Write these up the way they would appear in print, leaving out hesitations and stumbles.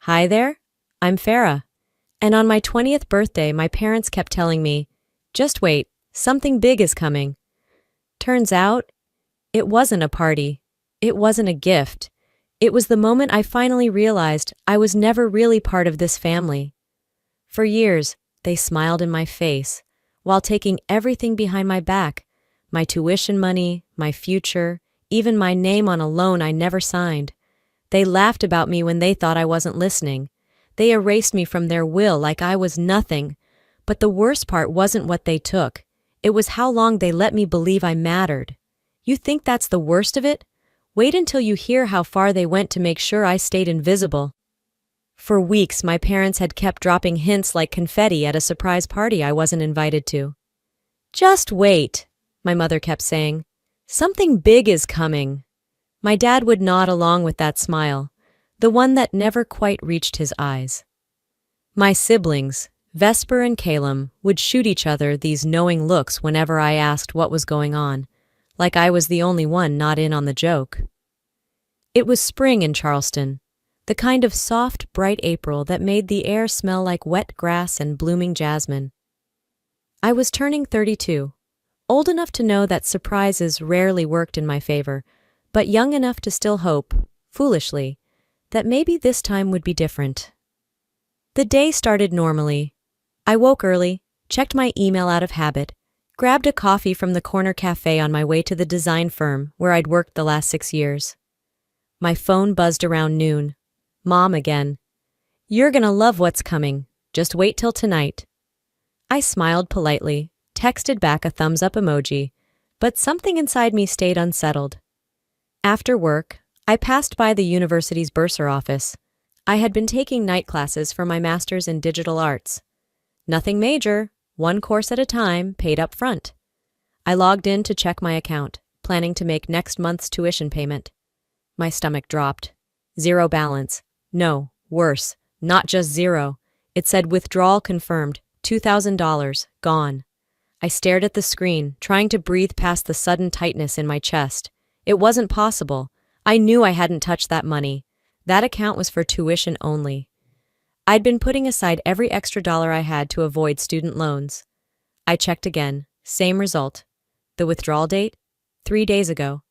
Hi there, I'm Farah. And on my 20th birthday, my parents kept telling me, just wait, something big is coming. Turns out, it wasn't a party. It wasn't a gift. It was the moment I finally realized I was never really part of this family. For years, they smiled in my face, while taking everything behind my back, my tuition money, my future, even my name on a loan I never signed. They laughed about me when they thought I wasn't listening. They erased me from their will like I was nothing. But the worst part wasn't what they took. It was how long they let me believe I mattered. You think that's the worst of it? Wait until you hear how far they went to make sure I stayed invisible. For weeks, my parents had kept dropping hints like confetti at a surprise party I wasn't invited to. Just wait, my mother kept saying. Something big is coming. My dad would nod along with that smile, the one that never quite reached his eyes. My siblings, Vesper and Calum, would shoot each other these knowing looks whenever I asked what was going on, like I was the only one not in on the joke. It was spring in Charleston, the kind of soft, bright April that made the air smell like wet grass and blooming jasmine. I was turning 32, old enough to know that surprises rarely worked in my favor, but young enough to still hope, foolishly, that maybe this time would be different. The day started normally. I woke early, checked my email out of habit, grabbed a coffee from the corner cafe on my way to the design firm where I'd worked the last 6 years. My phone buzzed around noon. Mom again. You're gonna love what's coming. Just wait till tonight. I smiled politely, texted back a thumbs-up emoji, but something inside me stayed unsettled. After work, I passed by the university's bursar office. I had been taking night classes for my master's in digital arts. Nothing major, one course at a time, paid up front. I logged in to check my account, planning to make next month's tuition payment. My stomach dropped. Zero balance. No, worse, not just zero. It said withdrawal confirmed, $2,000, gone. I stared at the screen, trying to breathe past the sudden tightness in my chest. It wasn't possible. I knew I hadn't touched that money. That account was for tuition only. I'd been putting aside every extra dollar I had to avoid student loans. I checked again. Same result. The withdrawal date? 3 days ago.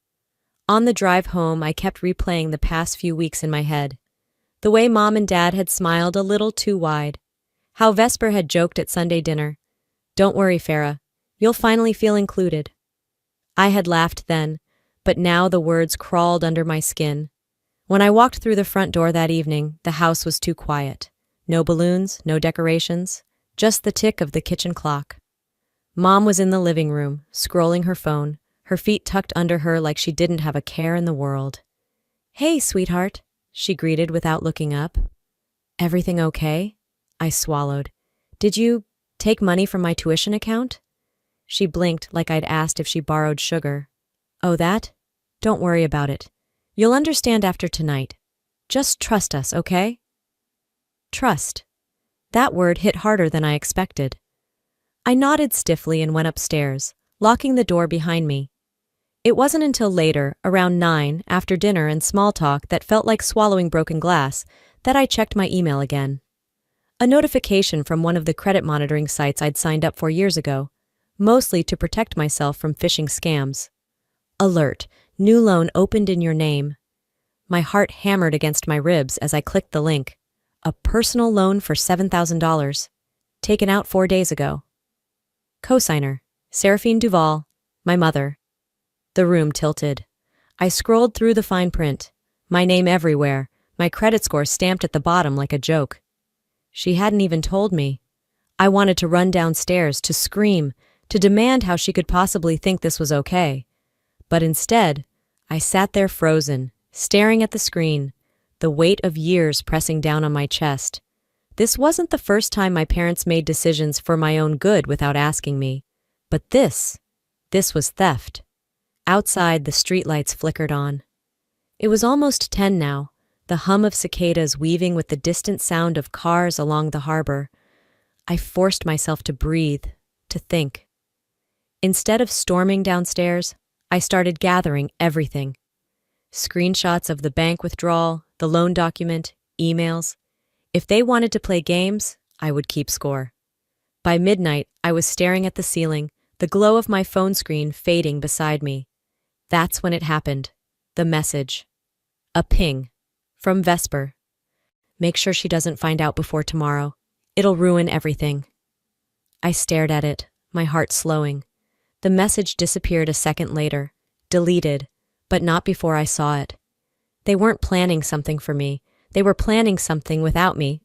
On the drive home, I kept replaying the past few weeks in my head. The way Mom and Dad had smiled a little too wide. How Vesper had joked at Sunday dinner. Don't worry, Farah. You'll finally feel included. I had laughed then, but now the words crawled under my skin. When I walked through the front door that evening, the house was too quiet. No balloons, no decorations, just the tick of the kitchen clock. Mom was in the living room, scrolling her phone, her feet tucked under her like she didn't have a care in the world. Hey, sweetheart, she greeted without looking up. Everything okay? I swallowed. Did you take money from my tuition account? She blinked like I'd asked if she borrowed sugar. Oh, that? Don't worry about it. You'll understand after tonight. Just trust us, okay? Trust. That word hit harder than I expected. I nodded stiffly and went upstairs, locking the door behind me. It wasn't until later, around 9, after dinner and small talk that felt like swallowing broken glass, that I checked my email again. A notification from one of the credit monitoring sites I'd signed up for years ago, mostly to protect myself from phishing scams. Alert. New loan opened in your name. My heart hammered against my ribs as I clicked the link. A personal loan for $7,000. Taken out 4 days ago. Cosigner. Seraphine Duval. My mother. The room tilted. I scrolled through the fine print. My name everywhere. My credit score stamped at the bottom like a joke. She hadn't even told me. I wanted to run downstairs, to scream, to demand how she could possibly think this was okay. But instead, I sat there frozen, staring at the screen, the weight of years pressing down on my chest. This wasn't the first time my parents made decisions for my own good without asking me. But this was theft. Outside, the streetlights flickered on. It was almost 10 now, the hum of cicadas weaving with the distant sound of cars along the harbor. I forced myself to breathe, to think. Instead of storming downstairs, I started gathering everything. Screenshots of the bank withdrawal, the loan document, emails. If they wanted to play games, I would keep score. By midnight, I was staring at the ceiling, the glow of my phone screen fading beside me. That's when it happened. The message. A ping. From Vesper. Make sure she doesn't find out before tomorrow. It'll ruin everything. I stared at it, my heart slowing. The message disappeared a second later, deleted, but not before I saw it. They weren't planning something for me. They were planning something without me.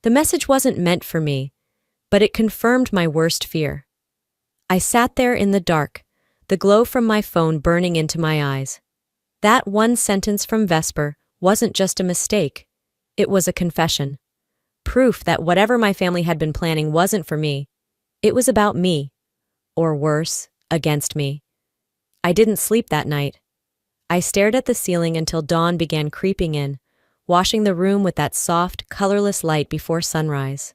The message wasn't meant for me, but it confirmed my worst fear. I sat there in the dark, the glow from my phone burning into my eyes. That one sentence from Vesper wasn't just a mistake. It was a confession. Proof that whatever my family had been planning wasn't for me. It was about me. Or worse, against me. I didn't sleep that night. I stared at the ceiling until dawn began creeping in, washing the room with that soft, colorless light before sunrise.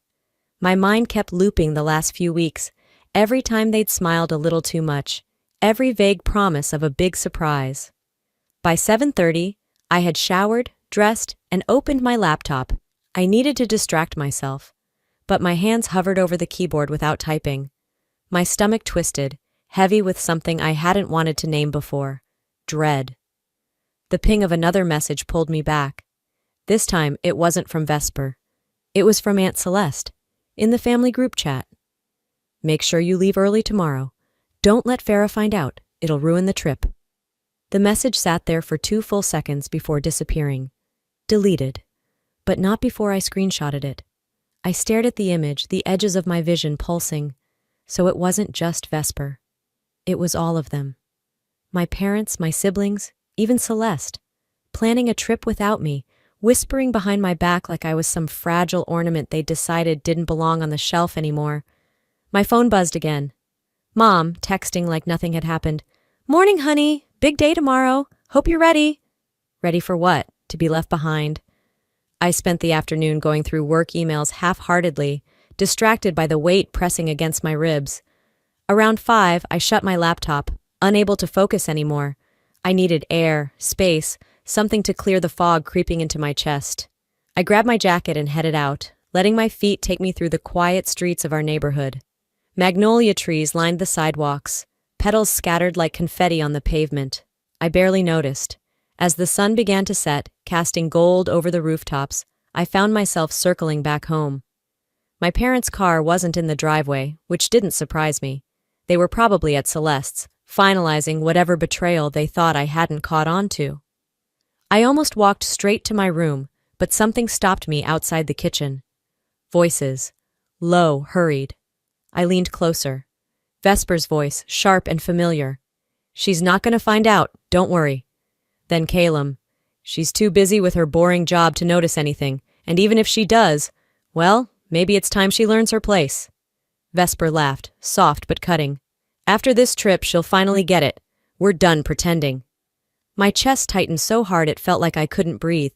My mind kept looping the last few weeks, every time they'd smiled a little too much, every vague promise of a big surprise. By 7:30, I had showered, dressed, and opened my laptop. I needed to distract myself, but my hands hovered over the keyboard without typing. My stomach twisted, heavy with something I hadn't wanted to name before. Dread. The ping of another message pulled me back. This time, it wasn't from Vesper. It was from Aunt Celeste, in the family group chat. Make sure you leave early tomorrow. Don't let Farah find out. It'll ruin the trip. The message sat there for 2 full seconds before disappearing. Deleted. But not before I screenshotted it. I stared at the image, the edges of my vision pulsing. So it wasn't just Vesper. It was all of them. My parents, my siblings, even Celeste. Planning a trip without me, whispering behind my back like I was some fragile ornament they'd decided didn't belong on the shelf anymore. My phone buzzed again. Mom, texting like nothing had happened. Morning, honey. Big day tomorrow. Hope you're ready. Ready for what? To be left behind. I spent the afternoon going through work emails half-heartedly, distracted by the weight pressing against my ribs. Around 5, I shut my laptop, unable to focus anymore. I needed air, space, something to clear the fog creeping into my chest. I grabbed my jacket and headed out, letting my feet take me through the quiet streets of our neighborhood. Magnolia trees lined the sidewalks, petals scattered like confetti on the pavement. I barely noticed. As the sun began to set, casting gold over the rooftops, I found myself circling back home. My parents' car wasn't in the driveway, which didn't surprise me. They were probably at Celeste's, finalizing whatever betrayal they thought I hadn't caught on to. I almost walked straight to my room, but something stopped me outside the kitchen. Voices. Low, hurried. I leaned closer. Vesper's voice, sharp and familiar. She's not going to find out, don't worry. Then Calum. She's too busy with her boring job to notice anything, and even if she does, well, maybe it's time she learns her place. Vesper laughed, soft but cutting. After this trip, she'll finally get it. We're done pretending. My chest tightened so hard it felt like I couldn't breathe.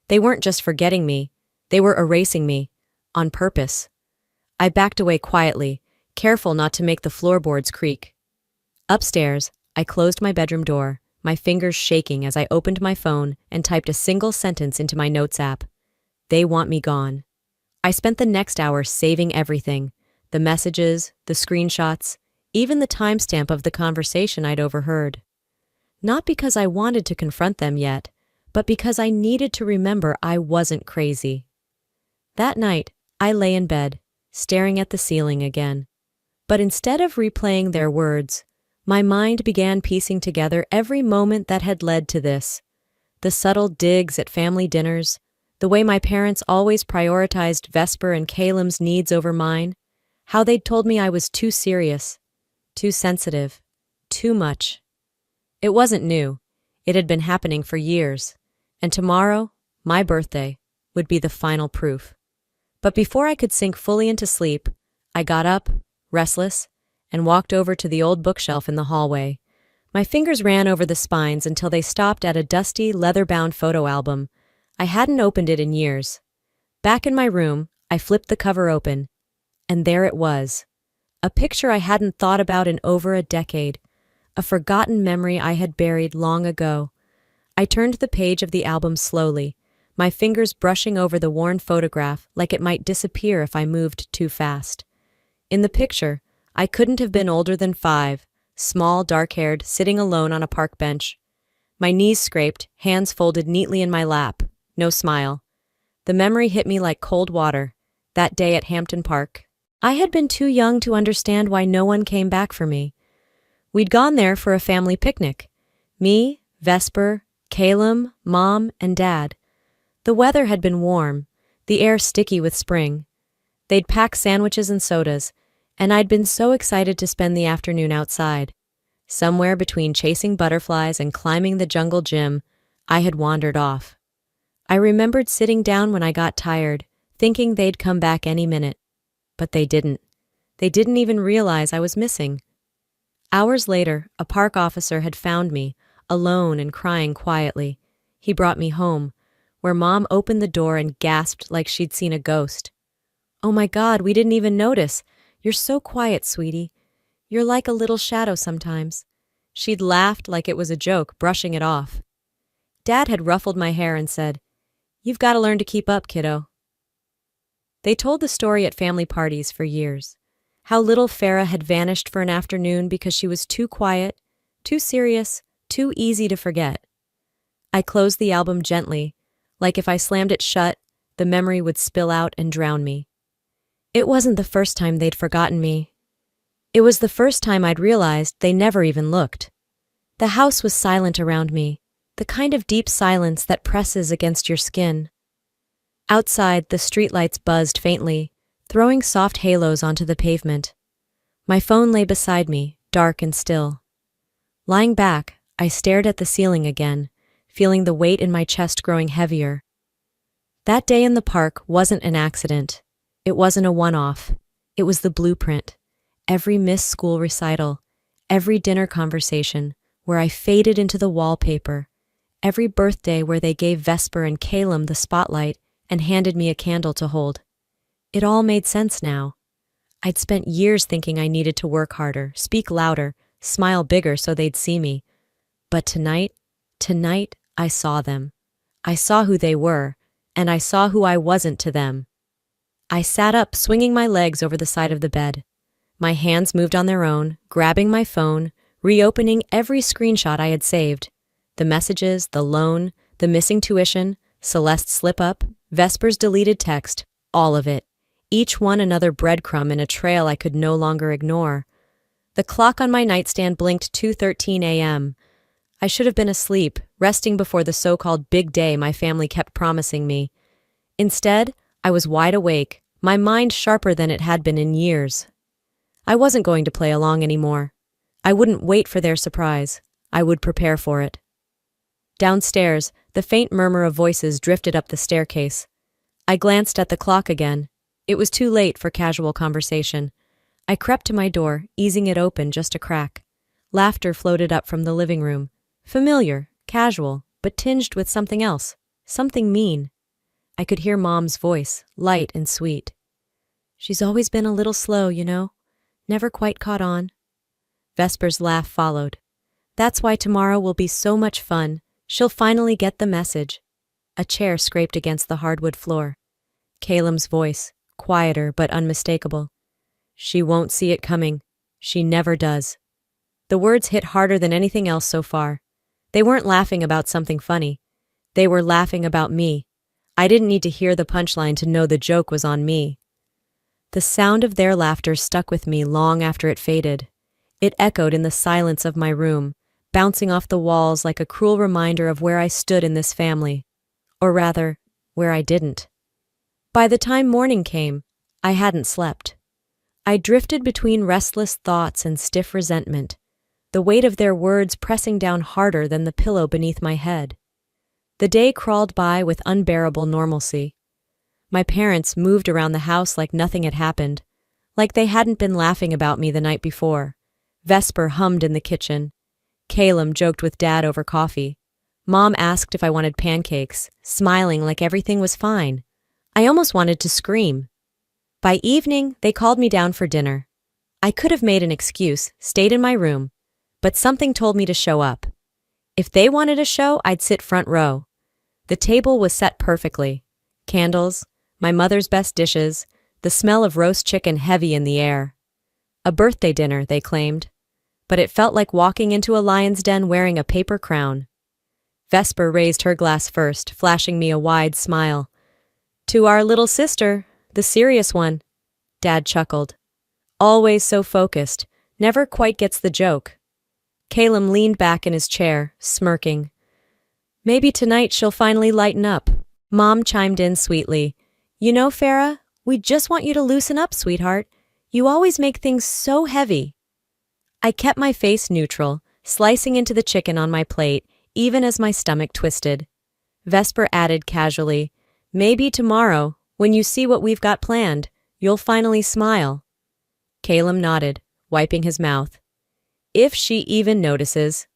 They weren't just forgetting me. They were erasing me. On purpose. I backed away quietly, careful not to make the floorboards creak. Upstairs, I closed my bedroom door, my fingers shaking as I opened my phone and typed a single sentence into my notes app. They want me gone. I spent the next hour saving everything. The messages, the screenshots, even the timestamp of the conversation I'd overheard. Not because I wanted to confront them yet, but because I needed to remember I wasn't crazy. That night, I lay in bed, staring at the ceiling again. But instead of replaying their words, my mind began piecing together every moment that had led to this. The subtle digs at family dinners, the way my parents always prioritized Vesper and Calum's needs over mine, how they'd told me I was too serious, too sensitive, too much. It wasn't new. It had been happening for years. And tomorrow, my birthday, would be the final proof. But before I could sink fully into sleep, I got up, restless, and walked over to the old bookshelf in the hallway. My fingers ran over the spines until they stopped at a dusty, leather-bound photo album. I hadn't opened it in years. Back in my room, I flipped the cover open, and there it was. A picture I hadn't thought about in over a decade. A forgotten memory I had buried long ago. I turned the page of the album slowly, my fingers brushing over the worn photograph like it might disappear if I moved too fast. In the picture, I couldn't have been older than 5, small, dark-haired, sitting alone on a park bench. My knees scraped, hands folded neatly in my lap. No smile. The memory hit me like cold water, that day at Hampton Park. I had been too young to understand why no one came back for me. We'd gone there for a family picnic. Me, Vesper, Calum, Mom, and Dad. The weather had been warm, the air sticky with spring. They'd packed sandwiches and sodas, and I'd been so excited to spend the afternoon outside. Somewhere between chasing butterflies and climbing the jungle gym, I had wandered off. I remembered sitting down when I got tired, thinking they'd come back any minute. But they didn't. They didn't even realize I was missing. Hours later, a park officer had found me, alone and crying quietly. He brought me home, where Mom opened the door and gasped like she'd seen a ghost. "Oh my God, we didn't even notice. You're so quiet, sweetie. You're like a little shadow sometimes." She'd laughed like it was a joke, brushing it off. Dad had ruffled my hair and said, "You've got to learn to keep up, kiddo." They told the story at family parties for years. How little Farah had vanished for an afternoon because she was too quiet, too serious, too easy to forget. I closed the album gently, like if I slammed it shut, the memory would spill out and drown me. It wasn't the first time they'd forgotten me. It was the first time I'd realized they never even looked. The house was silent around me, the kind of deep silence that presses against your skin. Outside, the streetlights buzzed faintly, throwing soft halos onto the pavement. My phone lay beside me, dark and still. Lying back, I stared at the ceiling again, feeling the weight in my chest growing heavier. That day in the park wasn't an accident. It wasn't a one-off. It was the blueprint. Every missed school recital, every dinner conversation where I faded into the wallpaper, every birthday where they gave Vesper and Calum the spotlight and handed me a candle to hold. It all made sense now. I'd spent years thinking I needed to work harder, speak louder, smile bigger so they'd see me. But tonight, I saw them. I saw who they were, and I saw who I wasn't to them. I sat up, swinging my legs over the side of the bed. My hands moved on their own, grabbing my phone, reopening every screenshot I had saved. The messages, the loan, the missing tuition, Celeste's slip-up, Vesper's deleted text, all of it. Each one another breadcrumb in a trail I could no longer ignore. The clock on my nightstand blinked 2:13 a.m. I should have been asleep, resting before the so-called big day my family kept promising me. Instead, I was wide awake, my mind sharper than it had been in years. I wasn't going to play along anymore. I wouldn't wait for their surprise. I would prepare for it. Downstairs, the faint murmur of voices drifted up the staircase. I glanced at the clock again. It was too late for casual conversation. I crept to my door, easing it open just a crack. Laughter floated up from the living room. Familiar, casual, but tinged with something else. Something mean. I could hear Mom's voice, light and sweet. "She's always been a little slow, you know. Never quite caught on." Vesper's laugh followed. "That's why tomorrow will be so much fun. She'll finally get the message." A chair scraped against the hardwood floor. Calum's voice, quieter but unmistakable. "She won't see it coming. She never does." The words hit harder than anything else so far. They weren't laughing about something funny. They were laughing about me. I didn't need to hear the punchline to know the joke was on me. The sound of their laughter stuck with me long after it faded. It echoed in the silence of my room, bouncing off the walls like a cruel reminder of where I stood in this family. Or rather, where I didn't. By the time morning came, I hadn't slept. I drifted between restless thoughts and stiff resentment, the weight of their words pressing down harder than the pillow beneath my head. The day crawled by with unbearable normalcy. My parents moved around the house like nothing had happened, like they hadn't been laughing about me the night before. Vesper hummed in the kitchen. Calum joked with Dad over coffee. Mom asked if I wanted pancakes, smiling like everything was fine. I almost wanted to scream. By evening, they called me down for dinner. I could have made an excuse, stayed in my room, but something told me to show up. If they wanted a show, I'd sit front row. The table was set perfectly. Candles, my mother's best dishes, the smell of roast chicken heavy in the air. A birthday dinner, they claimed. But it felt like walking into a lion's den wearing a paper crown. Vesper raised her glass first, flashing me a wide smile. "To our little sister, the serious one," Dad chuckled. "Always so focused, never quite gets the joke." Caleb leaned back in his chair, smirking. "Maybe tonight she'll finally lighten up." Mom chimed in sweetly. "You know, Farah, we just want you to loosen up, sweetheart. You always make things so heavy." I kept my face neutral, slicing into the chicken on my plate, even as my stomach twisted. Vesper added casually, "Maybe tomorrow, when you see what we've got planned, you'll finally smile." Caleb nodded, wiping his mouth. "If she even notices."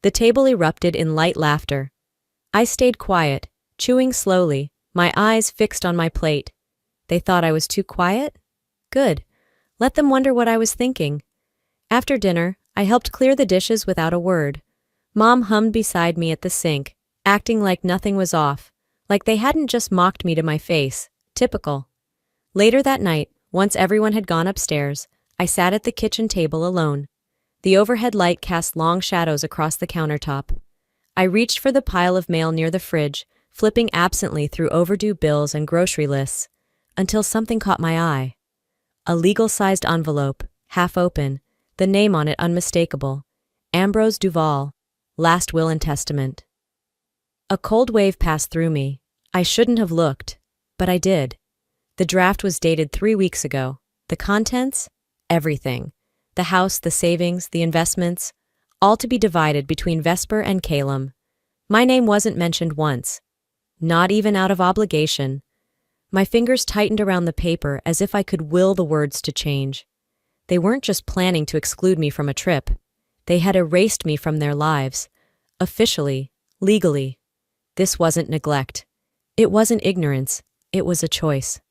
The table erupted in light laughter. I stayed quiet, chewing slowly, my eyes fixed on my plate. They thought I was too quiet? Good. Let them wonder what I was thinking. After dinner, I helped clear the dishes without a word. Mom hummed beside me at the sink, acting like nothing was off, like they hadn't just mocked me to my face. Typical. Later that night, once everyone had gone upstairs, I sat at the kitchen table alone. The overhead light cast long shadows across the countertop. I reached for the pile of mail near the fridge, flipping absently through overdue bills and grocery lists, until something caught my eye. A legal-sized envelope, half open, the name on it unmistakable. Ambrose Duval, Last Will and Testament. A cold wave passed through me. I shouldn't have looked, but I did. The draft was dated 3 weeks ago. The contents? Everything. The house, the savings, the investments, all to be divided between Vesper and Caleb. My name wasn't mentioned once. Not even out of obligation. My fingers tightened around the paper as if I could will the words to change. They weren't just planning to exclude me from a trip. They had erased me from their lives. Officially, legally. This wasn't neglect. It wasn't ignorance. It was a choice.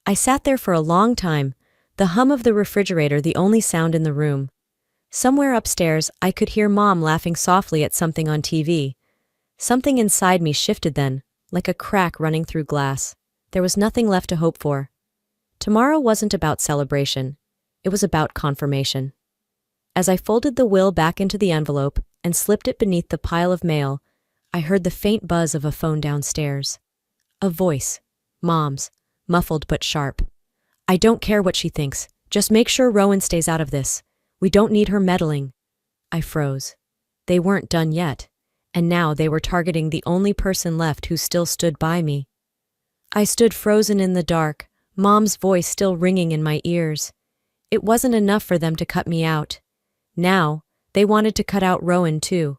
I sat there for a long time, the hum of the refrigerator the only sound in the room. Somewhere upstairs, I could hear Mom laughing softly at something on TV. Something inside me shifted then, like a crack running through glass. There was nothing left to hope for. Tomorrow wasn't about celebration. It was about confirmation. As I folded the will back into the envelope and slipped it beneath the pile of mail, I heard the faint buzz of a phone downstairs. A voice. Mom's, muffled but sharp. "I don't care what she thinks. Just make sure Rowan stays out of this. We don't need her meddling." I froze. They weren't done yet, and now they were targeting the only person left who still stood by me. I stood frozen in the dark, Mom's voice still ringing in my ears. It wasn't enough for them to cut me out. Now, they wanted to cut out Rowan too.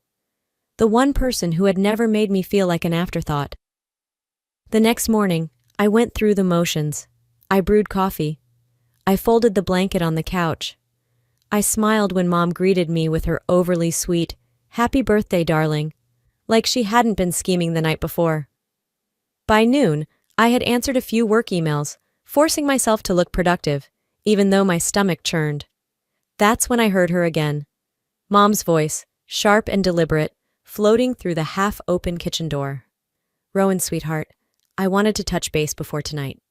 The one person who had never made me feel like an afterthought. The next morning, I went through the motions. I brewed coffee. I folded the blanket on the couch. I smiled when Mom greeted me with her overly sweet, "Happy birthday, darling," like she hadn't been scheming the night before. By noon, I had answered a few work emails, forcing myself to look productive, even though my stomach churned. That's when I heard her again. Mom's voice, sharp and deliberate, floating through the half-open kitchen door. "Rowan, sweetheart, I wanted to touch base before tonight."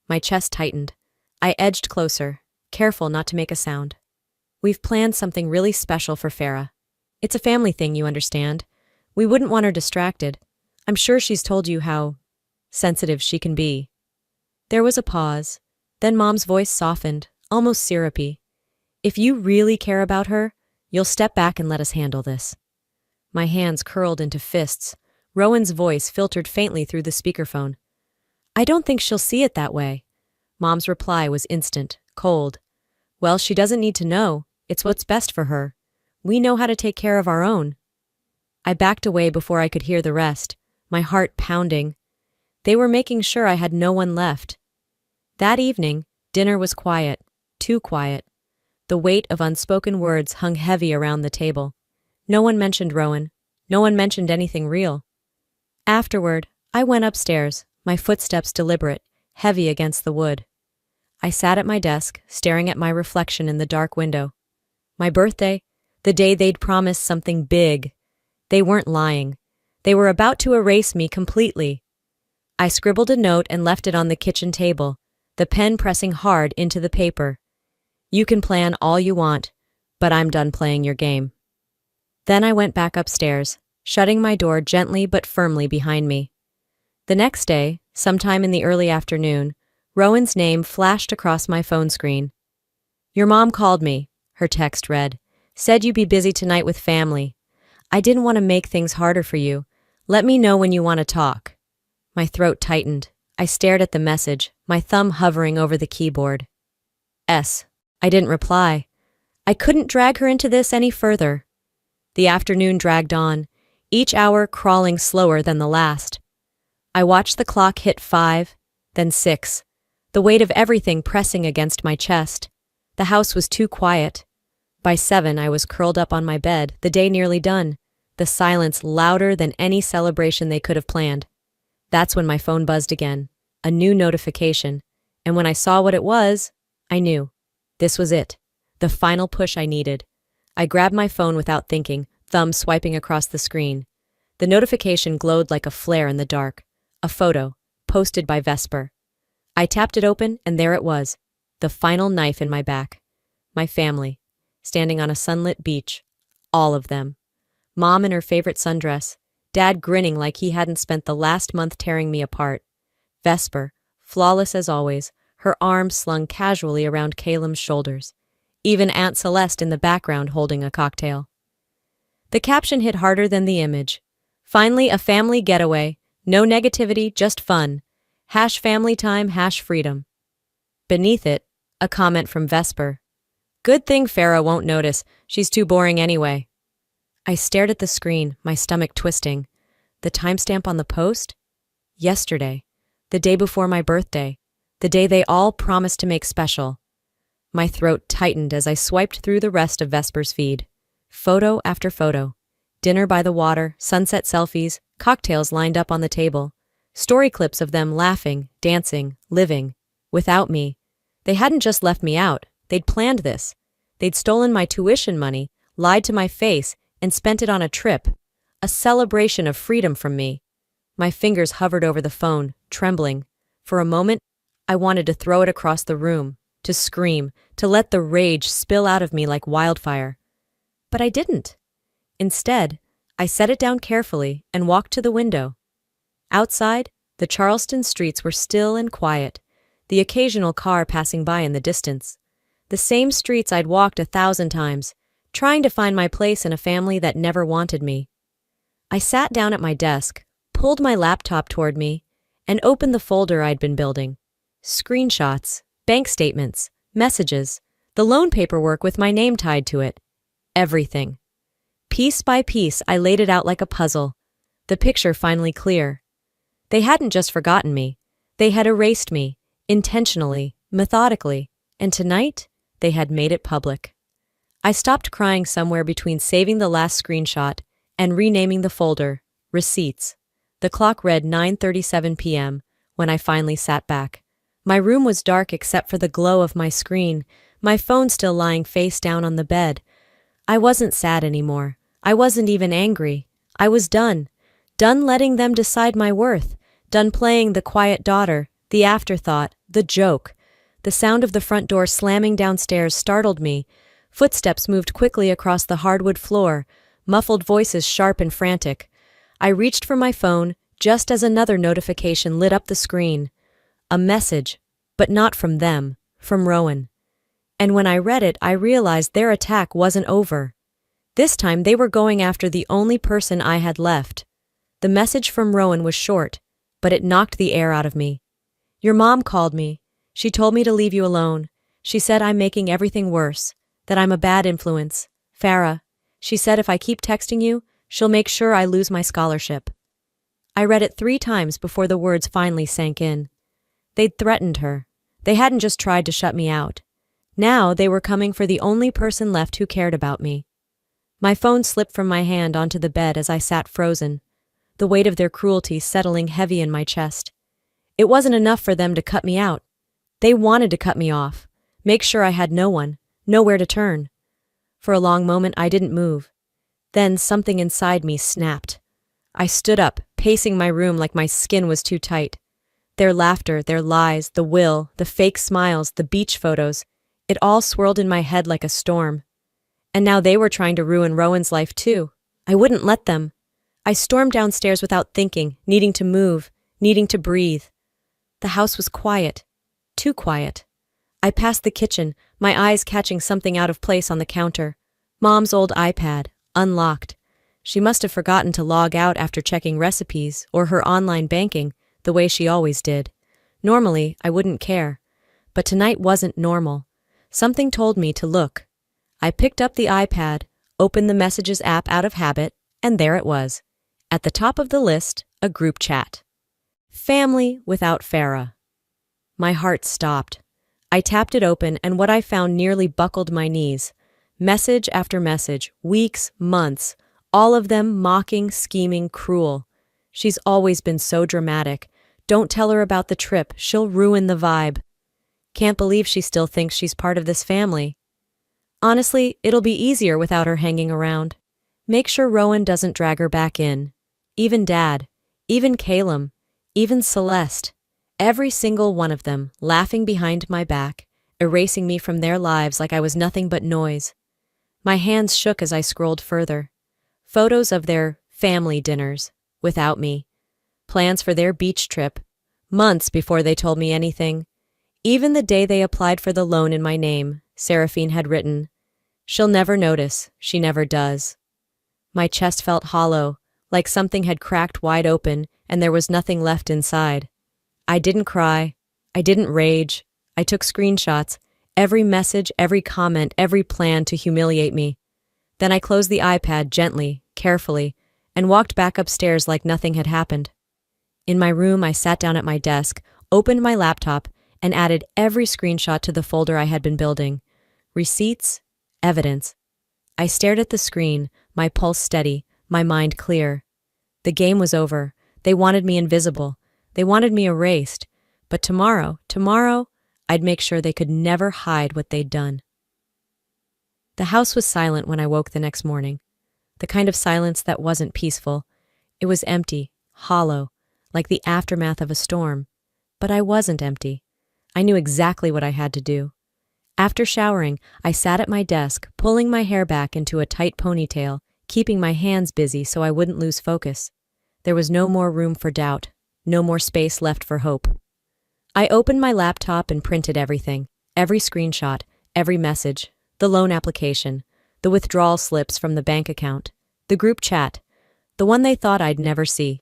My chest tightened. I edged closer, careful not to make a sound. "We've planned something really special for Farah. It's a family thing, you understand. We wouldn't want her distracted. I'm sure she's told you how sensitive she can be." There was a pause. Then Mom's voice softened, almost syrupy. "If you really care about her, you'll step back and let us handle this." My hands curled into fists. Rowan's voice filtered faintly through the speakerphone. "I don't think she'll see it that way." Mom's reply was instant, cold. "Well, she doesn't need to know. It's what's best for her. We know how to take care of our own." I backed away before I could hear the rest, my heart pounding. They were making sure I had no one left. That evening, dinner was quiet, too quiet. The weight of unspoken words hung heavy around the table. No one mentioned Rowan. No one mentioned anything real. Afterward, I went upstairs, my footsteps deliberate, heavy against the wood. I sat at my desk, staring at my reflection in the dark window. My birthday, the day they'd promised something big. They weren't lying. They were about to erase me completely. I scribbled a note and left it on the kitchen table, the pen pressing hard into the paper. You can plan all you want, but I'm done playing your game. Then I went back upstairs, shutting my door gently but firmly behind me. The next day, sometime in the early afternoon, Rowan's name flashed across my phone screen. Your mom called me, her text read. Said you'd be busy tonight with family. I didn't want to make things harder for you. Let me know when you want to talk. My throat tightened. I stared at the message, my thumb hovering over the keyboard. I didn't reply. I couldn't drag her into this any further. The afternoon dragged on, each hour crawling slower than the last. I watched the clock hit 5, then 6, the weight of everything pressing against my chest. The house was too quiet. By 7, I was curled up on my bed, the day nearly done, the silence louder than any celebration they could have planned. That's when my phone buzzed again, a new notification, and when I saw what it was, I knew. This was it, the final push I needed. I grabbed my phone without thinking, thumb swiping across the screen. The notification glowed like a flare in the dark. A photo, posted by Vesper. I tapped it open, and there it was, the final knife in my back. My family, standing on a sunlit beach, all of them. Mom in her favorite sundress, Dad grinning like he hadn't spent the last month tearing me apart. Vesper, flawless as always, her arms slung casually around Caleb's shoulders. Even Aunt Celeste in the background holding a cocktail. The caption hit harder than the image. Finally, a family getaway. No negativity, just fun. #family time, #freedom. Beneath it, a comment from Vesper. Good thing Farah won't notice. She's too boring anyway. I stared at the screen, my stomach twisting. The timestamp on the post? Yesterday. The day before my birthday. The day they all promised to make special. My throat tightened as I swiped through the rest of Vesper's feed. Photo after photo. Dinner by the water, sunset selfies, cocktails lined up on the table. Story clips of them laughing, dancing, living. Without me. They hadn't just left me out. They'd planned this. They'd stolen my tuition money, lied to my face, and spent it on a trip. A celebration of freedom from me. My fingers hovered over the phone, trembling. For a moment, I wanted to throw it across the room, to scream, to let the rage spill out of me like wildfire. But I didn't. Instead, I set it down carefully and walked to the window. Outside, the Charleston streets were still and quiet, the occasional car passing by in the distance. The same streets I'd walked 1,000 times, trying to find my place in a family that never wanted me. I sat down at my desk, pulled my laptop toward me, and opened the folder I'd been building. Screenshots, bank statements, messages, the loan paperwork with my name tied to it. Everything. Piece by piece, I laid it out like a puzzle, the picture finally clear. They hadn't just forgotten me. They had erased me, intentionally, methodically, and tonight, they had made it public. I stopped crying somewhere between saving the last screenshot and renaming the folder, Receipts. The clock read 9:37 p.m. when I finally sat back. My room was dark except for the glow of my screen, my phone still lying face down on the bed. I wasn't sad anymore. I wasn't even angry. I was done. Done letting them decide my worth. Done playing the quiet daughter, the afterthought, the joke. The sound of the front door slamming downstairs startled me. Footsteps moved quickly across the hardwood floor, muffled voices sharp and frantic. I reached for my phone just as another notification lit up the screen. A message, but not from them, from Rowan. And when I read it, I realized their attack wasn't over. This time they were going after the only person I had left. The message from Rowan was short, but it knocked the air out of me. Your mom called me. She told me to leave you alone. She said I'm making everything worse, that I'm a bad influence. Farah, she said if I keep texting you, she'll make sure I lose my scholarship. I read it 3 times before the words finally sank in. They'd threatened her. They hadn't just tried to shut me out. Now they were coming for the only person left who cared about me. My phone slipped from my hand onto the bed as I sat frozen, the weight of their cruelty settling heavy in my chest. It wasn't enough for them to cut me out. They wanted to cut me off, make sure I had no one, nowhere to turn. For a long moment I didn't move. Then something inside me snapped. I stood up, pacing my room like my skin was too tight. Their laughter, their lies, the will, the fake smiles, the beach photos, it all swirled in my head like a storm. And now they were trying to ruin Rowan's life too. I wouldn't let them. I stormed downstairs without thinking, needing to move, needing to breathe. The house was quiet. Too quiet. I passed the kitchen, my eyes catching something out of place on the counter. Mom's old iPad, unlocked. She must have forgotten to log out after checking recipes or her online banking, the way she always did. Normally, I wouldn't care. But tonight wasn't normal. Something told me to look. I picked up the iPad, opened the Messages app out of habit, and there it was. At the top of the list, a group chat. Family without Farah. My heart stopped. I tapped it open, and what I found nearly buckled my knees. Message after message, weeks, months, all of them mocking, scheming, cruel. She's always been so dramatic. Don't tell her about the trip, she'll ruin the vibe. Can't believe she still thinks she's part of this family. Honestly, it'll be easier without her hanging around. Make sure Rowan doesn't drag her back in. Even Dad, even Calum, even Celeste. Every single one of them, laughing behind my back, erasing me from their lives like I was nothing but noise. My hands shook as I scrolled further. Photos of their family dinners, without me. Plans for their beach trip, months before they told me anything. Even the day they applied for the loan in my name, Seraphine had written, "She'll never notice, she never does." My chest felt hollow, like something had cracked wide open and there was nothing left inside. I didn't cry. I didn't rage. I took screenshots, every message, every comment, every plan to humiliate me. Then I closed the iPad gently, carefully, and walked back upstairs like nothing had happened. In my room, I sat down at my desk, opened my laptop, and added every screenshot to the folder I had been building. Receipts, evidence. I stared at the screen, my pulse steady, my mind clear. The game was over. They wanted me invisible. They wanted me erased. But tomorrow, I'd make sure they could never hide what they'd done. The house was silent when I woke the next morning. The kind of silence that wasn't peaceful. It was empty, hollow, like the aftermath of a storm. But I wasn't empty. I knew exactly what I had to do. After showering, I sat at my desk, pulling my hair back into a tight ponytail, keeping my hands busy so I wouldn't lose focus. There was no more room for doubt, no more space left for hope. I opened my laptop and printed everything, every screenshot, every message, the loan application, the withdrawal slips from the bank account, the group chat, the one they thought I'd never see.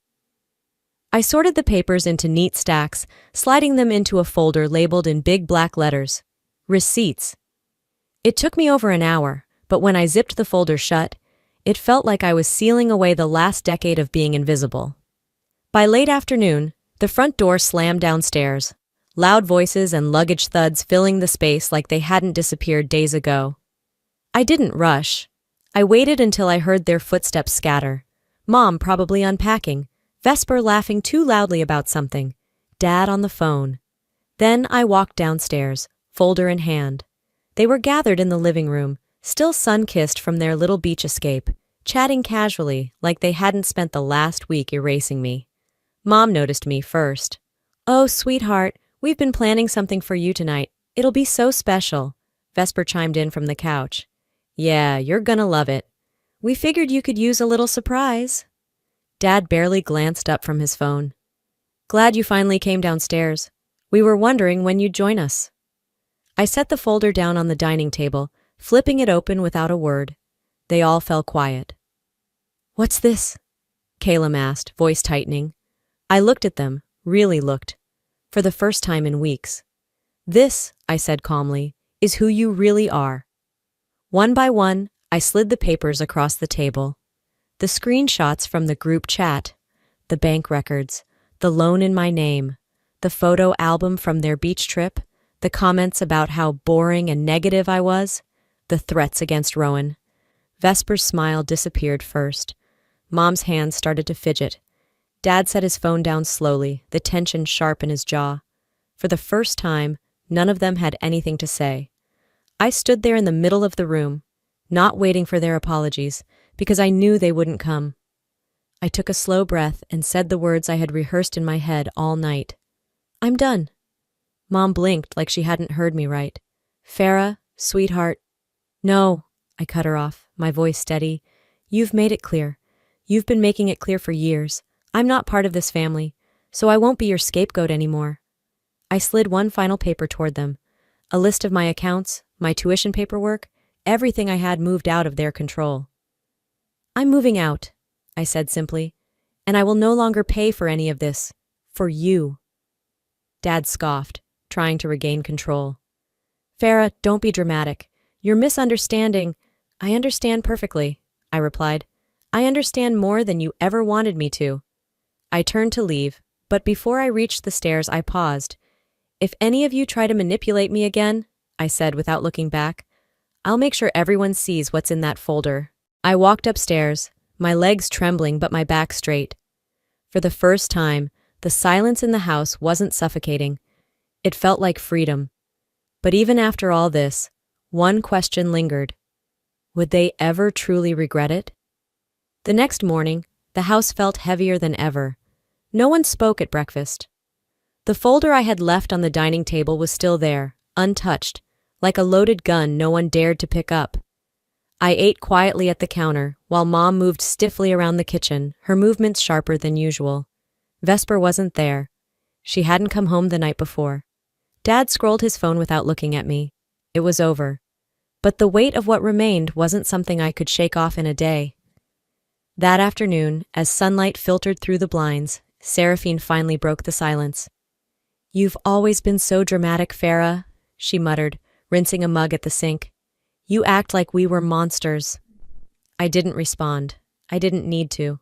I sorted the papers into neat stacks, sliding them into a folder labeled in big black letters, Receipts. It took me over an hour, but when I zipped the folder shut, it felt like I was sealing away the last decade of being invisible. By late afternoon, the front door slammed downstairs, loud voices and luggage thuds filling the space like they hadn't disappeared days ago. I didn't rush. I waited until I heard their footsteps scatter. Mom probably unpacking, Vesper laughing too loudly about something, Dad on the phone. Then I walked downstairs, folder in hand. They were gathered in the living room, still sun-kissed from their little beach escape, chatting casually like they hadn't spent the last week erasing me. Mom noticed me first. "Oh, sweetheart, we've been planning something for you tonight. It'll be so special," Vesper chimed in from the couch. "Yeah, you're gonna love it. We figured you could use a little surprise." Dad barely glanced up from his phone. "Glad you finally came downstairs. We were wondering when you'd join us." I set the folder down on the dining table, flipping it open without a word. They all fell quiet. "What's this?" Calum asked, voice tightening. I looked at them, really looked, for the first time in weeks. "This," I said calmly, "is who you really are." One by one, I slid the papers across the table. The screenshots from the group chat, the bank records, the loan in my name, the photo album from their beach trip, the comments about how boring and negative I was, the threats against Rowan. Vesper's smile disappeared first. Mom's hands started to fidget. Dad set his phone down slowly, the tension sharp in his jaw. For the first time, none of them had anything to say. I stood there in the middle of the room, not waiting for their apologies, because I knew they wouldn't come. I took a slow breath and said the words I had rehearsed in my head all night. I'm done. Mom blinked like she hadn't heard me right. Farah, sweetheart. No, I cut her off, my voice steady. You've made it clear. You've been making it clear for years. I'm not part of this family, so I won't be your scapegoat anymore. I slid one final paper toward them. A list of my accounts, my tuition paperwork, everything I had moved out of their control. I'm moving out, I said simply, and I will no longer pay for any of this. For you. Dad scoffed, trying to regain control. Farah, don't be dramatic. You're misunderstanding. I understand perfectly, I replied. I understand more than you ever wanted me to. I turned to leave, but before I reached the stairs, I paused. If any of you try to manipulate me again, I said without looking back, I'll make sure everyone sees what's in that folder. I walked upstairs, my legs trembling but my back straight. For the first time, the silence in the house wasn't suffocating. It felt like freedom. But even after all this, one question lingered. Would they ever truly regret it? The next morning, the house felt heavier than ever. No one spoke at breakfast. The folder I had left on the dining table was still there, untouched, like a loaded gun no one dared to pick up. I ate quietly at the counter, while Mom moved stiffly around the kitchen, her movements sharper than usual. Vesper wasn't there. She hadn't come home the night before. Dad scrolled his phone without looking at me. It was over. But the weight of what remained wasn't something I could shake off in a day. That afternoon, as sunlight filtered through the blinds, Seraphine finally broke the silence. You've always been so dramatic, Farah, she muttered, rinsing a mug at the sink. You act like we were monsters. I didn't respond. I didn't need to.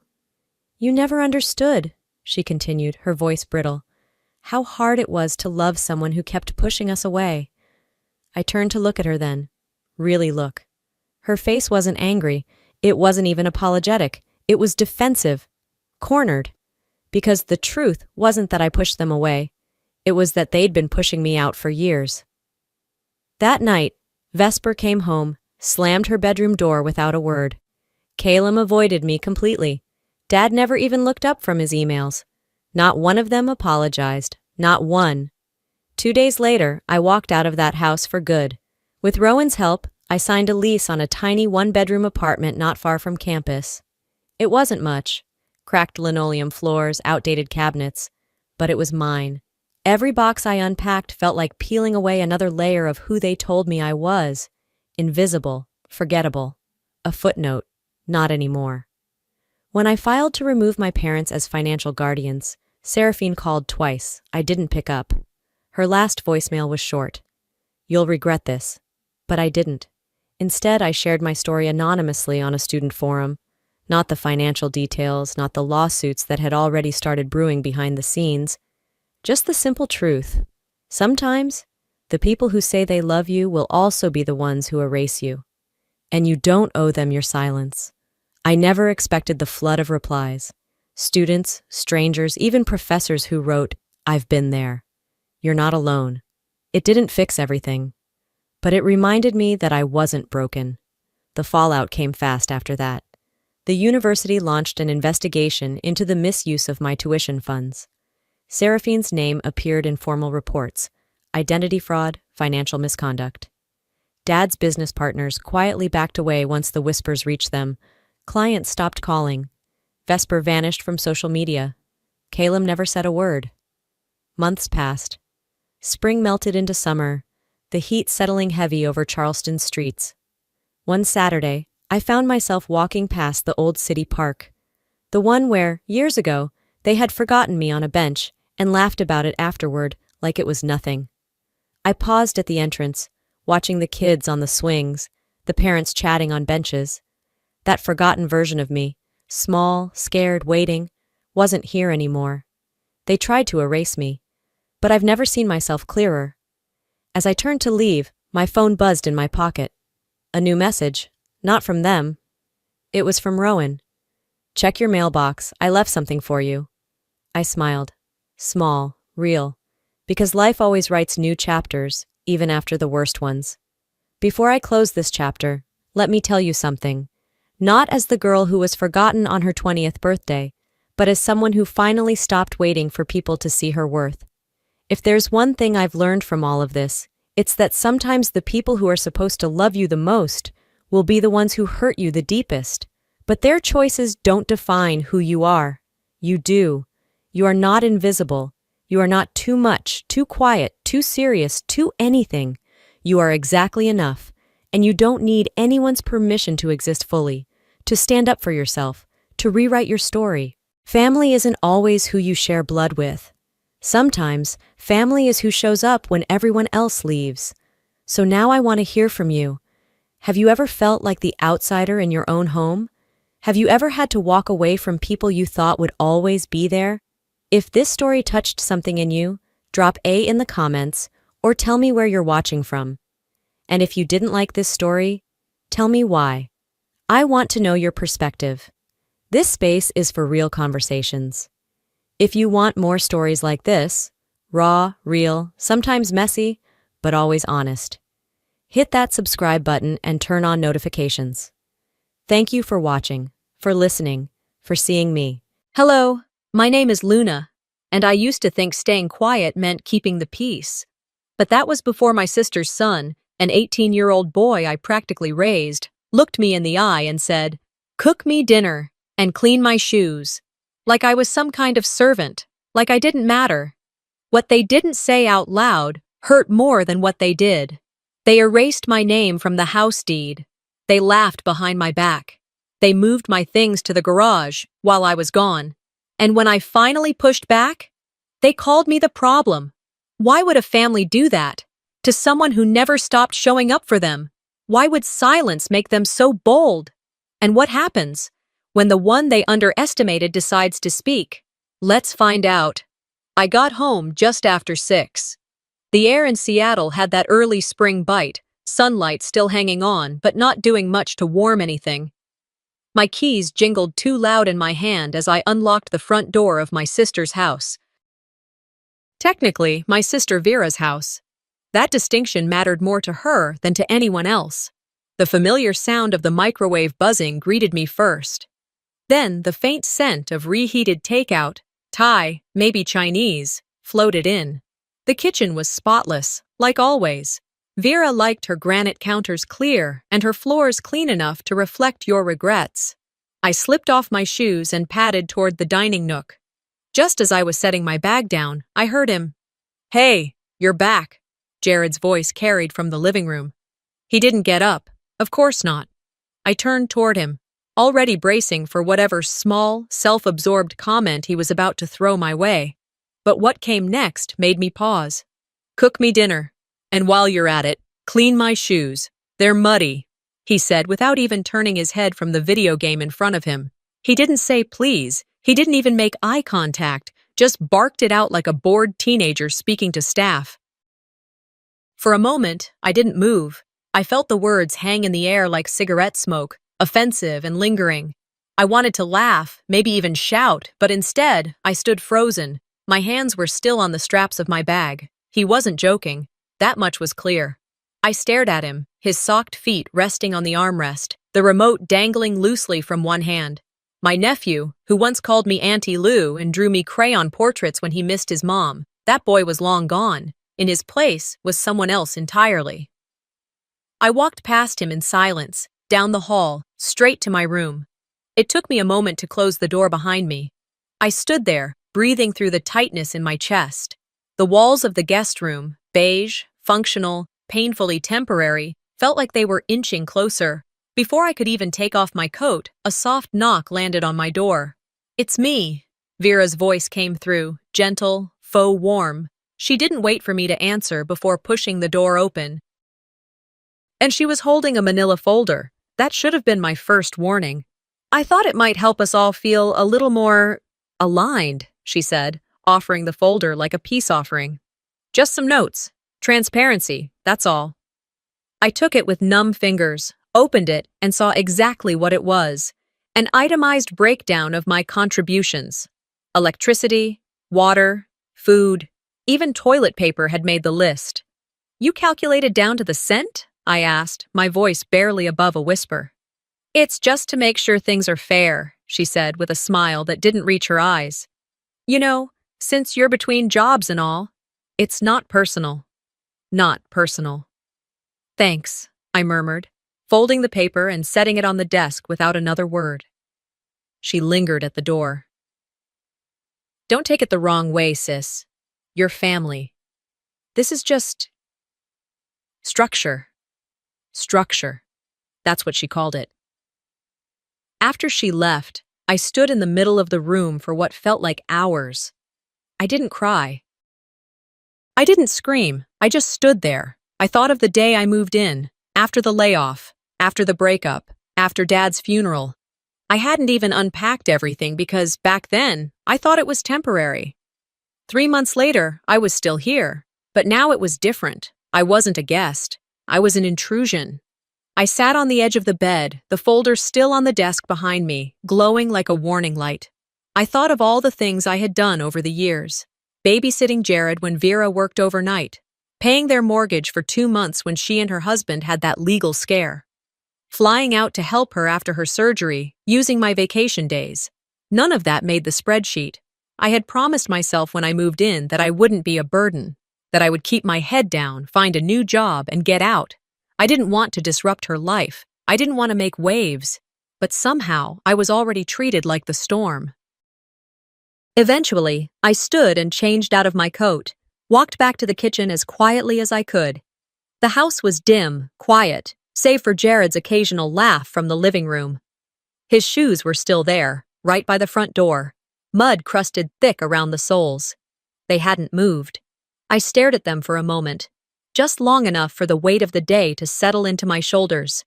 You never understood, she continued, her voice brittle. How hard it was to love someone who kept pushing us away. I turned to look at her then. Really look. Her face wasn't angry. It wasn't even apologetic. It was defensive. Cornered. Because the truth wasn't that I pushed them away. It was that they'd been pushing me out for years. That night, Vesper came home, slammed her bedroom door without a word. Calum avoided me completely. Dad never even looked up from his emails. Not one of them apologized. Not one. 2 days later, I walked out of that house for good. With Rowan's help, I signed a lease on a tiny one-bedroom apartment not far from campus. It wasn't much. Cracked linoleum floors, outdated cabinets. But it was mine. Every box I unpacked felt like peeling away another layer of who they told me I was. Invisible. Forgettable. A footnote. Not anymore. When I filed to remove my parents as financial guardians, Seraphine called twice. I didn't pick up. Her last voicemail was short. You'll regret this. But I didn't. Instead, I shared my story anonymously on a student forum. Not the financial details, not the lawsuits that had already started brewing behind the scenes. Just the simple truth. Sometimes, the people who say they love you will also be the ones who erase you. And you don't owe them your silence. I never expected the flood of replies. Students, strangers, even professors who wrote, I've been there. You're not alone. It didn't fix everything. But it reminded me that I wasn't broken. The fallout came fast after that. The university launched an investigation into the misuse of my tuition funds. Seraphine's name appeared in formal reports. Identity fraud, financial misconduct. Dad's business partners quietly backed away once the whispers reached them. Clients stopped calling. Vesper vanished from social media. Calum never said a word. Months passed. Spring melted into summer, the heat settling heavy over Charleston's streets. One Saturday, I found myself walking past the old city park. The one where, years ago, they had forgotten me on a bench and laughed about it afterward like it was nothing. I paused at the entrance, watching the kids on the swings, the parents chatting on benches. That forgotten version of me, small, scared, waiting, wasn't here anymore. They tried to erase me, but I've never seen myself clearer. As I turned to leave, my phone buzzed in my pocket. A new message, not from them. It was from Rowan. Check your mailbox, I left something for you. I smiled. Small, real, because life always writes new chapters, even after the worst ones. Before I close this chapter, let me tell you something. Not as the girl who was forgotten on her 20th birthday, but as someone who finally stopped waiting for people to see her worth. If there's one thing I've learned from all of this, it's that sometimes the people who are supposed to love you the most will be the ones who hurt you the deepest. But their choices don't define who you are. You do. You are not invisible. You are not too much, too quiet, too serious, too anything. You are exactly enough, and you don't need anyone's permission to exist fully, to stand up for yourself, to rewrite your story. Family isn't always who you share blood with. Sometimes, family is who shows up when everyone else leaves. So now I want to hear from you. Have you ever felt like the outsider in your own home? Have you ever had to walk away from people you thought would always be there? If this story touched something in you, drop A in the comments or tell me where you're watching from. And if you didn't like this story, tell me why. I want to know your perspective. This space is for real conversations. If you want more stories like this, raw, real, sometimes messy, but always honest, hit that subscribe button and turn on notifications. Thank you for watching, for listening, for seeing me. Hello, my name is Luna, and I used to think staying quiet meant keeping the peace. But that was before my sister's son, an 18-year-old boy I practically raised, looked me in the eye and said, "Cook me dinner and clean my shoes." Like I was some kind of servant, like I didn't matter. What they didn't say out loud hurt more than what they did. They erased my name from the house deed. They laughed behind my back. They moved my things to the garage while I was gone. And when I finally pushed back, they called me the problem. Why would a family do that? To someone who never stopped showing up for them? Why would silence make them so bold? And what happens when the one they underestimated decides to speak? Let's find out. I got home just after 6. The air in Seattle had that early spring bite, sunlight still hanging on but not doing much to warm anything. My keys jingled too loud in my hand as I unlocked the front door of my sister's house. Technically, my sister Vera's house. That distinction mattered more to her than to anyone else. The familiar sound of the microwave buzzing greeted me first. Then the faint scent of reheated takeout, Thai, maybe Chinese, floated in. The kitchen was spotless, like always. Vera liked her granite counters clear and her floors clean enough to reflect your regrets. I slipped off my shoes and padded toward the dining nook. Just as I was setting my bag down, I heard him. "Hey, you're back," Jared's voice carried from the living room. He didn't get up. Of course not. I turned toward him, already bracing for whatever small, self-absorbed comment he was about to throw my way. But what came next made me pause. "Cook me dinner. And while you're at it, clean my shoes. They're muddy," he said without even turning his head from the video game in front of him. He didn't say please. He didn't even make eye contact, just barked it out like a bored teenager speaking to staff. For a moment, I didn't move. I felt the words hang in the air like cigarette smoke, offensive and lingering. I wanted to laugh, maybe even shout, but instead, I stood frozen. My hands were still on the straps of my bag. He wasn't joking. That much was clear. I stared at him, his socked feet resting on the armrest, the remote dangling loosely from one hand. My nephew, who once called me Auntie Lou and drew me crayon portraits when he missed his mom, that boy was long gone. In his place was someone else entirely. I walked past him in silence, down the hall, straight to my room. It took me a moment to close the door behind me. I stood there, breathing through the tightness in my chest. The walls of the guest room, beige, functional, painfully temporary, felt like they were inching closer. Before I could even take off my coat, a soft knock landed on my door. "It's me," Vera's voice came through, gentle, faux warm. She didn't wait for me to answer before pushing the door open. And she was holding a manila folder. That should have been my first warning. "I thought it might help us all feel a little more aligned," she said, offering the folder like a peace offering. "Just some notes. Transparency, that's all." I took it with numb fingers, opened it, and saw exactly what it was. An itemized breakdown of my contributions. Electricity, water, food, even toilet paper had made the list. "You calculated down to the cent?" I asked, my voice barely above a whisper. It's just to make sure things are fair, she said with a smile that didn't reach her eyes. You know, since you're between jobs and all, it's not personal. Not personal. Thanks, I murmured, folding the paper and setting it on the desk without another word. She lingered at the door. Don't take it the wrong way, sis. You're family. This is just structure. Structure. That's what she called it. After she left, I stood in the middle of the room for what felt like hours. I didn't cry. I didn't scream. I just stood there. I thought of the day I moved in, after the layoff, after the breakup, after Dad's funeral. I hadn't even unpacked everything because back then, I thought it was temporary. 3 months later, I was still here, but now it was different. I wasn't a guest. I was an intrusion. I sat on the edge of the bed, the folder still on the desk behind me, glowing like a warning light. I thought of all the things I had done over the years. Babysitting Jared when Vera worked overnight, paying their mortgage for 2 months when she and her husband had that legal scare, flying out to help her after her surgery, using my vacation days. None of that made the spreadsheet. I had promised myself when I moved in that I wouldn't be a burden, that I would keep my head down, find a new job, and get out. I didn't want to disrupt her life. I didn't want to make waves. But somehow, I was already treated like the storm. Eventually, I stood and changed out of my coat, walked back to the kitchen as quietly as I could. The house was dim, quiet, save for Jared's occasional laugh from the living room. His shoes were still there, right by the front door, mud crusted thick around the soles. They hadn't moved. I stared at them for a moment, just long enough for the weight of the day to settle into my shoulders.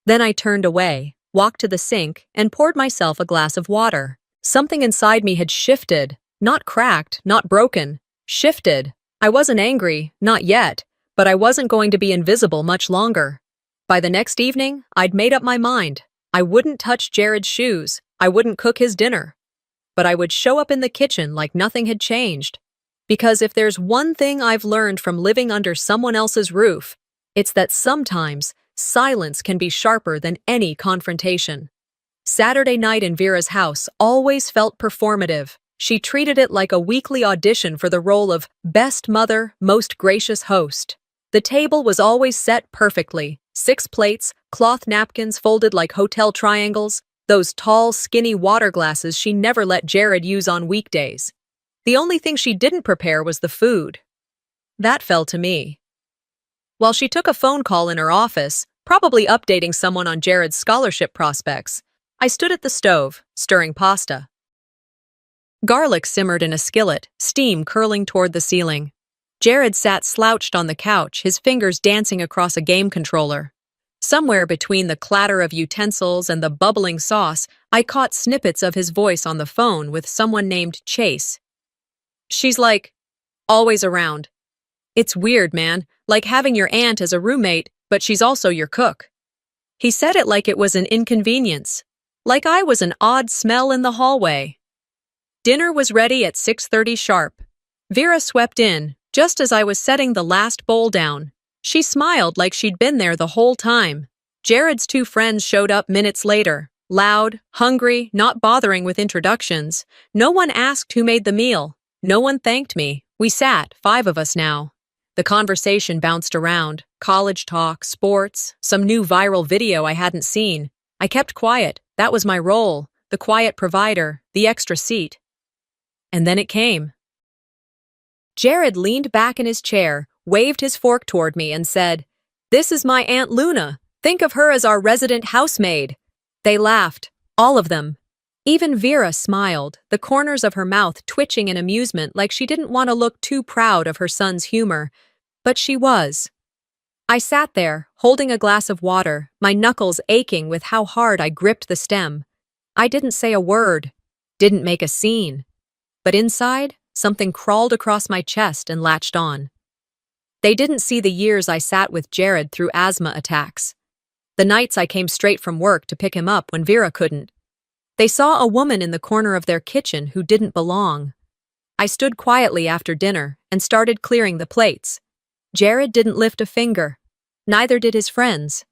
Then I turned away, walked to the sink, and poured myself a glass of water. Something inside me had shifted, not cracked, not broken, shifted. I wasn't angry, not yet, but I wasn't going to be invisible much longer. By the next evening, I'd made up my mind. I wouldn't touch Jared's shoes. I wouldn't cook his dinner. But I would show up in the kitchen like nothing had changed. Because if there's one thing I've learned from living under someone else's roof, it's that sometimes silence can be sharper than any confrontation. Saturday night in Vera's house always felt performative. She treated it like a weekly audition for the role of best mother, most gracious host. The table was always set perfectly. 6 plates, cloth napkins folded like hotel triangles, those tall, skinny water glasses she never let Jared use on weekdays. The only thing she didn't prepare was the food. That fell to me. While she took a phone call in her office, probably updating someone on Jared's scholarship prospects, I stood at the stove, stirring pasta. Garlic simmered in a skillet, steam curling toward the ceiling. Jared sat slouched on the couch, his fingers dancing across a game controller. Somewhere between the clatter of utensils and the bubbling sauce, I caught snippets of his voice on the phone with someone named Chase. She's like, always around. It's weird, man, like having your aunt as a roommate, but she's also your cook. He said it like it was an inconvenience, like I was an odd smell in the hallway. Dinner was ready at 6:30 sharp. Vera swept in, just as I was setting the last bowl down. She smiled like she'd been there the whole time. Jared's 2 friends showed up minutes later, loud, hungry, not bothering with introductions. No one asked who made the meal. No one thanked me. We sat, 5 of us now. The conversation bounced around, college talk, sports, some new viral video I hadn't seen. I kept quiet. That was my role, the quiet provider, the extra seat. And then it came. Jared leaned back in his chair, waved his fork toward me, and said, "This is my Aunt Luna. Think of her as our resident housemaid." They laughed, all of them. Even Vera smiled, the corners of her mouth twitching in amusement like she didn't want to look too proud of her son's humor. But she was. I sat there, holding a glass of water, my knuckles aching with how hard I gripped the stem. I didn't say a word, didn't make a scene. But inside, something crawled across my chest and latched on. They didn't see the years I sat with Jared through asthma attacks. The nights I came straight from work to pick him up when Vera couldn't. They saw a woman in the corner of their kitchen who didn't belong. I stood quietly after dinner and started clearing the plates. Jared didn't lift a finger. Neither did his friends.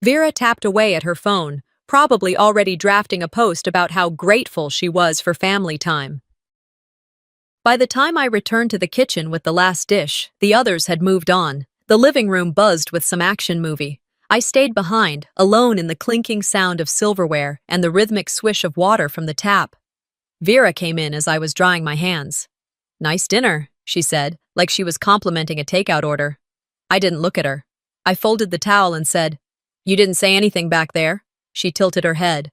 Vera tapped away at her phone, probably already drafting a post about how grateful she was for family time. By the time I returned to the kitchen with the last dish, the others had moved on. The living room buzzed with some action movie. I stayed behind, alone in the clinking sound of silverware and the rhythmic swish of water from the tap. Vera came in as I was drying my hands. "Nice dinner," she said, like she was complimenting a takeout order. I didn't look at her. I folded the towel and said, "You didn't say anything back there?" She tilted her head.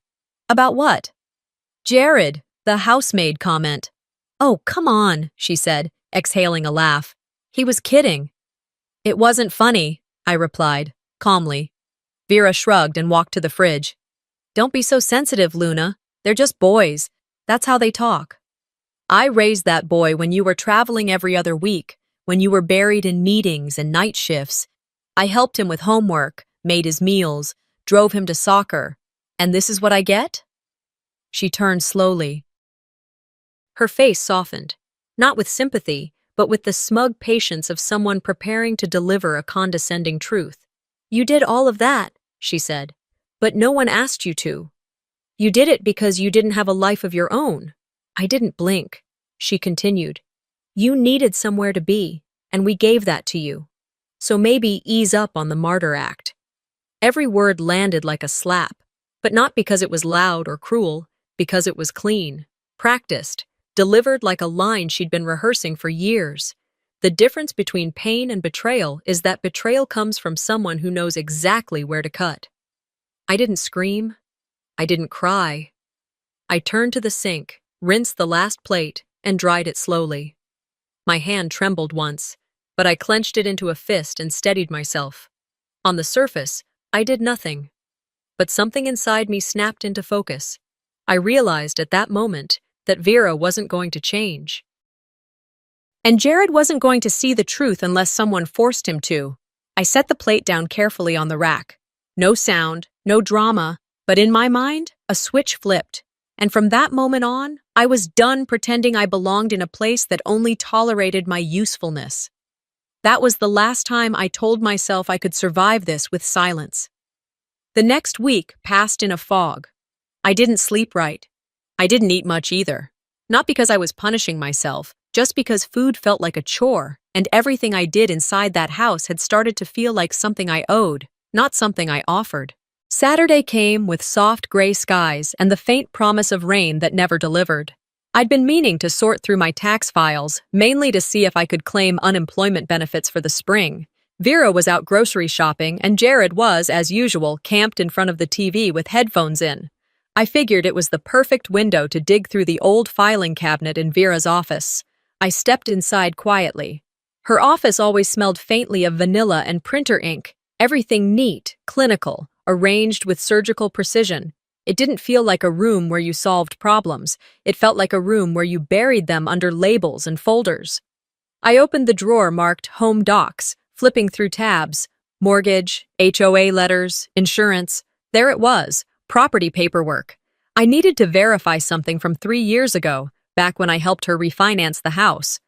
"About what?" "Jared," the housemaid comment. "Oh, come on," she said, exhaling a laugh. "He was kidding." "It wasn't funny," I replied, calmly. Vera shrugged and walked to the fridge. "Don't be so sensitive, Luna. They're just boys. That's how they talk." "I raised that boy when you were traveling every other week, when you were buried in meetings and night shifts. I helped him with homework, made his meals, drove him to soccer. And this is what I get?" She turned slowly. Her face softened, not with sympathy, but with the smug patience of someone preparing to deliver a condescending truth. "You did all of that," she said, "but no one asked you to. You did it because you didn't have a life of your own." I didn't blink. She continued, "You needed somewhere to be, and we gave that to you. So maybe ease up on the martyr act." Every word landed like a slap, but not because it was loud or cruel, because it was clean, practiced, delivered like a line she'd been rehearsing for years. The difference between pain and betrayal is that betrayal comes from someone who knows exactly where to cut. I didn't scream. I didn't cry. I turned to the sink, rinsed the last plate, and dried it slowly. My hand trembled once, but I clenched it into a fist and steadied myself. On the surface, I did nothing. But something inside me snapped into focus. I realized at that moment that Vera wasn't going to change. And Jared wasn't going to see the truth unless someone forced him to. I set the plate down carefully on the rack. No sound, no drama, but in my mind, a switch flipped. And from that moment on, I was done pretending I belonged in a place that only tolerated my usefulness. That was the last time I told myself I could survive this with silence. The next week passed in a fog. I didn't sleep right. I didn't eat much either. Not because I was punishing myself, just because food felt like a chore, and everything I did inside that house had started to feel like something I owed, not something I offered. Saturday came with soft gray skies and the faint promise of rain that never delivered. I'd been meaning to sort through my tax files, mainly to see if I could claim unemployment benefits for the spring. Vera was out grocery shopping, and Jared was, as usual, camped in front of the TV with headphones in. I figured it was the perfect window to dig through the old filing cabinet in Vera's office. I stepped inside quietly. Her office always smelled faintly of vanilla and printer ink, everything neat, clinical, arranged with surgical precision. It didn't feel like a room where you solved problems. It felt like a room where you buried them under labels and folders. I opened the drawer marked Home Docs, flipping through tabs. Mortgage, HOA letters, insurance. There it was, property paperwork. I needed to verify something from 3 years ago, back when I helped her refinance the house.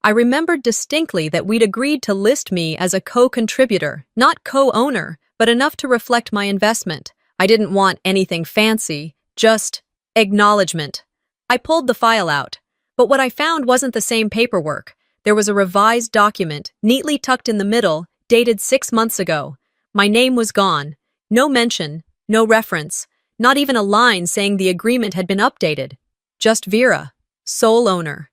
I remembered distinctly that we'd agreed to list me as a co-contributor, not co-owner, but enough to reflect my investment. I didn't want anything fancy, just acknowledgement. I pulled the file out, but what I found wasn't the same paperwork. There was a revised document, neatly tucked in the middle, dated 6 months ago. My name was gone. No mention, no reference, not even a line saying the agreement had been updated. Just Vera, sole owner.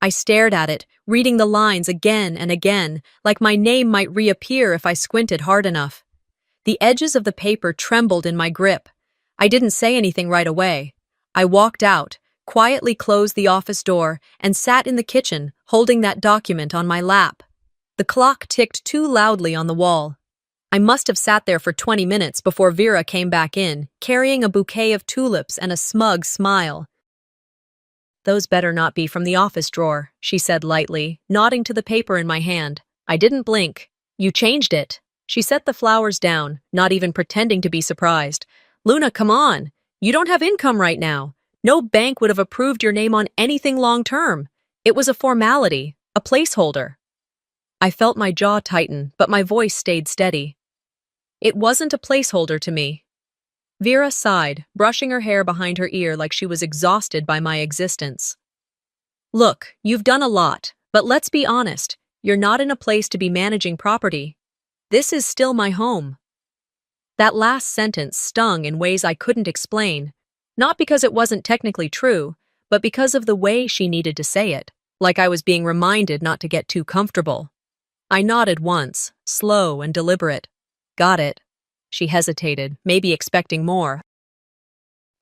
I stared at it, reading the lines again and again, like my name might reappear if I squinted hard enough. The edges of the paper trembled in my grip. I didn't say anything right away. I walked out, quietly closed the office door, and sat in the kitchen, holding that document on my lap. The clock ticked too loudly on the wall. I must have sat there for 20 minutes before Vera came back in, carrying a bouquet of tulips and a smug smile. "Those better not be from the office drawer," she said lightly, nodding to the paper in my hand. I didn't blink. "You changed it." She set the flowers down, not even pretending to be surprised. "Luna, come on. You don't have income right now. No bank would have approved your name on anything long-term. It was a formality, a placeholder." I felt my jaw tighten, but my voice stayed steady. It wasn't a placeholder to me. Vera sighed, brushing her hair behind her ear like she was exhausted by my existence. Look, you've done a lot, but let's be honest, you're not in a place to be managing property. This is still my home. That last sentence stung in ways I couldn't explain, not because it wasn't technically true, but because of the way she needed to say it, like I was being reminded not to get too comfortable. I nodded once, slow and deliberate. Got it. She hesitated, maybe expecting more.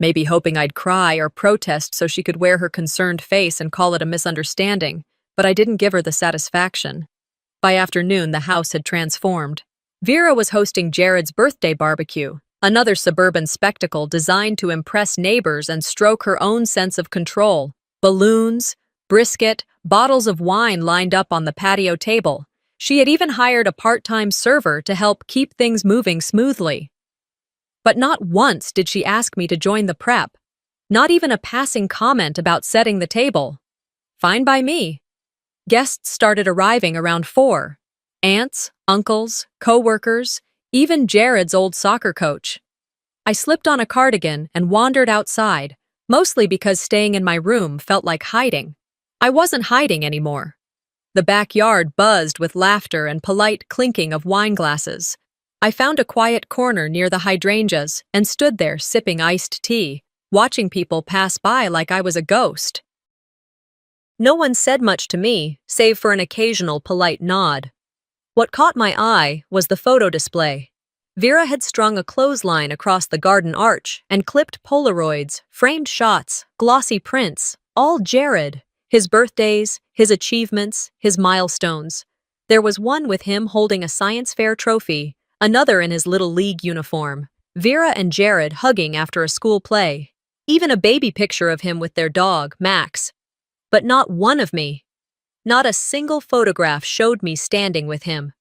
Maybe hoping I'd cry or protest so she could wear her concerned face and call it a misunderstanding, but I didn't give her the satisfaction. By afternoon, the house had transformed. Vera was hosting Jared's birthday barbecue, another suburban spectacle designed to impress neighbors and stroke her own sense of control. Balloons, brisket, bottles of wine lined up on the patio table. She had even hired a part-time server to help keep things moving smoothly. But not once did she ask me to join the prep. Not even a passing comment about setting the table. Fine by me. Guests started arriving around 4. Aunts, uncles, co-workers, even Jared's old soccer coach. I slipped on a cardigan and wandered outside, mostly because staying in my room felt like hiding. I wasn't hiding anymore. The backyard buzzed with laughter and polite clinking of wine glasses. I found a quiet corner near the hydrangeas and stood there sipping iced tea, watching people pass by like I was a ghost. No one said much to me, save for an occasional polite nod. What caught my eye was the photo display. Vera had strung a clothesline across the garden arch and clipped Polaroids, framed shots, glossy prints, all Jared. His birthdays, his achievements, his milestones. There was one with him holding a science fair trophy, another in his little league uniform, Vera and Jared hugging after a school play, even a baby picture of him with their dog, Max. But not one of me. Not a single photograph showed me standing with him.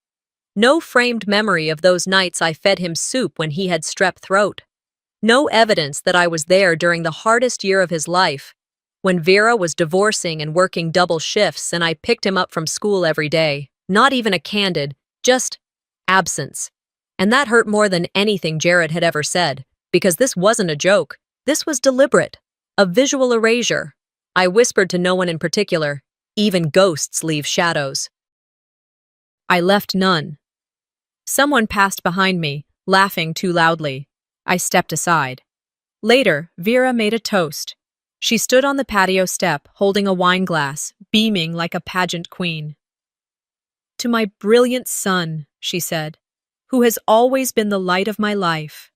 No framed memory of those nights I fed him soup when he had strep throat. No evidence that I was there during the hardest year of his life, when Vera was divorcing and working double shifts and I picked him up from school every day. Not even a candid, just absence. And that hurt more than anything Jared had ever said, because this wasn't a joke. This was deliberate. A visual erasure. I whispered to no one in particular. Even ghosts leave shadows. I left none. Someone passed behind me, laughing too loudly. I stepped aside. Later, Vera made a toast. She stood on the patio step, holding a wine glass, beaming like a pageant queen. To my brilliant son, she said, who has always been the light of my life.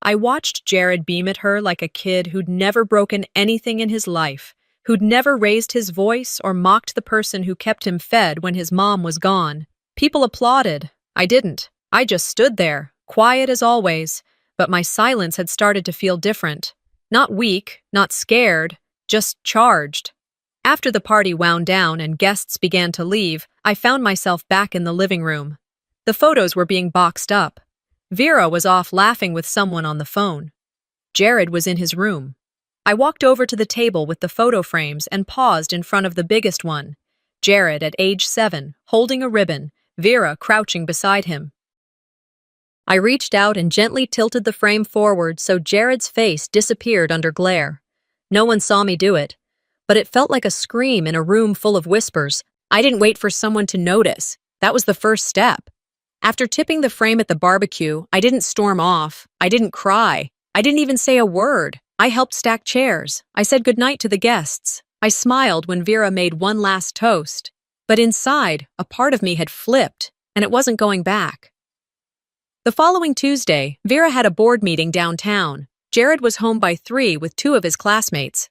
I watched Jared beam at her like a kid who'd never broken anything in his life, who'd never raised his voice or mocked the person who kept him fed when his mom was gone. People applauded. I didn't. I just stood there, quiet as always, but my silence had started to feel different. Not weak, not scared, just charged. After the party wound down and guests began to leave, I found myself back in the living room. The photos were being boxed up. Vera was off laughing with someone on the phone. Jared was in his room. I walked over to the table with the photo frames and paused in front of the biggest one. Jared at age 7, holding a ribbon, Vera crouching beside him. I reached out and gently tilted the frame forward so Jared's face disappeared under glare. No one saw me do it, but it felt like a scream in a room full of whispers. I didn't wait for someone to notice. That was the first step. After tipping the frame at the barbecue, I didn't storm off. I didn't cry. I didn't even say a word. I helped stack chairs. I said goodnight to the guests. I smiled when Vera made one last toast. But inside, a part of me had flipped, and it wasn't going back. The following Tuesday, Vera had a board meeting downtown. Jared was home by 3 with 2 of his classmates.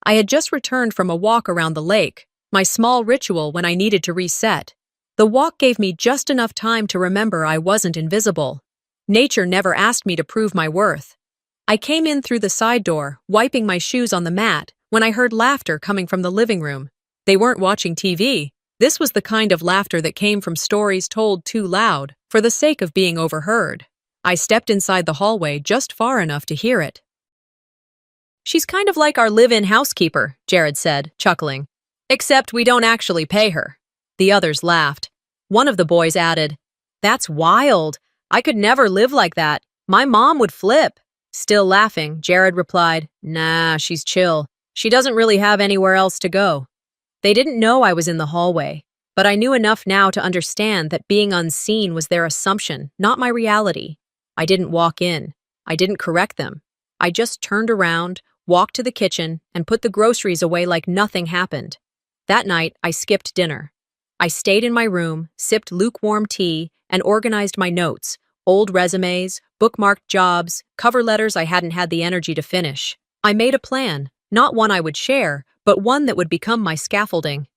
I had just returned from a walk around the lake, my small ritual when I needed to reset. The walk gave me just enough time to remember I wasn't invisible. Nature never asked me to prove my worth. I came in through the side door, wiping my shoes on the mat, when I heard laughter coming from the living room. They weren't watching TV. This was the kind of laughter that came from stories told too loud, for the sake of being overheard. I stepped inside the hallway just far enough to hear it. "She's kind of like our live-in housekeeper," Jared said, chuckling. "Except we don't actually pay her." The others laughed. One of the boys added, "That's wild. I could never live like that. My mom would flip." Still laughing, Jared replied, "Nah, she's chill. She doesn't really have anywhere else to go." They didn't know I was in the hallway, but I knew enough now to understand that being unseen was their assumption, not my reality. I didn't walk in. I didn't correct them. I just turned around, walked to the kitchen, and put the groceries away like nothing happened. That night, I skipped dinner. I stayed in my room, sipped lukewarm tea, and organized my notes, old resumes, bookmarked jobs, cover letters I hadn't had the energy to finish. I made a plan, not one I would share, but one that would become my scaffolding.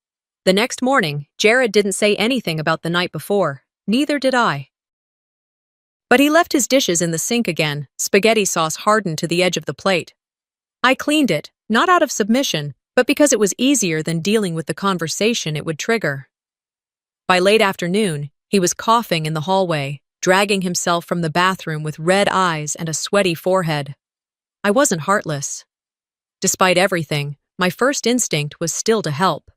The next morning, Jared didn't say anything about the night before. Neither did I. But he left his dishes in the sink again, spaghetti sauce hardened to the edge of the plate. I cleaned it, not out of submission, but because it was easier than dealing with the conversation it would trigger. By late afternoon, he was coughing in the hallway, dragging himself from the bathroom with red eyes and a sweaty forehead. I wasn't heartless. Despite everything, my first instinct was still to help.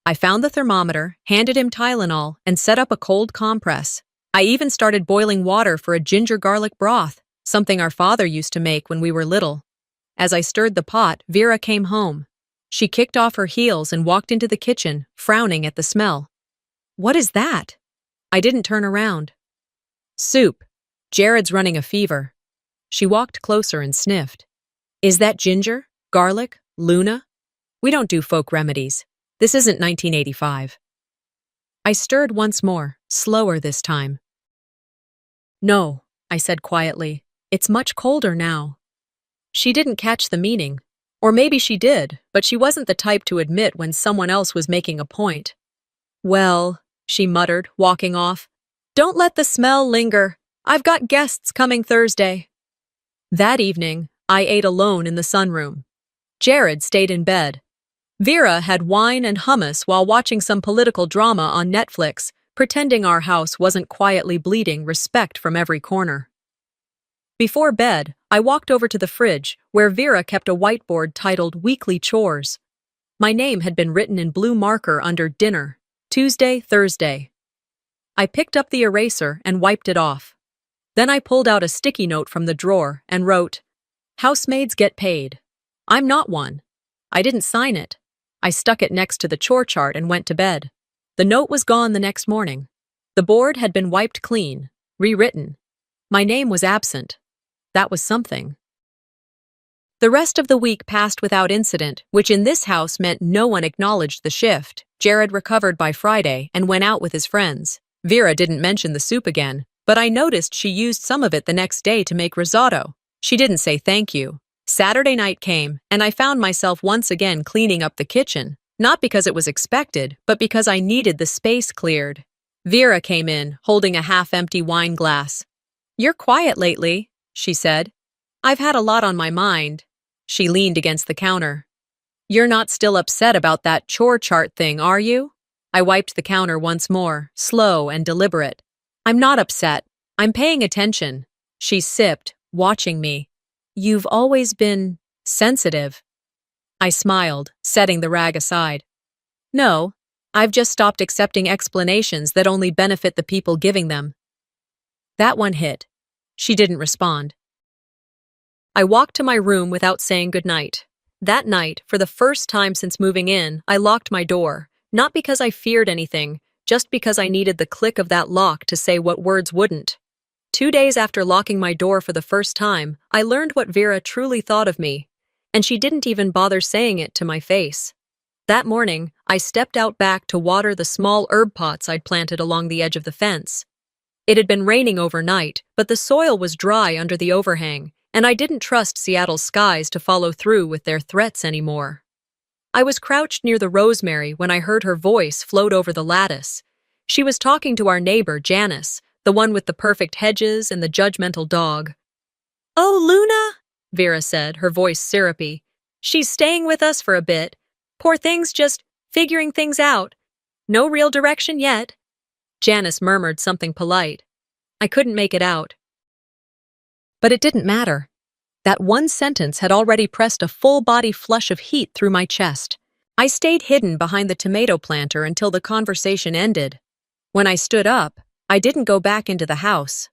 I found the thermometer, handed him Tylenol, and set up a cold compress. I even started boiling water for a ginger garlic broth, something our father used to make when we were little. As I stirred the pot, Vera came home. She kicked off her heels and walked into the kitchen, frowning at the smell. "What is that?" I didn't turn around. "Soup. Jared's running a fever." She walked closer and sniffed. "Is that ginger? Garlic? Luna? We don't do folk remedies. This isn't 1985. I stirred once more, slower this time. "No," I said quietly. "It's much colder now." She didn't catch the meaning. Or maybe she did, but she wasn't the type to admit when someone else was making a point. "Well," she muttered, walking off, "don't let the smell linger. I've got guests coming Thursday." That evening, I ate alone in the sunroom. Jared stayed in bed. Vera had wine and hummus while watching some political drama on Netflix, pretending our house wasn't quietly bleeding respect from every corner. Before bed, I walked over to the fridge, where Vera kept a whiteboard titled Weekly Chores. My name had been written in blue marker under dinner, Tuesday, Thursday. I picked up the eraser and wiped it off. Then I pulled out a sticky note from the drawer and wrote, "Housemaids get paid." I'm not one. I didn't sign it. I stuck it next to the chore chart and went to bed. The note was gone the next morning. The board had been wiped clean, rewritten. My name was absent. That was something. The rest of the week passed without incident, which in this house meant no one acknowledged the shift. Jared recovered by Friday and went out with his friends. Vera didn't mention the soup again, but I noticed she used some of it the next day to make risotto. She didn't say thank you. Saturday night came, and I found myself once again cleaning up the kitchen, not because it was expected, but because I needed the space cleared. Vera came in, holding a half-empty wine glass. "You're quiet lately," she said. "I've had a lot on my mind." She leaned against the counter. "You're not still upset about that chore chart thing, are you?" I wiped the counter once more, slow and deliberate. "I'm not upset. I'm paying attention." She sipped, watching me. "You've always been sensitive." I smiled, setting the rag aside. "No, I've just stopped accepting explanations that only benefit the people giving them." That one hit. She didn't respond. I walked to my room without saying goodnight. That night, for the first time since moving in, I locked my door, not because I feared anything, just because I needed the click of that lock to say what words wouldn't. 2 days after locking my door for the first time, I learned what Vera truly thought of me, and she didn't even bother saying it to my face. That morning, I stepped out back to water the small herb pots I'd planted along the edge of the fence. It had been raining overnight, but the soil was dry under the overhang, and I didn't trust Seattle's skies to follow through with their threats anymore. I was crouched near the rosemary when I heard her voice float over the lattice. She was talking to our neighbor, Janice, the one with the perfect hedges and the judgmental dog. "Oh, Luna," Vera said, her voice syrupy. "She's staying with us for a bit. Poor thing's just figuring things out. No real direction yet." Janice murmured something polite. I couldn't make it out. But it didn't matter. That one sentence had already pressed a full-body flush of heat through my chest. I stayed hidden behind the tomato planter until the conversation ended. When I stood up, I didn't go back into the house.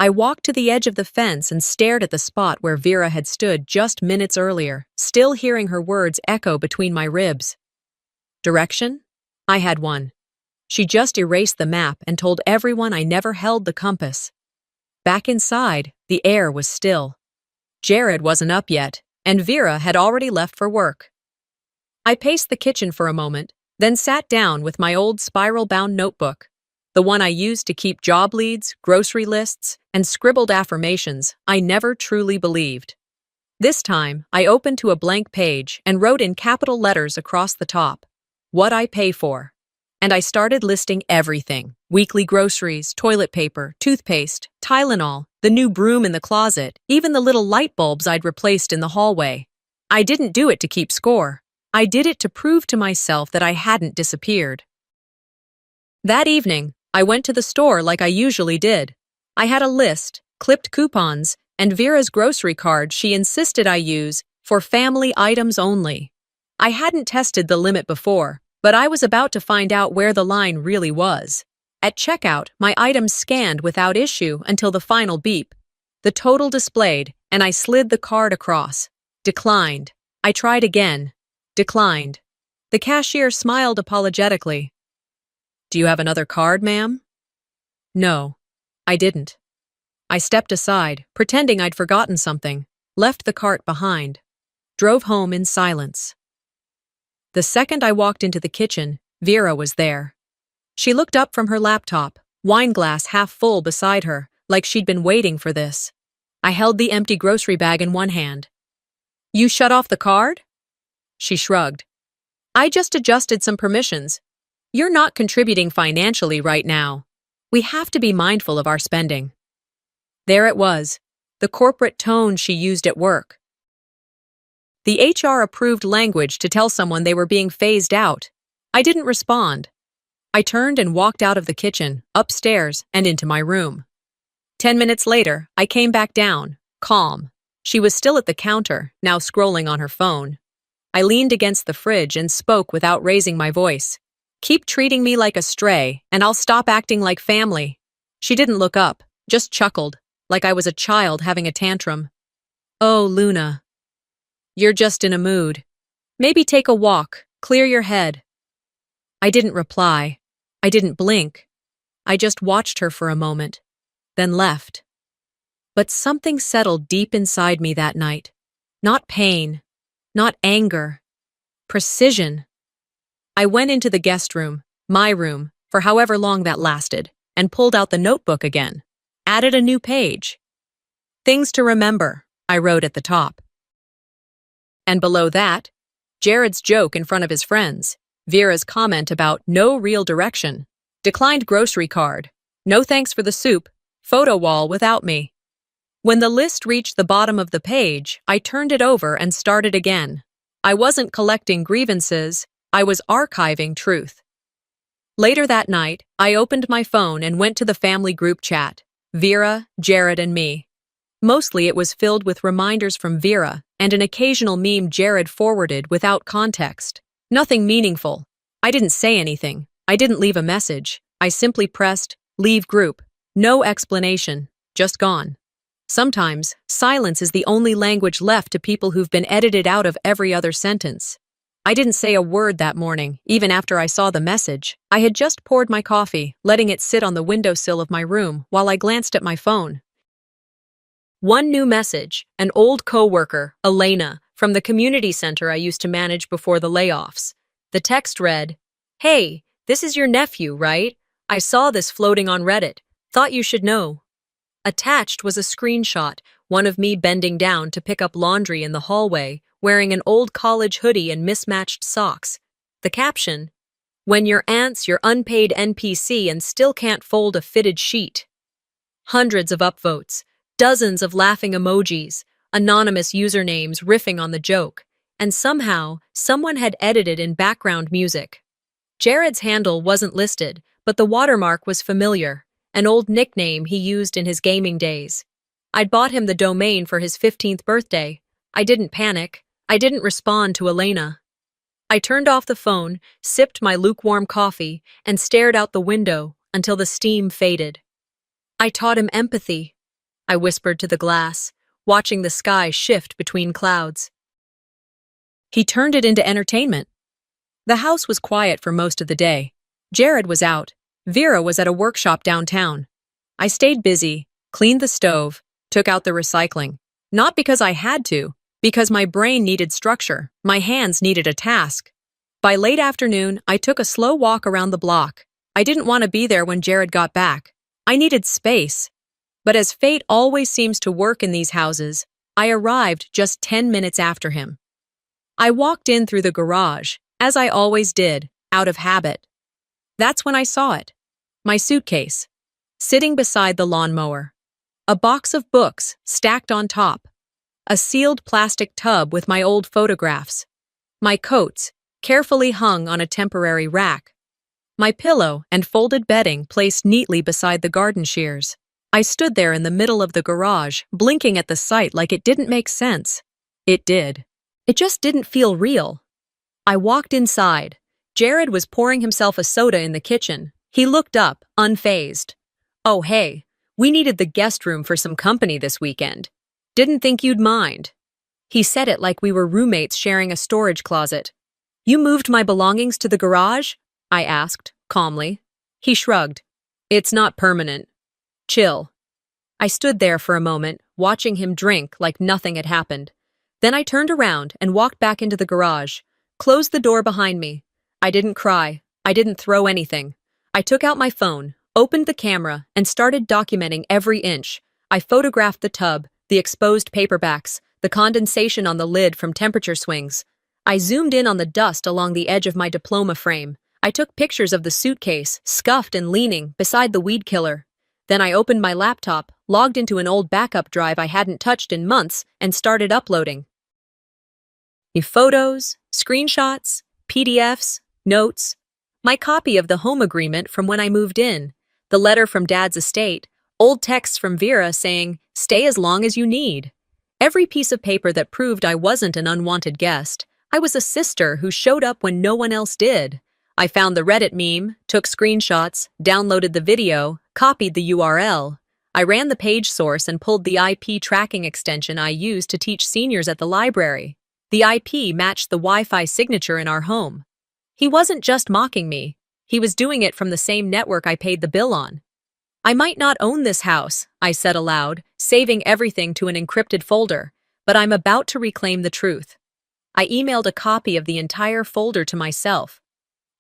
I walked to the edge of the fence and stared at the spot where Vera had stood just minutes earlier, still hearing her words echo between my ribs. Direction? I had one. She just erased the map and told everyone I never held the compass. Back inside, the air was still. Jared wasn't up yet, and Vera had already left for work. I paced the kitchen for a moment, then sat down with my old spiral-bound notebook, the one I used to keep job leads, grocery lists, and scribbled affirmations I never truly believed. This time, I opened to a blank page and wrote in capital letters across the top, "What I pay for." And I started listing everything: weekly groceries, toilet paper, toothpaste, Tylenol, the new broom in the closet, even the little light bulbs I'd replaced in the hallway. I didn't do it to keep score. I did it to prove to myself that I hadn't disappeared. That evening, I went to the store like I usually did. I had a list, clipped coupons, and Vera's grocery card she insisted I use for family items only. I hadn't tested the limit before, but I was about to find out where the line really was. At checkout, my items scanned without issue until the final beep. The total displayed, and I slid the card across. Declined. I tried again. Declined. The cashier smiled apologetically. "Do you have another card, ma'am?" No, I didn't. I stepped aside, pretending I'd forgotten something, left the cart behind, drove home in silence. The second I walked into the kitchen, Vera was there. She looked up from her laptop, wine glass half full beside her, like she'd been waiting for this. I held the empty grocery bag in one hand. "You shut off the card?" She shrugged. "I just adjusted some permissions. You're not contributing financially right now. We have to be mindful of our spending." There it was, the corporate tone she used at work. The HR-approved language to tell someone they were being phased out. I didn't respond. I turned and walked out of the kitchen, upstairs, and into my room. 10 minutes later, I came back down, calm. She was still at the counter, now scrolling on her phone. I leaned against the fridge and spoke without raising my voice. "Keep treating me like a stray, and I'll stop acting like family." She didn't look up, just chuckled, like I was a child having a tantrum. "Oh, Luna. You're just in a mood. Maybe take a walk, clear your head." I didn't reply. I didn't blink. I just watched her for a moment, then left. But something settled deep inside me that night. Not pain, not anger, precision. I went into the guest room, my room, for however long that lasted, and pulled out the notebook again. Added a new page. "Things to remember," I wrote at the top. And below that, Jared's joke in front of his friends, Vera's comment about no real direction, declined grocery card, no thanks for the soup, photo wall without me. When the list reached the bottom of the page, I turned it over and started again. I wasn't collecting grievances, I was archiving truth. Later that night, I opened my phone and went to the family group chat, Vera, Jared, and me. Mostly it was filled with reminders from Vera and an occasional meme Jared forwarded without context. Nothing meaningful. I didn't say anything. I didn't leave a message. I simply pressed, leave group. No explanation. Just gone. Sometimes, silence is the only language left to people who've been edited out of every other sentence. I didn't say a word that morning, even after I saw the message. I had just poured my coffee, letting it sit on the windowsill of my room while I glanced at my phone. One new message, an old coworker, Elena, from the community center I used to manage before the layoffs. The text read, "Hey, this is your nephew, right? I saw this floating on Reddit. Thought you should know." Attached was a screenshot, one of me bending down to pick up laundry in the hallway, wearing an old college hoodie and mismatched socks. The caption, "When your aunt's your unpaid NPC and still can't fold a fitted sheet." Hundreds of upvotes, dozens of laughing emojis, anonymous usernames riffing on the joke, and somehow, someone had edited in background music. Jared's handle wasn't listed, but the watermark was familiar, an old nickname he used in his gaming days. I'd bought him the domain for his 15th birthday. I didn't panic. I didn't respond to Elena. I turned off the phone, sipped my lukewarm coffee, and stared out the window until the steam faded. I taught him empathy, I whispered to the glass, watching the sky shift between clouds. He turned it into entertainment. The house was quiet for most of the day. Jared was out. Vera was at a workshop downtown. I stayed busy, cleaned the stove, took out the recycling. Not because I had to, because my brain needed structure, my hands needed a task. By late afternoon, I took a slow walk around the block. I didn't want to be there when Jared got back. I needed space. But as fate always seems to work in these houses, I arrived just 10 minutes after him. I walked in through the garage, as I always did, out of habit. That's when I saw it. My suitcase, sitting beside the lawnmower. A box of books stacked on top. A sealed plastic tub with my old photographs. My coats, carefully hung on a temporary rack. My pillow and folded bedding placed neatly beside the garden shears. I stood there in the middle of the garage, blinking at the sight like it didn't make sense. It did. It just didn't feel real. I walked inside. Jared was pouring himself a soda in the kitchen. He looked up, unfazed. "Oh, hey, we needed the guest room for some company this weekend. Didn't think you'd mind." He said it like we were roommates sharing a storage closet. "You moved my belongings to the garage?" I asked, calmly. He shrugged. "It's not permanent. Chill." I stood there for a moment, watching him drink like nothing had happened. Then I turned around and walked back into the garage, closed the door behind me. I didn't cry. I didn't throw anything. I took out my phone, opened the camera, and started documenting every inch. I photographed the tub, the exposed paperbacks, the condensation on the lid from temperature swings. I zoomed in on the dust along the edge of my diploma frame. I took pictures of the suitcase, scuffed and leaning, beside the weed killer. Then I opened my laptop, logged into an old backup drive I hadn't touched in months, and started uploading. Photos, screenshots, PDFs, notes. My copy of the home agreement from when I moved in, the letter from Dad's estate, old texts from Vera saying, "Stay as long as you need." Every piece of paper that proved I wasn't an unwanted guest. I was a sister who showed up when no one else did. I found the Reddit meme, took screenshots, downloaded the video, copied the URL. I ran the page source and pulled the IP tracking extension I used to teach seniors at the library. The IP matched the Wi-Fi signature in our home. He wasn't just mocking me. He was doing it from the same network I paid the bill on. "I might not own this house," I said aloud, saving everything to an encrypted folder, "but I'm about to reclaim the truth." I emailed a copy of the entire folder to myself,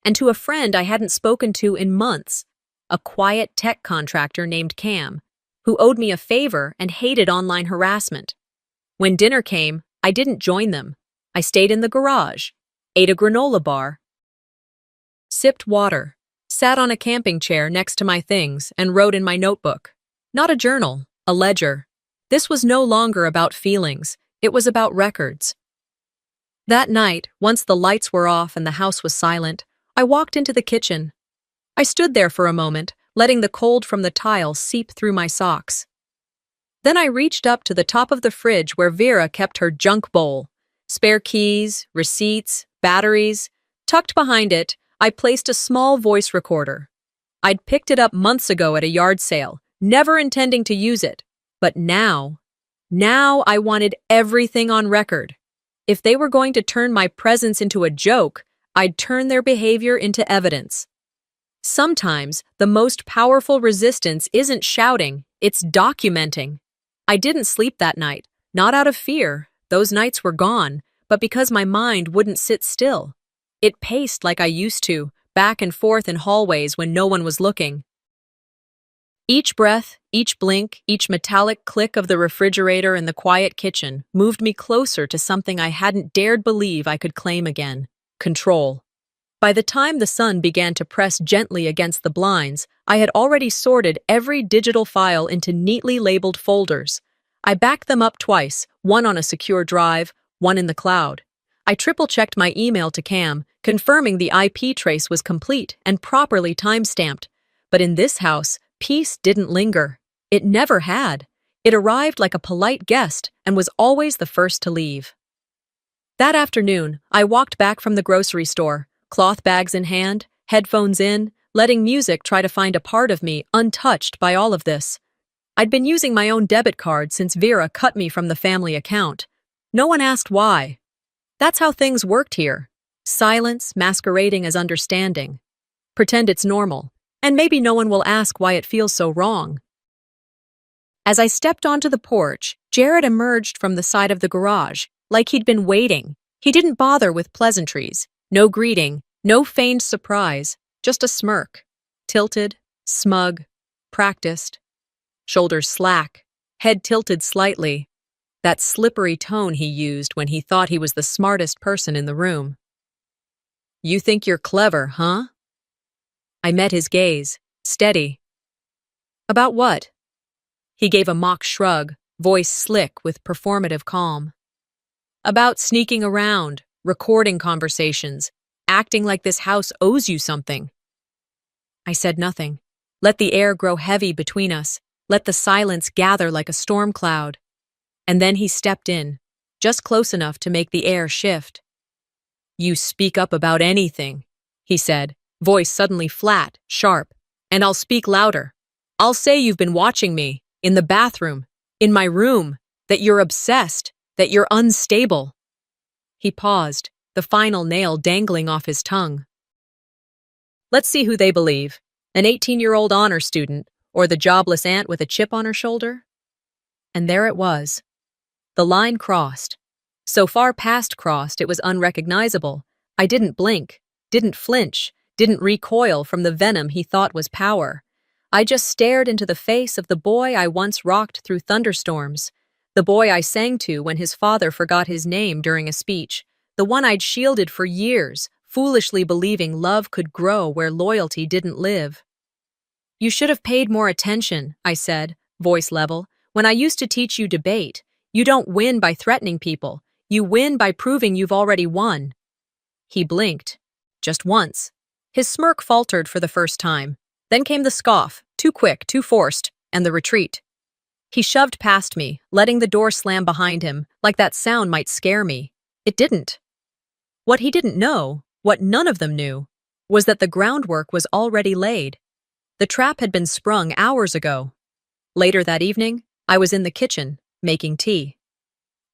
and to a friend I hadn't spoken to in months, a quiet tech contractor named Cam, who owed me a favor and hated online harassment. When dinner came, I didn't join them. I stayed in the garage, ate a granola bar, sipped water, sat on a camping chair next to my things, and wrote in my notebook. Not a journal, a ledger. This was no longer about feelings, it was about records. That night, once the lights were off and the house was silent, I walked into the kitchen. I stood there for a moment, letting the cold from the tile seep through my socks. Then I reached up to the top of the fridge where Vera kept her junk bowl. Spare keys, receipts, batteries. Tucked behind it, I placed a small voice recorder. I'd picked it up months ago at a yard sale, never intending to use it. But now I wanted everything on record. If they were going to turn my presence into a joke, I'd turn their behavior into evidence. Sometimes, the most powerful resistance isn't shouting, it's documenting. I didn't sleep that night, not out of fear, those nights were gone, but because my mind wouldn't sit still. It paced like I used to, back and forth in hallways when no one was looking. Each breath, each blink, each metallic click of the refrigerator in the quiet kitchen moved me closer to something I hadn't dared believe I could claim again: control. By the time the sun began to press gently against the blinds, I had already sorted every digital file into neatly labeled folders. I backed them up twice, one on a secure drive, one in the cloud. I triple-checked my email to Cam, confirming the IP trace was complete and properly time-stamped. But in this house, peace didn't linger. It never had. It arrived like a polite guest and was always the first to leave. That afternoon, I walked back from the grocery store, cloth bags in hand, headphones in, letting music try to find a part of me untouched by all of this. I'd been using my own debit card since Vera cut me from the family account. No one asked why. That's how things worked here. Silence masquerading as understanding. Pretend it's normal, and maybe no one will ask why it feels so wrong. As I stepped onto the porch, Jared emerged from the side of the garage, like he'd been waiting. He didn't bother with pleasantries. No greeting, no feigned surprise, just a smirk. Tilted, smug, practiced. Shoulders slack, head tilted slightly. That slippery tone he used when he thought he was the smartest person in the room. You think you're clever, huh? I met his gaze, steady. About what? He gave a mock shrug, voice slick with performative calm. About sneaking around, recording conversations, acting like this house owes you something. I said nothing. Let the air grow heavy between us. Let the silence gather like a storm cloud. And then he stepped in, just close enough to make the air shift. You speak up about anything, he said, voice suddenly flat, sharp. And I'll speak louder. I'll say you've been watching me, in the bathroom, in my room, that you're obsessed, that you're unstable. He paused, the final nail dangling off his tongue. Let's see who they believe, an 18-year-old honor student or the jobless aunt with a chip on her shoulder? And there it was. The line crossed. So far past crossed it was unrecognizable. I didn't blink, didn't flinch, didn't recoil from the venom he thought was power. I just stared into the face of the boy I once rocked through thunderstorms, the boy I sang to when his father forgot his name during a speech, the one I'd shielded for years, foolishly believing love could grow where loyalty didn't live. You should have paid more attention, I said, voice level. When I used to teach you debate, you don't win by threatening people. You win by proving you've already won. He blinked. Just once. His smirk faltered for the first time. Then came the scoff, too quick, too forced, and the retreat. He shoved past me, letting the door slam behind him, like that sound might scare me. It didn't. What he didn't know, what none of them knew, was that the groundwork was already laid. The trap had been sprung hours ago. Later that evening, I was in the kitchen, making tea.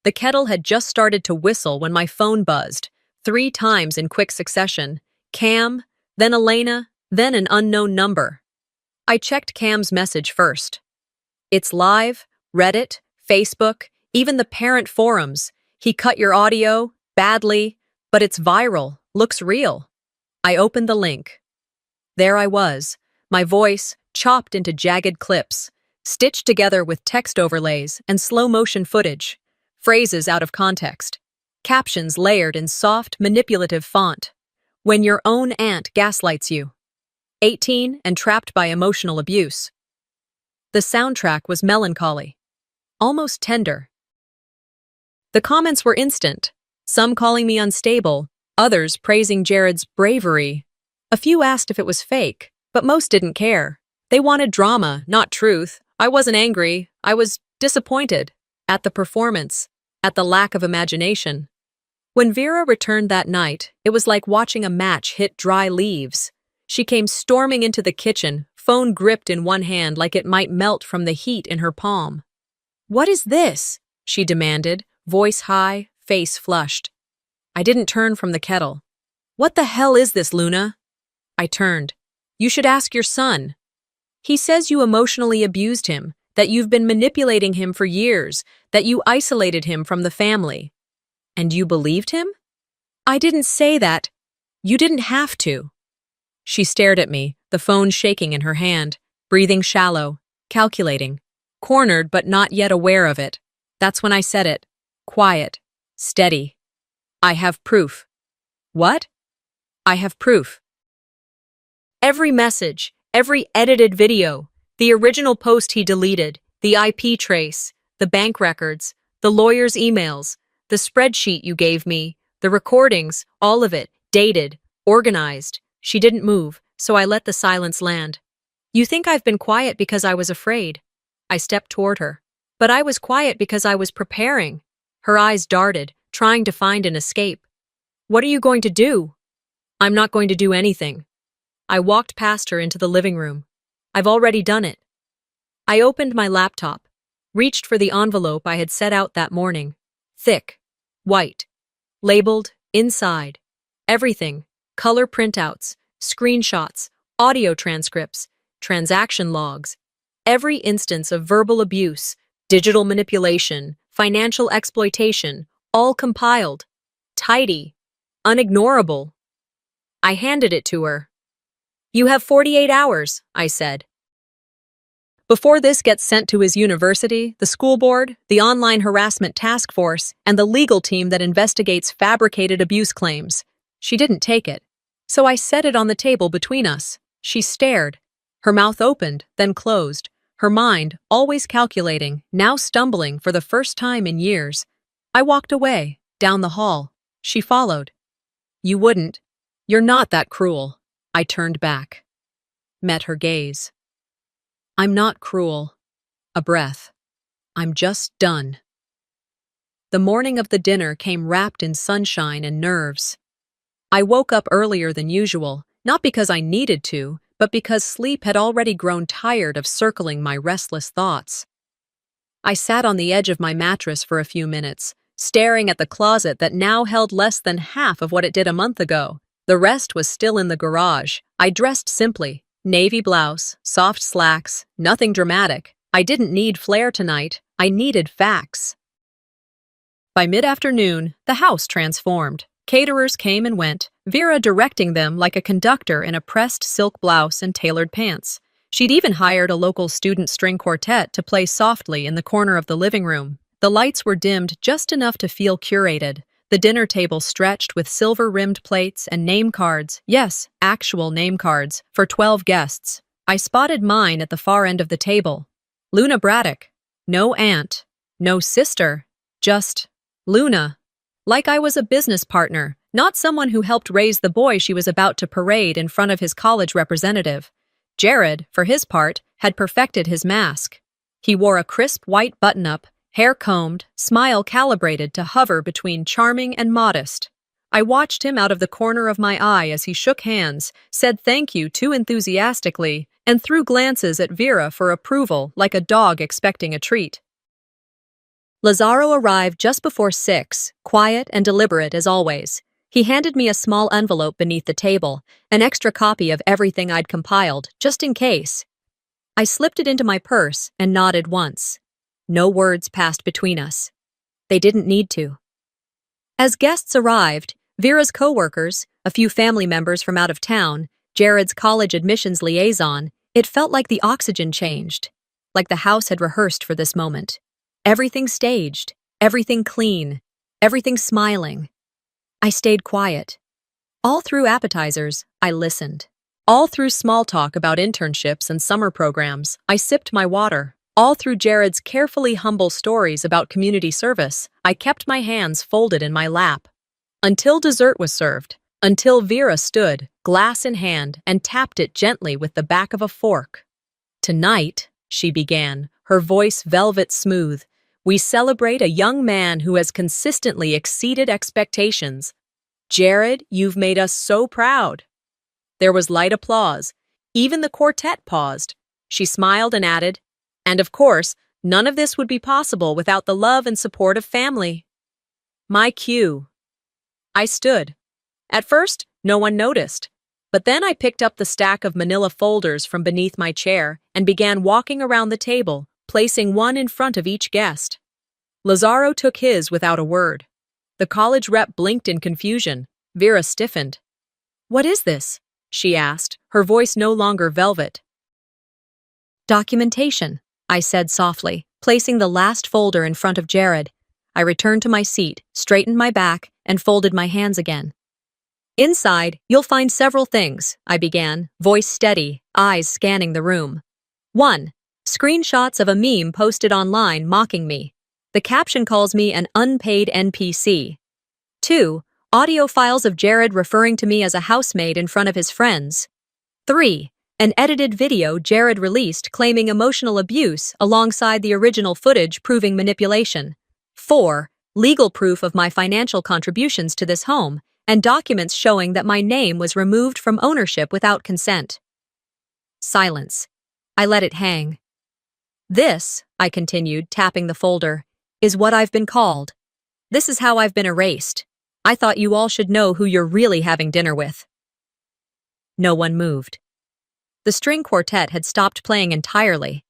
The kettle had just started to whistle when my phone buzzed, 3 times in quick succession. Cam, then Elena, then an unknown number. I checked Cam's message first. It's live, Reddit, Facebook, even the parent forums. He cut your audio, badly, but it's viral, looks real. I opened the link. There I was, my voice chopped into jagged clips, stitched together with text overlays and slow-motion footage, phrases out of context, captions layered in soft, manipulative font. When your own aunt gaslights you. 18 and trapped by emotional abuse. The soundtrack was melancholy, almost tender. The comments were instant, some calling me unstable, others praising Jared's bravery. A few asked if it was fake, but most didn't care. They wanted drama, not truth. I wasn't angry, I was disappointed at the performance, at the lack of imagination. When Vera returned that night, it was like watching a match hit dry leaves. She came storming into the kitchen, phone gripped in one hand like it might melt from the heat in her palm. "What is this?" she demanded, voice high, face flushed. I didn't turn from the kettle. "What the hell is this, Luna?" I turned. "You should ask your son. He says you emotionally abused him, that you've been manipulating him for years, that you isolated him from the family. And you believed him?" "I didn't say that. You didn't have to." She stared at me, the phone shaking in her hand, breathing shallow, calculating, cornered but not yet aware of it. That's when I said it, quiet, steady. "I have proof." "What?" "I have proof." Every message, every edited video, the original post he deleted, the IP trace, the bank records, the lawyer's emails, the spreadsheet you gave me, the recordings, all of it, dated, organized. She didn't move, so I let the silence land. "You think I've been quiet because I was afraid." I stepped toward her. "But I was quiet because I was preparing." Her eyes darted, trying to find an escape. "What are you going to do?" "I'm not going to do anything." I walked past her into the living room. "I've already done it." I opened my laptop, reached for the envelope I had set out that morning. Thick, white, labeled inside. Everything, color printouts, screenshots, audio transcripts, transaction logs, every instance of verbal abuse, digital manipulation, financial exploitation, all compiled, tidy, unignorable. I handed it to her. "You have 48 hours," I said. "Before this gets sent to his university, the school board, the online harassment task force, and the legal team that investigates fabricated abuse claims." She didn't take it, so I set it on the table between us. She stared. Her mouth opened, then closed, her mind, always calculating, now stumbling for the first time in years. I walked away, down the hall. She followed. "You wouldn't. You're not that cruel." I turned back. Met her gaze. "I'm not cruel." A breath. "I'm just done." The morning of the dinner came wrapped in sunshine and nerves. I woke up earlier than usual, not because I needed to, but because sleep had already grown tired of circling my restless thoughts. I sat on the edge of my mattress for a few minutes, staring at the closet that now held less than half of what it did a month ago. The rest was still in the garage. I dressed simply. Navy blouse, soft slacks, nothing dramatic. I didn't need flair tonight. I needed facts. By mid-afternoon, the house transformed. Caterers came and went, Vera directing them like a conductor in a pressed silk blouse and tailored pants. She'd even hired a local student string quartet to play softly in the corner of the living room. The lights were dimmed just enough to feel curated. The dinner table stretched with silver-rimmed plates and name cards, yes, actual name cards, for 12 guests. I spotted mine at the far end of the table. Luna Braddock. No aunt. No sister. Just Luna. Like I was a business partner, not someone who helped raise the boy she was about to parade in front of his college representative. Jared, for his part, had perfected his mask. He wore a crisp white button-up, hair combed, smile calibrated to hover between charming and modest. I watched him out of the corner of my eye as he shook hands, said thank you too enthusiastically, and threw glances at Vera for approval like a dog expecting a treat. Lazaro arrived just before 6, quiet and deliberate as always. He handed me a small envelope beneath the table, an extra copy of everything I'd compiled, just in case. I slipped it into my purse and nodded once. No words passed between us. They didn't need to. As guests arrived, Vera's coworkers, a few family members from out of town, Jared's college admissions liaison, it felt like the oxygen changed, like the house had rehearsed for this moment. Everything staged, everything clean, everything smiling. I stayed quiet. All through appetizers, I listened. All through small talk about internships and summer programs, I sipped my water. All through Jared's carefully humble stories about community service, I kept my hands folded in my lap. Until dessert was served, until Vera stood, glass in hand, and tapped it gently with the back of a fork. "Tonight," she began, her voice velvet smooth, "we celebrate a young man who has consistently exceeded expectations. Jared, you've made us so proud." There was light applause. Even the quartet paused. She smiled and added, "And of course, none of this would be possible without the love and support of family." My cue. I stood. At first, no one noticed. But then I picked up the stack of manila folders from beneath my chair and began walking around the table, placing one in front of each guest. Lazaro took his without a word. The college rep blinked in confusion. Vera stiffened. "What is this?" she asked, her voice no longer velvet. "Documentation," I said softly, placing the last folder in front of Jared. I returned to my seat, straightened my back, and folded my hands again. "Inside, you'll find several things," I began, voice steady, eyes scanning the room. 1. Screenshots of a meme posted online mocking me. The caption calls me an unpaid NPC. 2. Audio files of Jared referring to me as a housemaid in front of his friends. 3. An edited video Jared released claiming emotional abuse alongside the original footage proving manipulation. 4. Legal proof of my financial contributions to this home and documents showing that my name was removed from ownership without consent. Silence. I let it hang. This, I continued, tapping the folder, is what I've been called. This is how I've been erased. I thought you all should know who you're really having dinner with. No one moved. The string quartet had stopped playing entirely.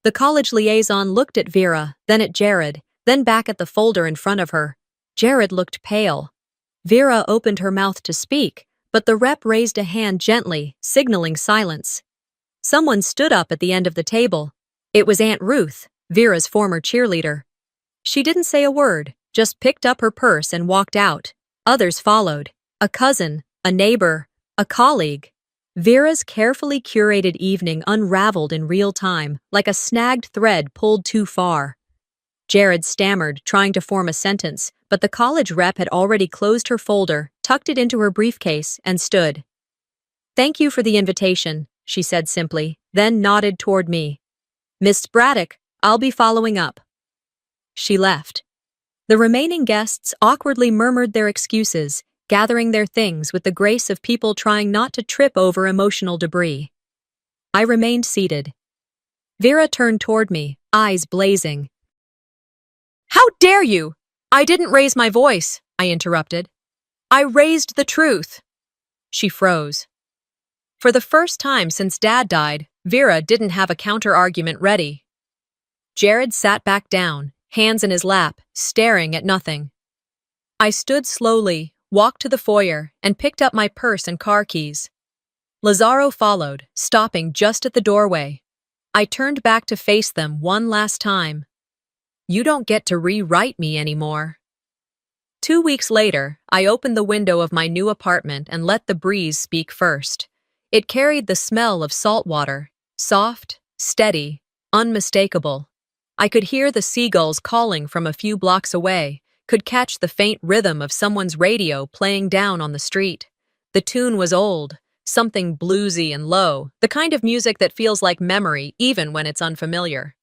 The college liaison looked at Vera, then at Jared, then back at the folder in front of her. Jared looked pale. Vera opened her mouth to speak, but the rep raised a hand gently, signaling silence. Someone stood up at the end of the table. It was Aunt Ruth, Vera's former cheerleader. She didn't say a word, just picked up her purse and walked out. Others followed. A cousin, a neighbor, a colleague. Vera's carefully curated evening unraveled in real time, like a snagged thread pulled too far. Jared stammered, trying to form a sentence, but the college rep had already closed her folder, tucked it into her briefcase, and stood. "Thank you for the invitation," she said simply, then nodded toward me. "Miss Braddock, I'll be following up." She left. The remaining guests awkwardly murmured their excuses, gathering their things with the grace of people trying not to trip over emotional debris. I remained seated. Vera turned toward me, eyes blazing. "How dare you! I didn't raise my voice," I interrupted. "I raised the truth." She froze. For the first time since Dad died, Vera didn't have a counter-argument ready. Jared sat back down, hands in his lap, staring at nothing. I stood slowly, walked to the foyer, and picked up my purse and car keys. Lazaro followed, stopping just at the doorway. I turned back to face them one last time. "You don't get to rewrite me anymore." 2 weeks later, I opened the window of my new apartment and let the breeze speak first. It carried the smell of salt water, soft, steady, unmistakable. I could hear the seagulls calling from a few blocks away, could catch the faint rhythm of someone's radio playing down on the street. The tune was old, something bluesy and low, the kind of music that feels like memory even when it's unfamiliar.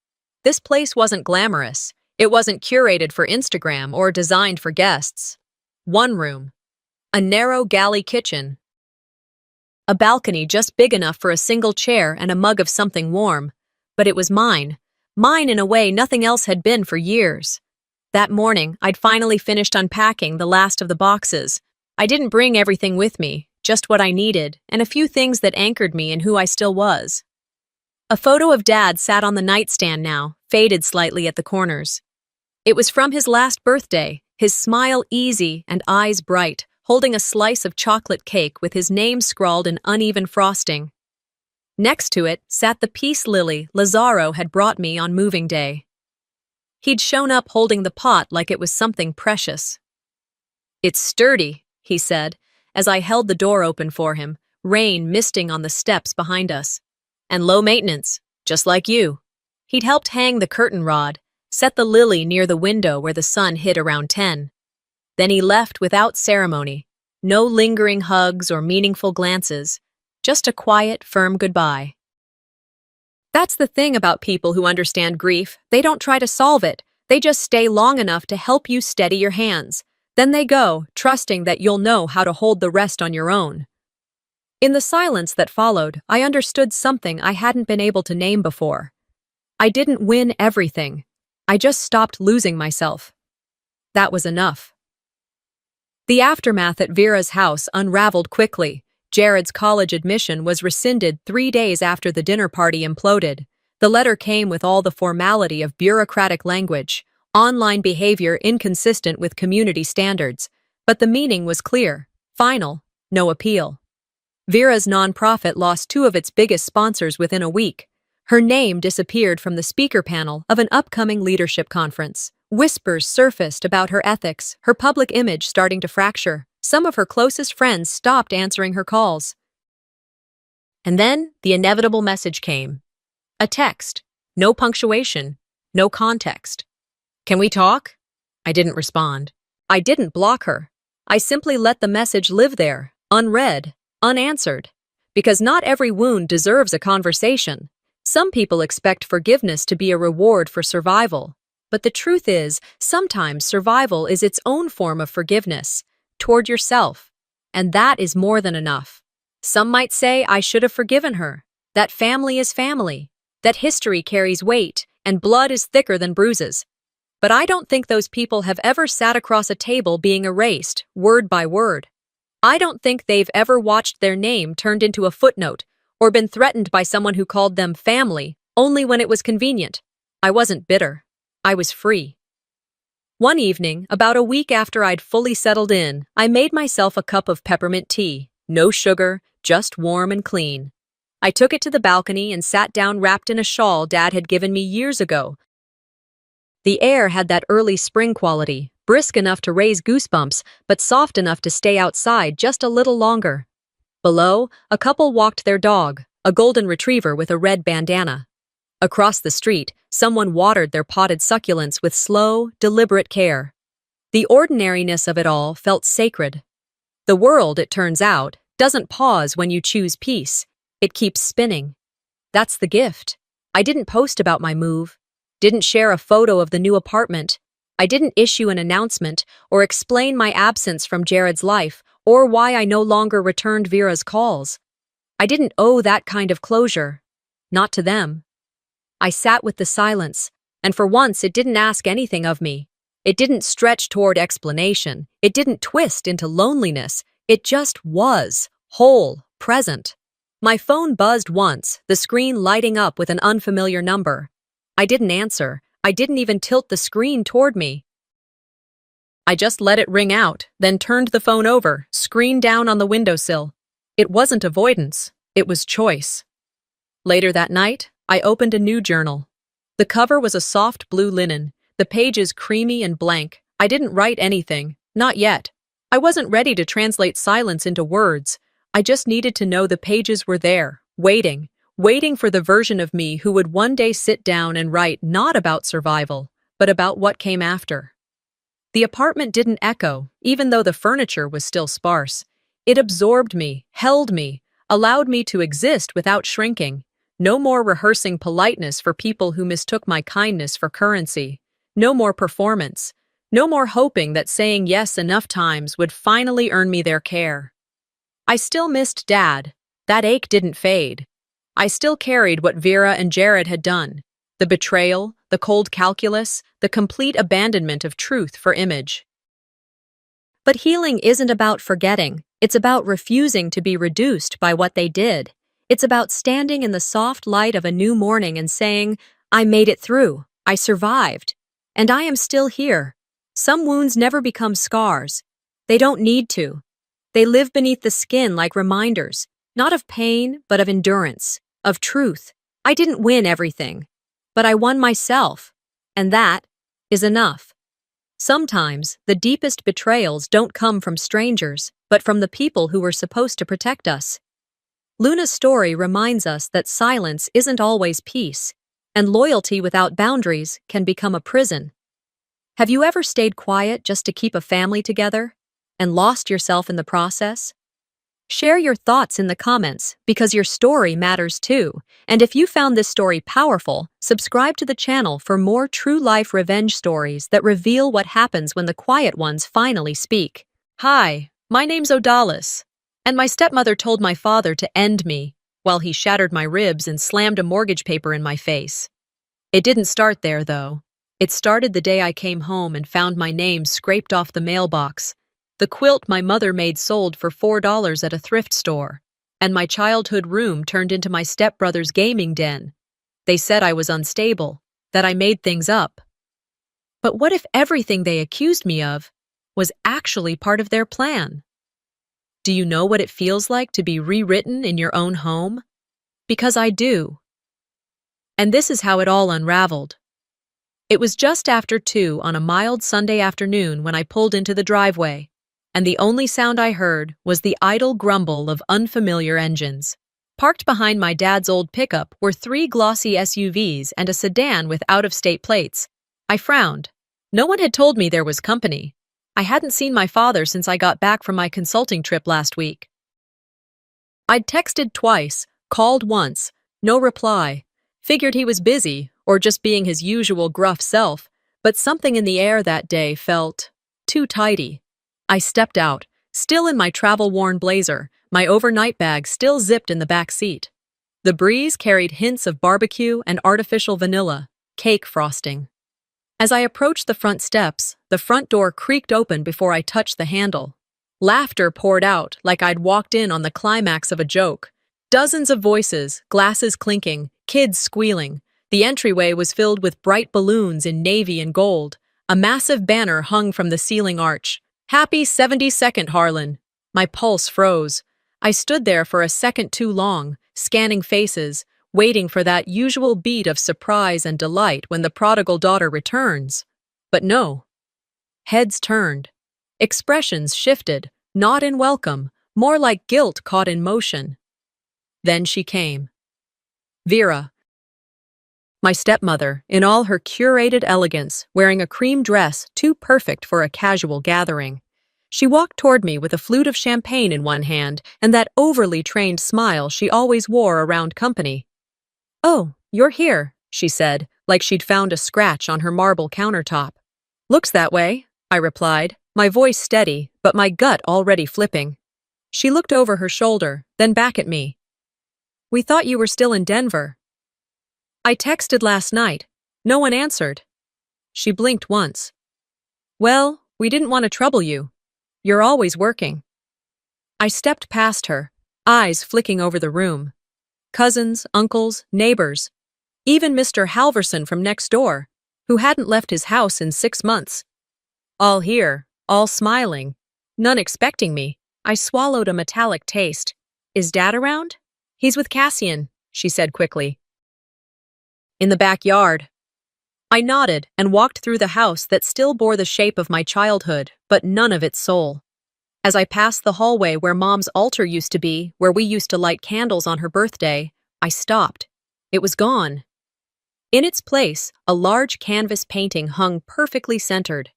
This place wasn't glamorous. It wasn't curated for Instagram or designed for guests. One room. A narrow galley kitchen. A balcony just big enough for a single chair and a mug of something warm. But it was mine. Mine in a way nothing else had been for years. That morning, I'd finally finished unpacking the last of the boxes. I didn't bring everything with me, just what I needed, and a few things that anchored me in who I still was. A photo of Dad sat on the nightstand now, faded slightly at the corners. It was from his last birthday, his smile easy and eyes bright, holding a slice of chocolate cake with his name scrawled in uneven frosting. Next to it sat the peace lily Lazaro had brought me on moving day. He'd shown up holding the pot like it was something precious. "It's sturdy," he said, as I held the door open for him, rain misting on the steps behind us. "And low maintenance, just like you." He'd helped hang the curtain rod, set the lily near the window where the sun hit around 10. Then he left without ceremony, no lingering hugs or meaningful glances, just a quiet, firm goodbye. That's the thing about people who understand grief. They don't try to solve it. They just stay long enough to help you steady your hands. Then they go, trusting that you'll know how to hold the rest on your own. In the silence that followed, I understood something I hadn't been able to name before. I didn't win everything. I just stopped losing myself. That was enough. The aftermath at Vera's house unraveled quickly. Jared's college admission was rescinded 3 days after the dinner party imploded. The letter came with all the formality of bureaucratic language, online behavior inconsistent with community standards, but the meaning was clear, final, no appeal. Vera's nonprofit lost 2 of its biggest sponsors within a week. Her name disappeared from the speaker panel of an upcoming leadership conference. Whispers surfaced about her ethics, her public image starting to fracture. Some of her closest friends stopped answering her calls. And then the inevitable message came. A text. No punctuation. No context. "Can we talk?" I didn't respond. I didn't block her. I simply let the message live there, unread, unanswered. Because not every wound deserves a conversation. Some people expect forgiveness to be a reward for survival. But the truth is, sometimes survival is its own form of forgiveness. Toward yourself. And that is more than enough. Some might say I should have forgiven her. That family is family. that history carries weight and blood is thicker than bruises. But I don't think those people have ever sat across a table being erased, word by word. I don't think they've ever watched their name turned into a footnote or been threatened by someone who called them family only when it was convenient. I wasn't bitter. I was free. One evening, about a week after I'd fully settled in, I made myself a cup of peppermint tea. No sugar, just warm and clean. I took it to the balcony and sat down wrapped in a shawl Dad had given me years ago. The air had that early spring quality, brisk enough to raise goosebumps, but soft enough to stay outside just a little longer. Below, a couple walked their dog, a golden retriever with a red bandana. Across the street, someone watered their potted succulents with slow, deliberate care. The ordinariness of it all felt sacred. The world, it turns out, doesn't pause when you choose peace. It keeps spinning. That's the gift. I didn't post about my move, didn't share a photo of the new apartment. I didn't issue an announcement or explain my absence from Jared's life or why I no longer returned Vera's calls. I didn't owe that kind of closure. Not to them. I sat with the silence, and for once it didn't ask anything of me. It didn't stretch toward explanation. It didn't twist into loneliness. It just was, whole, present. My phone buzzed once, the screen lighting up with an unfamiliar number. I didn't answer. I didn't even tilt the screen toward me. I just let it ring out, then turned the phone over, screen down on the windowsill. It wasn't avoidance. It was choice. Later that night, I opened a new journal. The cover was a soft blue linen, the pages creamy and blank. I didn't write anything, not yet. I wasn't ready to translate silence into words. I just needed to know the pages were there, waiting for the version of me who would one day sit down and write not about survival, but about what came after. The apartment didn't echo, even though the furniture was still sparse. It absorbed me, held me, allowed me to exist without shrinking. No more rehearsing politeness for people who mistook my kindness for currency. No more performance. No more hoping that saying yes enough times would finally earn me their care. I still missed Dad. That ache didn't fade. I still carried what Vera and Jared had done. The betrayal, the cold calculus, the complete abandonment of truth for image. But healing isn't about forgetting. It's about refusing to be reduced by what they did. It's about standing in the soft light of a new morning and saying, I made it through, I survived, and I am still here. Some wounds never become scars. They don't need to. They live beneath the skin like reminders, not of pain, but of endurance, of truth. I didn't win everything, but I won myself, and that is enough. Sometimes, the deepest betrayals don't come from strangers, but from the people who were supposed to protect us. Luna's story reminds us that silence isn't always peace, and loyalty without boundaries can become a prison. Have you ever stayed quiet just to keep a family together, and lost yourself in the process? Share your thoughts in the comments, because your story matters too. And if you found this story powerful, subscribe to the channel for more true-life revenge stories that reveal what happens when the quiet ones finally speak. Hi, my name's Odalis. And my stepmother told my father to end me, while he shattered my ribs and slammed a mortgage paper in my face. It didn't start there, though. It started the day I came home and found my name scraped off the mailbox, the quilt my mother made sold for $4 at a thrift store, and my childhood room turned into my stepbrother's gaming den. They said I was unstable, that I made things up. But what if everything they accused me of was actually part of their plan? Do you know what it feels like to be rewritten in your own home? Because I do. And this is how it all unraveled. It was just after 2 on a mild Sunday afternoon when I pulled into the driveway, and the only sound I heard was the idle grumble of unfamiliar engines. Parked behind my dad's old pickup were 3 glossy SUVs and a sedan with out-of-state plates. I frowned. No one had told me there was company. I hadn't seen my father since I got back from my consulting trip last week. I'd texted twice, called once, no reply. Figured he was busy, or just being his usual gruff self, but something in the air that day felt too tidy. I stepped out, still in my travel-worn blazer, my overnight bag still zipped in the back seat. The breeze carried hints of barbecue and artificial vanilla, cake frosting. As I approached the front steps, the front door creaked open before I touched the handle. Laughter poured out like I'd walked in on the climax of a joke. Dozens of voices, glasses clinking, kids squealing. The entryway was filled with bright balloons in navy and gold. A massive banner hung from the ceiling arch. "Happy 72nd, Harlan." My pulse froze. I stood there for a second too long, scanning faces, waiting for that usual beat of surprise and delight when the prodigal daughter returns. But no. Heads turned. Expressions shifted, not in welcome, more like guilt caught in motion. Then she came. Vera. My stepmother, in all her curated elegance, wearing a cream dress too perfect for a casual gathering. She walked toward me with a flute of champagne in one hand and that overly trained smile she always wore around company. "Oh, you're here," she said, like she'd found a scratch on her marble countertop. "Looks that way," I replied, my voice steady, but my gut already flipping. She looked over her shoulder, then back at me. "We thought you were still in Denver." "I texted last night. No one answered." She blinked once. "Well, we didn't want to trouble you. You're always working." I stepped past her, eyes flicking over the room. Cousins, uncles, neighbors. Even Mr. Halverson from next door, who hadn't left his house in 6 months. All here, all smiling. None expecting me. I swallowed a metallic taste. "Is Dad around?" "He's with Cassian," she said quickly. "In the backyard." I nodded and walked through the house that still bore the shape of my childhood, but none of its soul. As I passed the hallway where Mom's altar used to be, where we used to light candles on her birthday, I stopped. It was gone. In its place, a large canvas painting hung perfectly centered.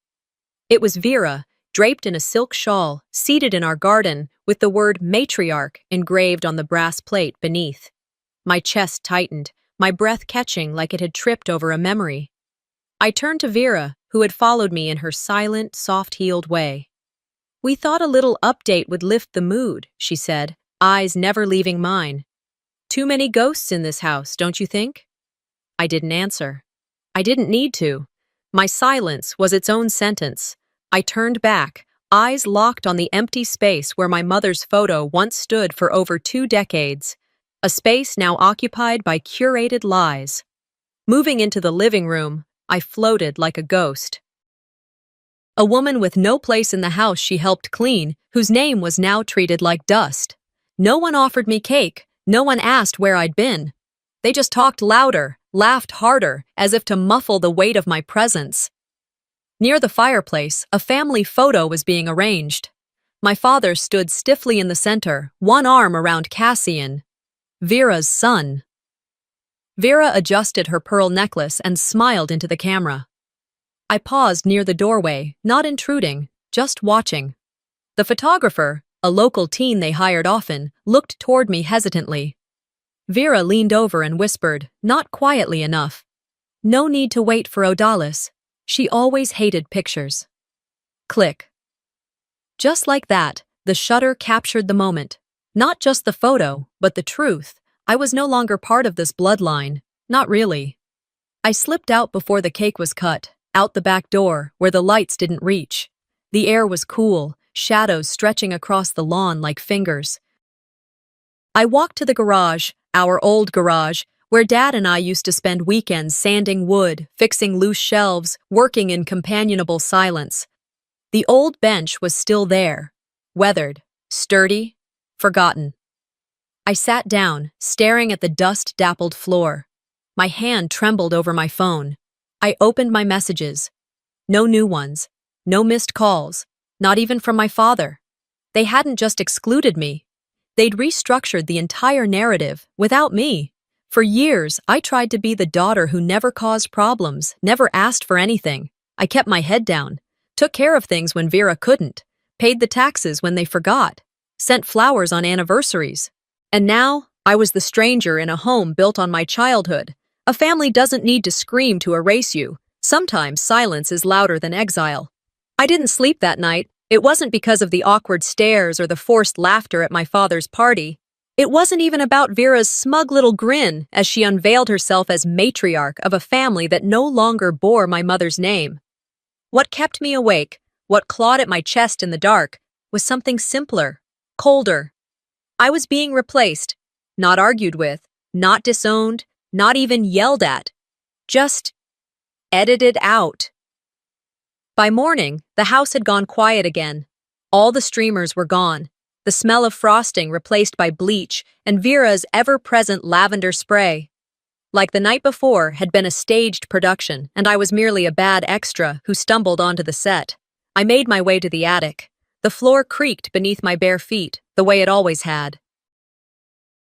It was Vera, draped in a silk shawl, seated in our garden, with the word matriarch engraved on the brass plate beneath. My chest tightened, my breath catching like it had tripped over a memory. I turned to Vera, who had followed me in her silent, soft-heeled way. "We thought a little update would lift the mood," she said, eyes never leaving mine. "Too many ghosts in this house, don't you think?" I didn't answer. I didn't need to. My silence was its own sentence. I turned back, eyes locked on the empty space where my mother's photo once stood for over 2 decades, a space now occupied by curated lies. Moving into the living room, I floated like a ghost. A woman with no place in the house she helped clean, whose name was now treated like dust. No one offered me cake, no one asked where I'd been. They just talked louder, laughed harder, as if to muffle the weight of my presence. Near the fireplace, a family photo was being arranged. My father stood stiffly in the center, one arm around Cassian, Vera's son. Vera adjusted her pearl necklace and smiled into the camera. I paused near the doorway, not intruding, just watching. The photographer, a local teen they hired often, looked toward me hesitantly. Vera leaned over and whispered, not quietly enough, "No need to wait for Odalis. She always hated pictures." Click. Just like that, the shutter captured the moment. Not just the photo, but the truth. I was no longer part of this bloodline. Not really. I slipped out before the cake was cut, out the back door, where the lights didn't reach. The air was cool, shadows stretching across the lawn like fingers. I walked to the garage, our old garage, where Dad and I used to spend weekends sanding wood, fixing loose shelves, working in companionable silence. The old bench was still there, weathered, sturdy, forgotten. I sat down, staring at the dust-dappled floor. My hand trembled over my phone. I opened my messages. No new ones, no missed calls, not even from my father. They hadn't just excluded me. They'd restructured the entire narrative, without me. For years, I tried to be the daughter who never caused problems, never asked for anything. I kept my head down, took care of things when Vera couldn't, paid the taxes when they forgot, sent flowers on anniversaries. And now, I was the stranger in a home built on my childhood. A family doesn't need to scream to erase you. Sometimes silence is louder than exile. I didn't sleep that night. It wasn't because of the awkward stares or the forced laughter at my father's party. It wasn't even about Vera's smug little grin as she unveiled herself as matriarch of a family that no longer bore my mother's name. What kept me awake, what clawed at my chest in the dark, was something simpler, colder. I was being replaced, not argued with, not disowned, not even yelled at, just edited out. By morning, the house had gone quiet again. All the streamers were gone, the smell of frosting replaced by bleach and Vera's ever-present lavender spray. Like the night before had been a staged production, and I was merely a bad extra who stumbled onto the set. I made my way to the attic. The floor creaked beneath my bare feet, the way it always had.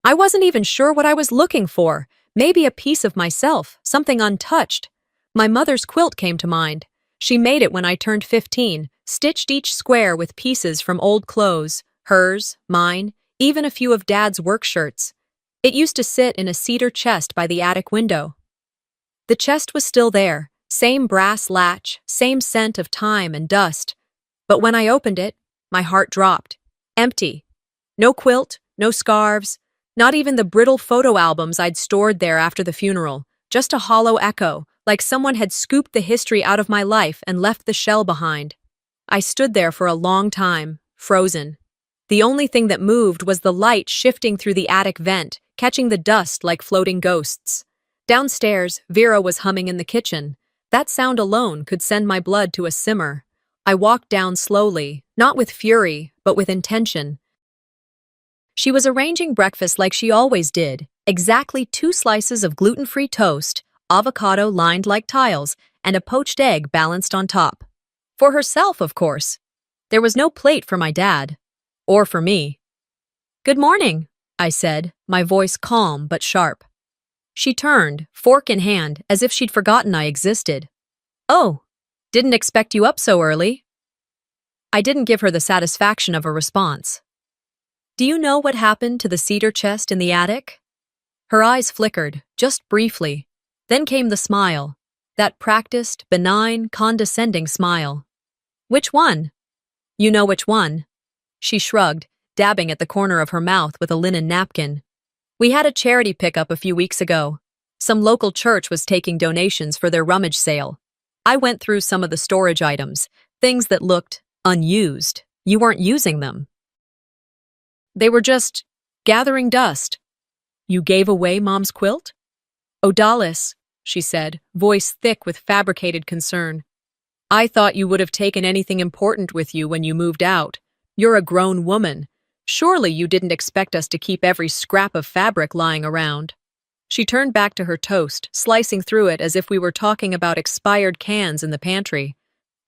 I wasn't even sure what I was looking for. Maybe a piece of myself, something untouched. My mother's quilt came to mind. She made it when I turned 15, stitched each square with pieces from old clothes, hers, mine, even a few of Dad's work shirts. It used to sit in a cedar chest by the attic window. The chest was still there, same brass latch, same scent of time and dust. But when I opened it, my heart dropped. Empty. No quilt, no scarves, not even the brittle photo albums I'd stored there after the funeral, just a hollow echo, like someone had scooped the history out of my life and left the shell behind. I stood there for a long time, frozen. The only thing that moved was the light shifting through the attic vent, catching the dust like floating ghosts. Downstairs, Vera was humming in the kitchen. That sound alone could send my blood to a simmer. I walked down slowly, not with fury, but with intention. She was arranging breakfast like she always did, exactly 2 slices of gluten-free toast, avocado lined like tiles, and a poached egg balanced on top. For herself, of course. There was no plate for my dad. Or for me. "Good morning," I said, my voice calm but sharp. She turned, fork in hand, as if she'd forgotten I existed. "Oh, didn't expect you up so early." I didn't give her the satisfaction of a response. "Do you know what happened to the cedar chest in the attic?" Her eyes flickered, just briefly. Then came the smile, that practiced, benign, condescending smile. "Which one?" "You know which one." She shrugged, dabbing at the corner of her mouth with a linen napkin. "We had a charity pickup a few weeks ago. Some local church was taking donations for their rummage sale. I went through some of the storage items, things that looked unused. You weren't using them. They were just gathering dust." "You gave away Mom's quilt?" "Odalis," she said, voice thick with fabricated concern. "I thought you would have taken anything important with you when you moved out. You're a grown woman. Surely you didn't expect us to keep every scrap of fabric lying around." She turned back to her toast, slicing through it as if we were talking about expired cans in the pantry.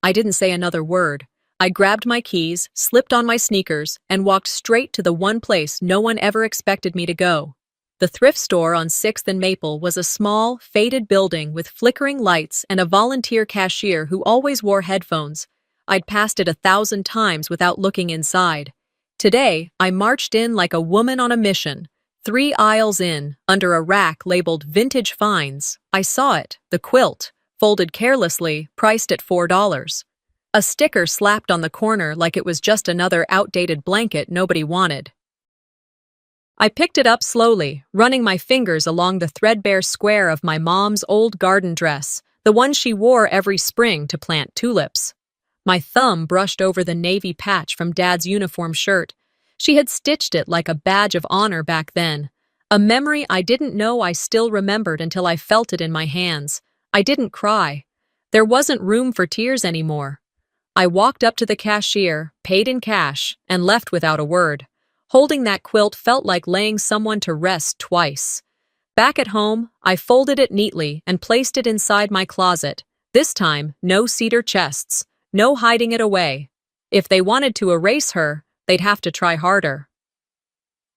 I didn't say another word. I grabbed my keys, slipped on my sneakers, and walked straight to the one place no one ever expected me to go. The thrift store on 6th and Maple was a small, faded building with flickering lights and a volunteer cashier who always wore headphones. I'd passed it 1,000 times without looking inside. Today, I marched in like a woman on a mission. 3 aisles in, under a rack labeled Vintage Finds, I saw it, the quilt, folded carelessly, priced at $4. A sticker slapped on the corner like it was just another outdated blanket nobody wanted. I picked it up slowly, running my fingers along the threadbare square of my mom's old garden dress, the one she wore every spring to plant tulips. My thumb brushed over the navy patch from Dad's uniform shirt. She had stitched it like a badge of honor back then. A memory I didn't know I still remembered until I felt it in my hands. I didn't cry. There wasn't room for tears anymore. I walked up to the cashier, paid in cash, and left without a word. Holding that quilt felt like laying someone to rest twice. Back at home, I folded it neatly and placed it inside my closet. This time, no cedar chests. No hiding it away. If they wanted to erase her, they'd have to try harder.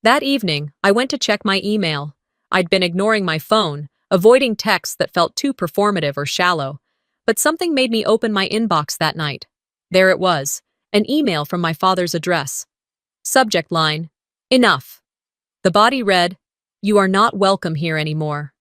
That evening, I went to check my email. I'd been ignoring my phone, avoiding texts that felt too performative or shallow. But something made me open my inbox that night. There it was, an email from my father's address. Subject line, "Enough." The body read, "You are not welcome here anymore.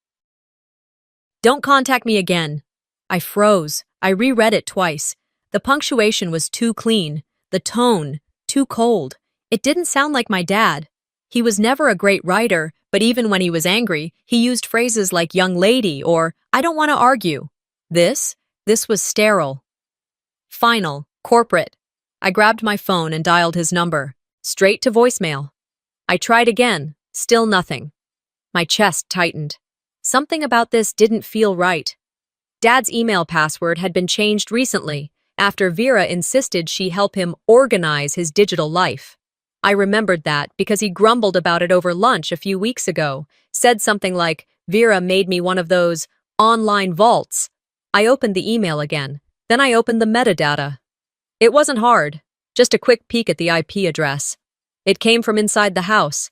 Don't contact me again." I froze. I reread it twice. The punctuation was too clean, the tone too cold. It didn't sound like my dad. He was never a great writer, but even when he was angry, he used phrases like young lady or I don't want to argue. This was sterile. Final, corporate. I grabbed my phone and dialed his number. Straight to voicemail. I tried again, still nothing. My chest tightened. Something about this didn't feel right. Dad's email password had been changed recently, after Vera insisted she help him organize his digital life. I remembered that because he grumbled about it over lunch a few weeks ago, said something like, Vera made me one of those online vaults. I opened the email again, then I opened the metadata. It wasn't hard, just a quick peek at the IP address. It came from inside the house,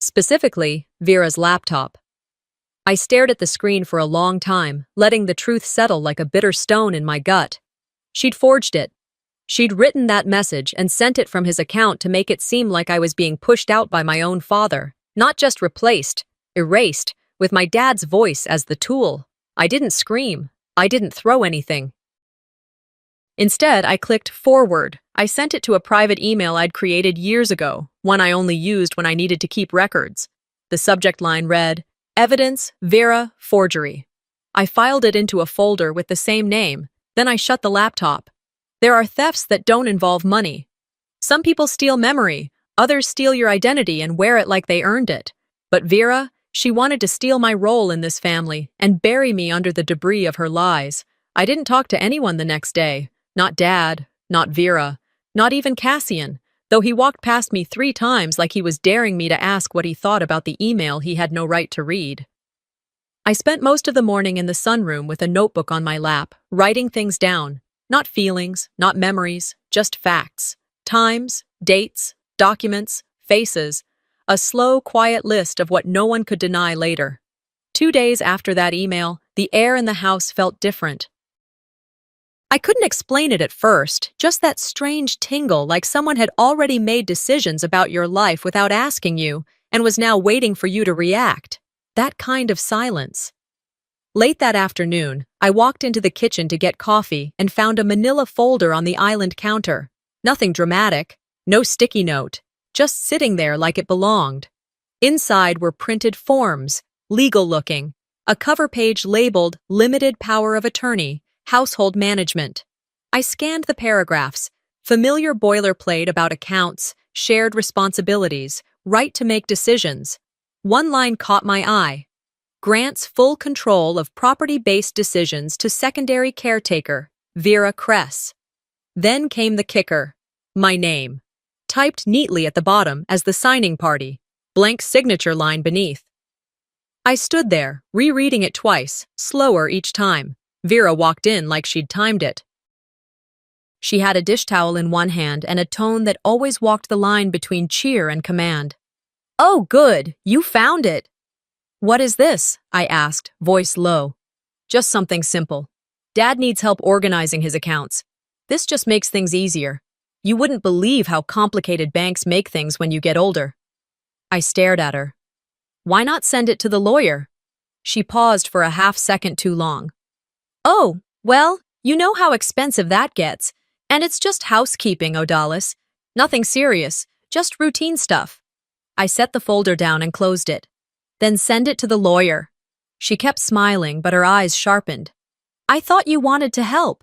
specifically Vera's laptop. I stared at the screen for a long time, letting the truth settle like a bitter stone in my gut. She'd forged it. She'd written that message and sent it from his account to make it seem like I was being pushed out by my own father, not just replaced, erased, with my dad's voice as the tool. I didn't scream. I didn't throw anything. Instead, I clicked forward. I sent it to a private email I'd created years ago, one I only used when I needed to keep records. The subject line read, Evidence, Vera, Forgery. I filed it into a folder with the same name. Then I shut the laptop. There are thefts that don't involve money. Some people steal memory, others steal your identity and wear it like they earned it. But Vera, she wanted to steal my role in this family and bury me under the debris of her lies. I didn't talk to anyone the next day. Not Dad, not Vera, not even Cassian, though he walked past me 3 times like he was daring me to ask what he thought about the email he had no right to read. I spent most of the morning in the sunroom with a notebook on my lap, writing things down. Not feelings, not memories, just facts. Times, dates, documents, faces. A slow, quiet list of what no one could deny later. 2 days after that email, the air in the house felt different. I couldn't explain it at first, just that strange tingle like someone had already made decisions about your life without asking you and was now waiting for you to react. That kind of silence. Late that afternoon, I walked into the kitchen to get coffee and found a manila folder on the island counter. Nothing dramatic, no sticky note, just sitting there like it belonged. Inside were printed forms, legal-looking, a cover page labeled Limited Power of Attorney, Household Management. I scanned the paragraphs, familiar boilerplate about accounts, shared responsibilities, right to make decisions. One line caught my eye. Grants full control of property-based decisions to secondary caretaker, Vera Kress. Then came the kicker, my name, typed neatly at the bottom as the signing party, blank signature line beneath. I stood there, rereading it twice, slower each time. Vera walked in like she'd timed it. She had a dish towel in one hand and a tone that always walked the line between cheer and command. Oh, good, you found it. What is this? I asked, voice low. Just something simple. Dad needs help organizing his accounts. This just makes things easier. You wouldn't believe how complicated banks make things when you get older. I stared at her. Why not send it to the lawyer? She paused for a half-second too long. Oh, well, you know how expensive that gets. And it's just housekeeping, Odalis. Nothing serious, just routine stuff. I set the folder down and closed it. Then send it to the lawyer. She kept smiling, but her eyes sharpened. I thought you wanted to help.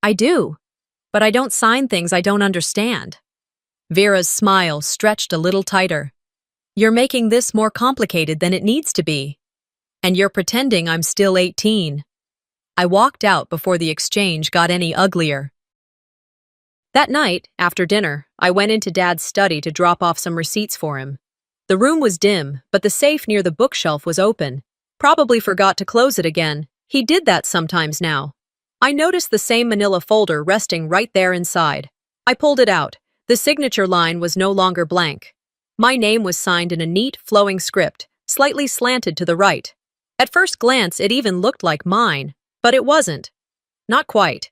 I do, but I don't sign things I don't understand. Vera's smile stretched a little tighter. You're making this more complicated than it needs to be. And you're pretending I'm still 18. I walked out before the exchange got any uglier. That night, after dinner, I went into Dad's study to drop off some receipts for him. The room was dim, but the safe near the bookshelf was open. Probably forgot to close it again. He did that sometimes now. I noticed the same manila folder resting right there inside. I pulled it out. The signature line was no longer blank. My name was signed in a neat, flowing script, slightly slanted to the right. At first glance, it even looked like mine, but it wasn't. Not quite.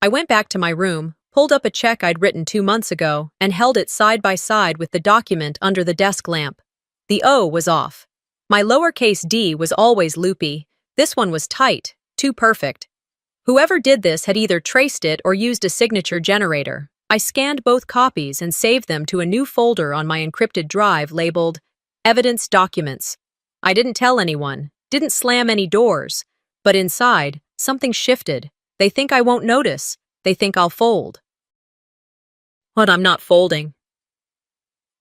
I went back to my room, pulled up a check I'd written 2 months ago, and held it side by side with the document under the desk lamp. The O was off. My lowercase d was always loopy. This one was tight, too perfect. Whoever did this had either traced it or used a signature generator. I scanned both copies and saved them to a new folder on my encrypted drive labeled Evidence documents. I didn't tell anyone, didn't slam any doors. But inside, something shifted. They think I won't notice. They think I'll fold. But I'm not folding.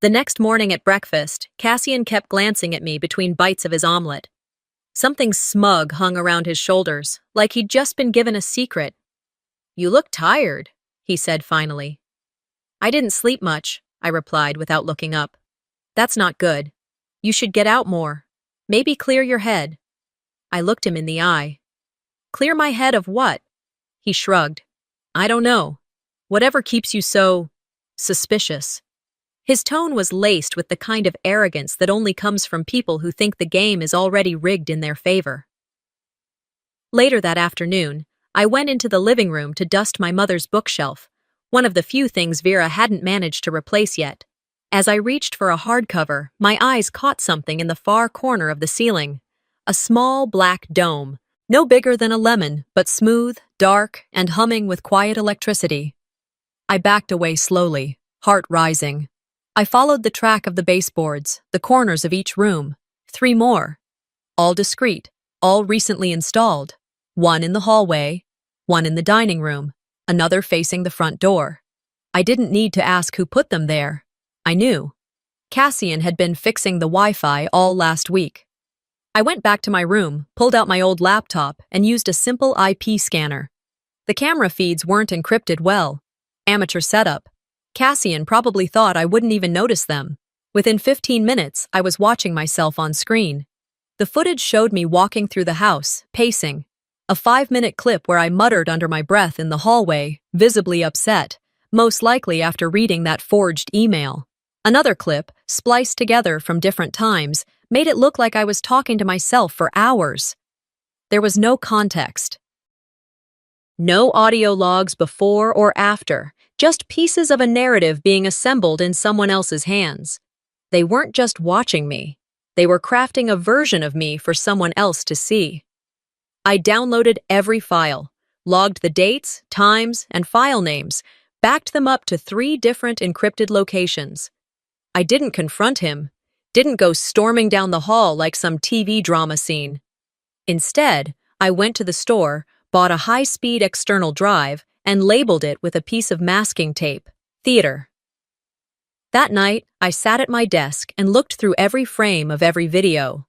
The next morning at breakfast, Cassian kept glancing at me between bites of his omelet. Something smug hung around his shoulders, like he'd just been given a secret. "You look tired," he said finally. "I didn't sleep much," I replied without looking up. "That's not good. You should get out more. Maybe clear your head." I looked him in the eye. "Clear my head of what?" He shrugged. "I don't know. Whatever keeps you so suspicious." His tone was laced with the kind of arrogance that only comes from people who think the game is already rigged in their favor. Later that afternoon, I went into the living room to dust my mother's bookshelf, one of the few things Vera hadn't managed to replace yet. As I reached for a hardcover, my eyes caught something in the far corner of the ceiling. A small black dome, no bigger than a lemon, but smooth, dark, and humming with quiet electricity. I backed away slowly, heart rising. I followed the track of the baseboards, the corners of each room. 3 more. All discreet, all recently installed. One in the hallway, one in the dining room, another facing the front door. I didn't need to ask who put them there. I knew. Cassian had been fixing the Wi-Fi all last week. I went back to my room, pulled out my old laptop, and used a simple IP scanner. The camera feeds weren't encrypted well. Amateur setup. Cassian probably thought I wouldn't even notice them. Within 15 minutes, I was watching myself on screen. The footage showed me walking through the house, pacing. A 5-minute clip where I muttered under my breath in the hallway, visibly upset, most likely after reading that forged email. Another clip, spliced together from different times, made it look like I was talking to myself for hours. There was no context. No audio logs before or after, just pieces of a narrative being assembled in someone else's hands. They weren't just watching me. They were crafting a version of me for someone else to see. I downloaded every file, logged the dates, times, and file names, backed them up to 3 different encrypted locations. I didn't confront him, didn't go storming down the hall like some TV drama scene. Instead, I went to the store, bought a high-speed external drive, and labeled it with a piece of masking tape, Theater. That night, I sat at my desk and looked through every frame of every video.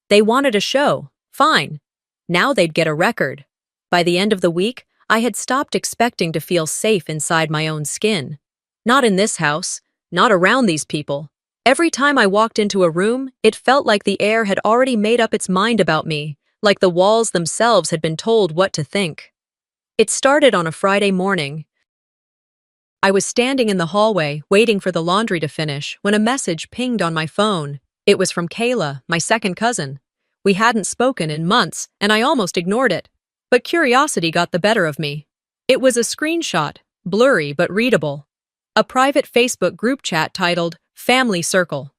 They wanted a show, fine. Now they'd get a record. By the end of the week, I had stopped expecting to feel safe inside my own skin. Not in this house, not around these people. Every time I walked into a room, it felt like the air had already made up its mind about me, like the walls themselves had been told what to think. It started on a Friday morning. I was standing in the hallway, waiting for the laundry to finish, when a message pinged on my phone. It was from Kayla, my second cousin. We hadn't spoken in months, and I almost ignored it. But curiosity got the better of me. It was a screenshot, blurry but readable. A private Facebook group chat titled Family Circle.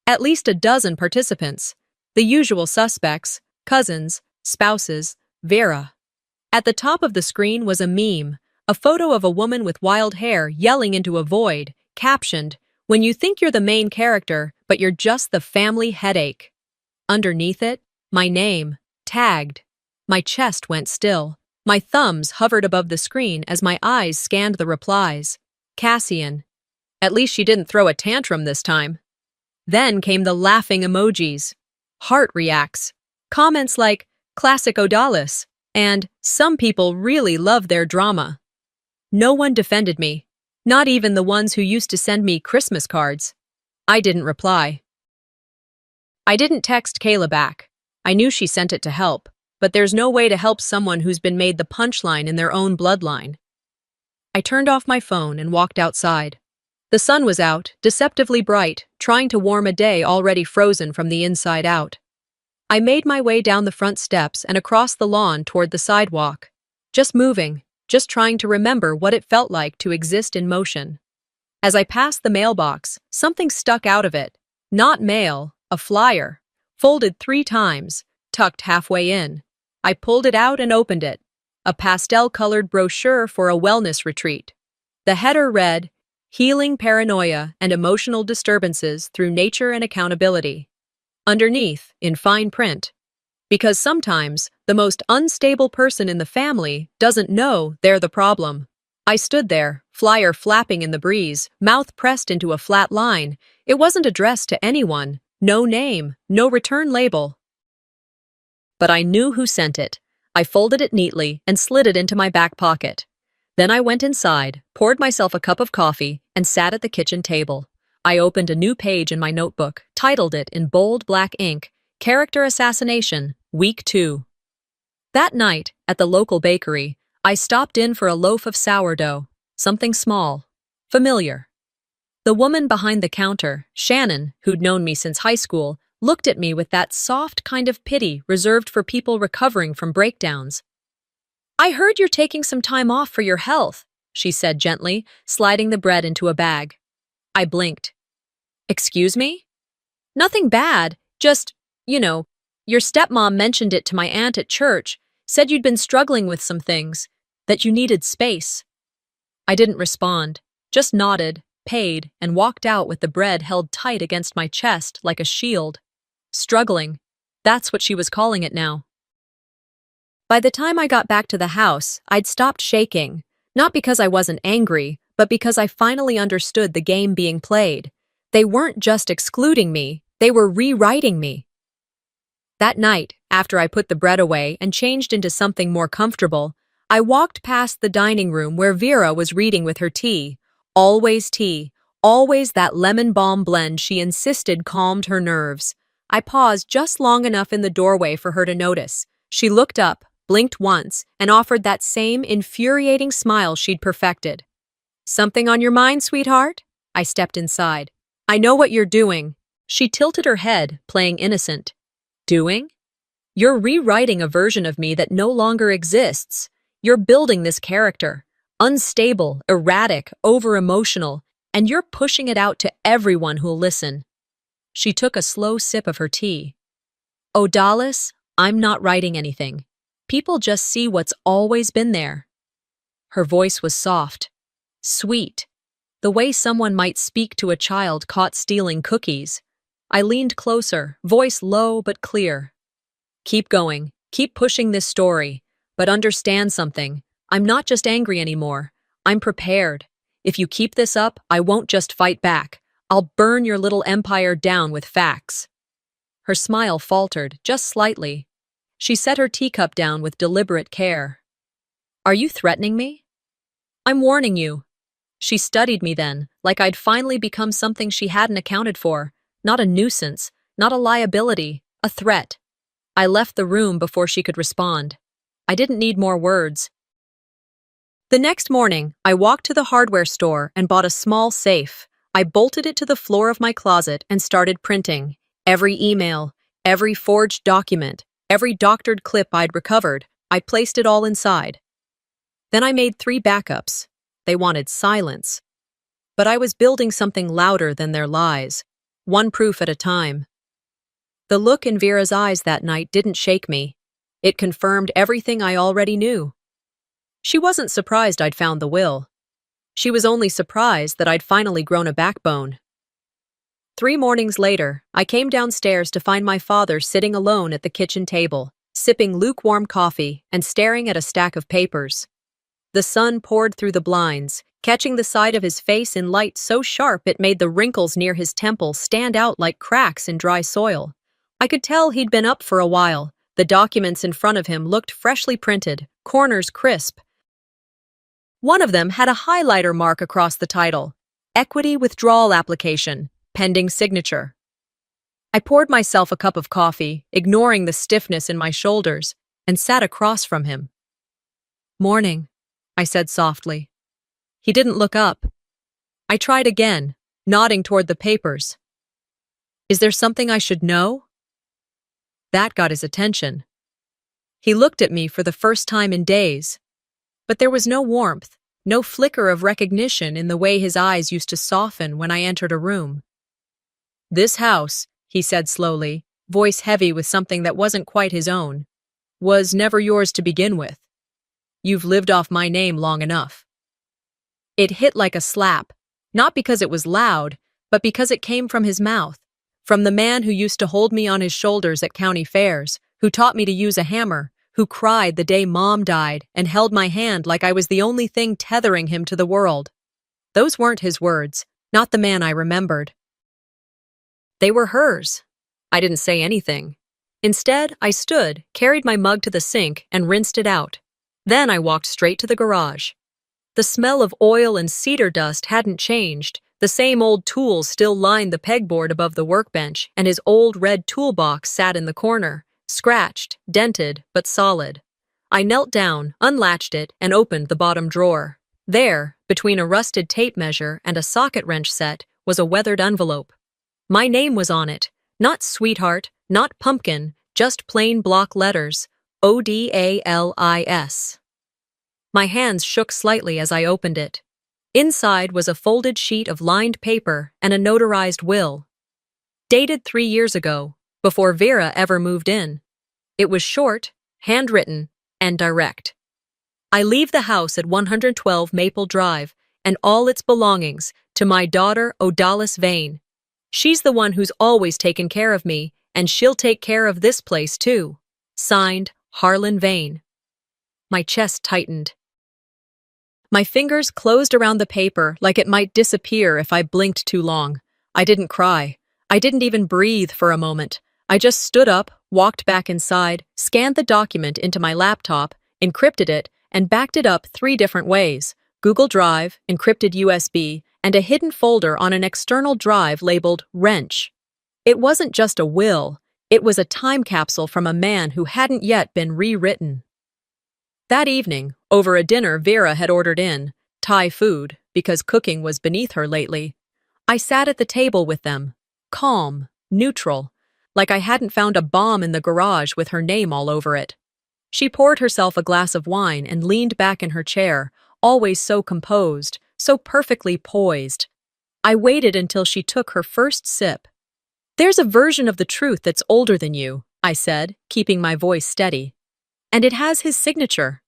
At least a dozen participants. The usual suspects, cousins, spouses, Vera. At the top of the screen was a meme, a photo of a woman with wild hair yelling into a void, captioned, "When you think you're the main character, but you're just the family headache." Underneath it, my name, tagged. My chest went still. My thumbs hovered above the screen as my eyes scanned the replies. Cassian. At least she didn't throw a tantrum this time. Then came the laughing emojis. Heart reacts. Comments like, "Classic Odalis," and "Some people really love their drama." No one defended me, not even the ones who used to send me Christmas cards. I didn't reply. I didn't text Kayla back. I knew she sent it to help, but there's no way to help someone who's been made the punchline in their own bloodline. I turned off my phone and walked outside. The sun was out, deceptively bright, trying to warm a day already frozen from the inside out. I made my way down the front steps and across the lawn toward the sidewalk. Just moving, just trying to remember what it felt like to exist in motion. As I passed the mailbox, something stuck out of it. Not mail, a flyer, folded 3 times, tucked halfway in. I pulled it out and opened it. A pastel-colored brochure for a wellness retreat. The header read, "Healing Paranoia and Emotional Disturbances Through Nature and Accountability." Underneath, in fine print. Because sometimes, the most unstable person in the family doesn't know they're the problem. I stood there, flyer flapping in the breeze, mouth pressed into a flat line. It wasn't addressed to anyone. No name, no return label. But I knew who sent it. I folded it neatly and slid it into my back pocket. Then I went inside, poured myself a cup of coffee, and sat at the kitchen table. I opened a new page in my notebook, titled it in bold black ink, Character Assassination, Week 2. That night, at the local bakery, I stopped in for a loaf of sourdough, something small, familiar. The woman behind the counter, Shannon, who'd known me since high school, looked at me with that soft kind of pity reserved for people recovering from breakdowns. "I heard you're taking some time off for your health," she said gently, sliding the bread into a bag. I blinked. "Excuse me?" "Nothing bad, just, your stepmom mentioned it to my aunt at church, said you'd been struggling with some things, that you needed space." I didn't respond, just nodded, paid, and walked out with the bread held tight against my chest like a shield. Struggling. That's what she was calling it now. By the time I got back to the house, I'd stopped shaking, not because I wasn't angry, but because I finally understood the game being played. They weren't just excluding me, they were rewriting me. That night, after I put the bread away and changed into something more comfortable, I walked past the dining room where Vera was reading with her tea. Always tea, always that lemon balm blend she insisted calmed her nerves. I paused just long enough in the doorway for her to notice. She looked up, blinked once, and offered that same infuriating smile she'd perfected. "Something on your mind, sweetheart?" I stepped inside. "I know what you're doing." She tilted her head, playing innocent. "Doing? You're rewriting a version of me that no longer exists. You're building this character. Unstable, erratic, over-emotional, and you're pushing it out to everyone who'll listen." She took a slow sip of her tea. "Oh, Dallas, I'm not writing anything. People just see what's always been there." Her voice was soft, sweet, the way someone might speak to a child caught stealing cookies. I leaned closer, voice low but clear. "Keep going, keep pushing this story, but understand something. I'm not just angry anymore. I'm prepared. If you keep this up, I won't just fight back. I'll burn your little empire down with facts." Her smile faltered, just slightly. She set her teacup down with deliberate care. "Are you threatening me?" "I'm warning you." She studied me then, like I'd finally become something she hadn't accounted for. Not a nuisance, not a liability, a threat. I left the room before she could respond. I didn't need more words. The next morning, I walked to the hardware store and bought a small safe. I bolted it to the floor of my closet and started printing. Every email, every forged document, every doctored clip I'd recovered, I placed it all inside. Then I made 3 backups. They wanted silence. But I was building something louder than their lies, one proof at a time. The look in Vera's eyes that night didn't shake me. It confirmed everything I already knew. She wasn't surprised I'd found the will. She was only surprised that I'd finally grown a backbone. 3 mornings later, I came downstairs to find my father sitting alone at the kitchen table, sipping lukewarm coffee and staring at a stack of papers. The sun poured through the blinds, catching the side of his face in light so sharp it made the wrinkles near his temple stand out like cracks in dry soil. I could tell he'd been up for a while. The documents in front of him looked freshly printed, corners crisp. One of them had a highlighter mark across the title, Equity Withdrawal Application, Pending Signature. I poured myself a cup of coffee, ignoring the stiffness in my shoulders, and sat across from him. "Morning," I said softly. He didn't look up. I tried again, nodding toward the papers. "Is there something I should know?" That got his attention. He looked at me for the first time in days. But there was no warmth, no flicker of recognition in the way his eyes used to soften when I entered a room. "This house," he said slowly, voice heavy with something that wasn't quite his own, "was never yours to begin with. You've lived off my name long enough." It hit like a slap, not because it was loud, but because it came from his mouth, From the man who used to hold me on his shoulders at county fairs, who taught me to use a hammer, who cried the day Mom died and held my hand like I was the only thing tethering him to the world. Those weren't his words, not the man I remembered. They were hers. I didn't say anything. Instead, I stood, carried my mug to the sink, and rinsed it out. Then I walked straight to the garage. The smell of oil and cedar dust hadn't changed. The same old tools still lined the pegboard above the workbench, and his old red toolbox sat in the corner, scratched, dented, but solid. I knelt down, unlatched it, and opened the bottom drawer. There, between a rusted tape measure and a socket wrench set, was a weathered envelope. My name was on it. Not sweetheart, not pumpkin, just plain block letters, ODALIS. My hands shook slightly as I opened it. Inside was a folded sheet of lined paper and a notarized will. Dated 3 years ago, before Vera ever moved in. It was short, handwritten, and direct. I leave the house at 112 Maple Drive and all its belongings to my daughter Odalis Vane. She's the one who's always taken care of me, and she'll take care of this place too. Signed, Harlan Vane. My chest tightened. My fingers closed around the paper like it might disappear if I blinked too long. I didn't cry. I didn't even breathe for a moment. I just stood up, walked back inside, scanned the document into my laptop, encrypted it, and backed it up 3 different ways: Google Drive, encrypted USB, and a hidden folder on an external drive labeled Wrench. It wasn't just a will. It was a time capsule from a man who hadn't yet been rewritten. That evening, over a dinner Vera had ordered in, Thai food, because cooking was beneath her lately, I sat at the table with them, calm, neutral, like I hadn't found a bomb in the garage with her name all over it. She poured herself a glass of wine and leaned back in her chair, always so composed, so perfectly poised. I waited until she took her first sip. "There's a version of the truth that's older than you," I said, keeping my voice steady. "And it has his signature."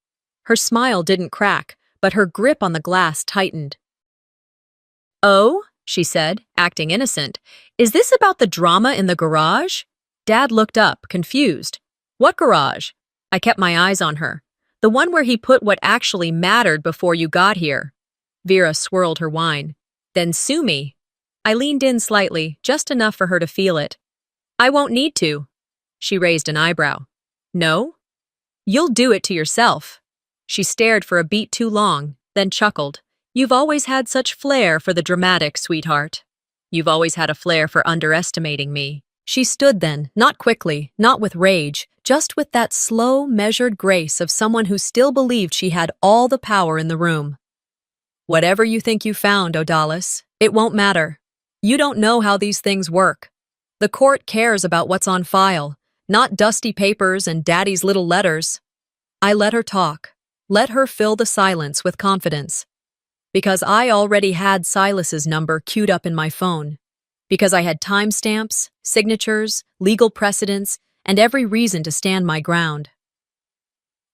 Her smile didn't crack, but her grip on the glass tightened. "Oh?" she said, acting innocent. "Is this about the drama in the garage?" Dad looked up, confused. "What garage?" I kept my eyes on her. "The one where he put what actually mattered before you got here." Vera swirled her wine. "Then sue me." I leaned in slightly, just enough for her to feel it. "I won't need to." She raised an eyebrow. "No? You'll do it to yourself." She stared for a beat too long, then chuckled. "You've always had such flair for the dramatic, sweetheart. You've always had a flair for underestimating me." She stood then, not quickly, not with rage, just with that slow, measured grace of someone who still believed she had all the power in the room. "Whatever you think you found, Odalis, it won't matter. You don't know how these things work. The court cares about what's on file, not dusty papers and daddy's little letters." I let her talk, let her fill the silence with confidence. Because I already had Silas's number queued up in my phone. Because I had timestamps, signatures, legal precedents, and every reason to stand my ground.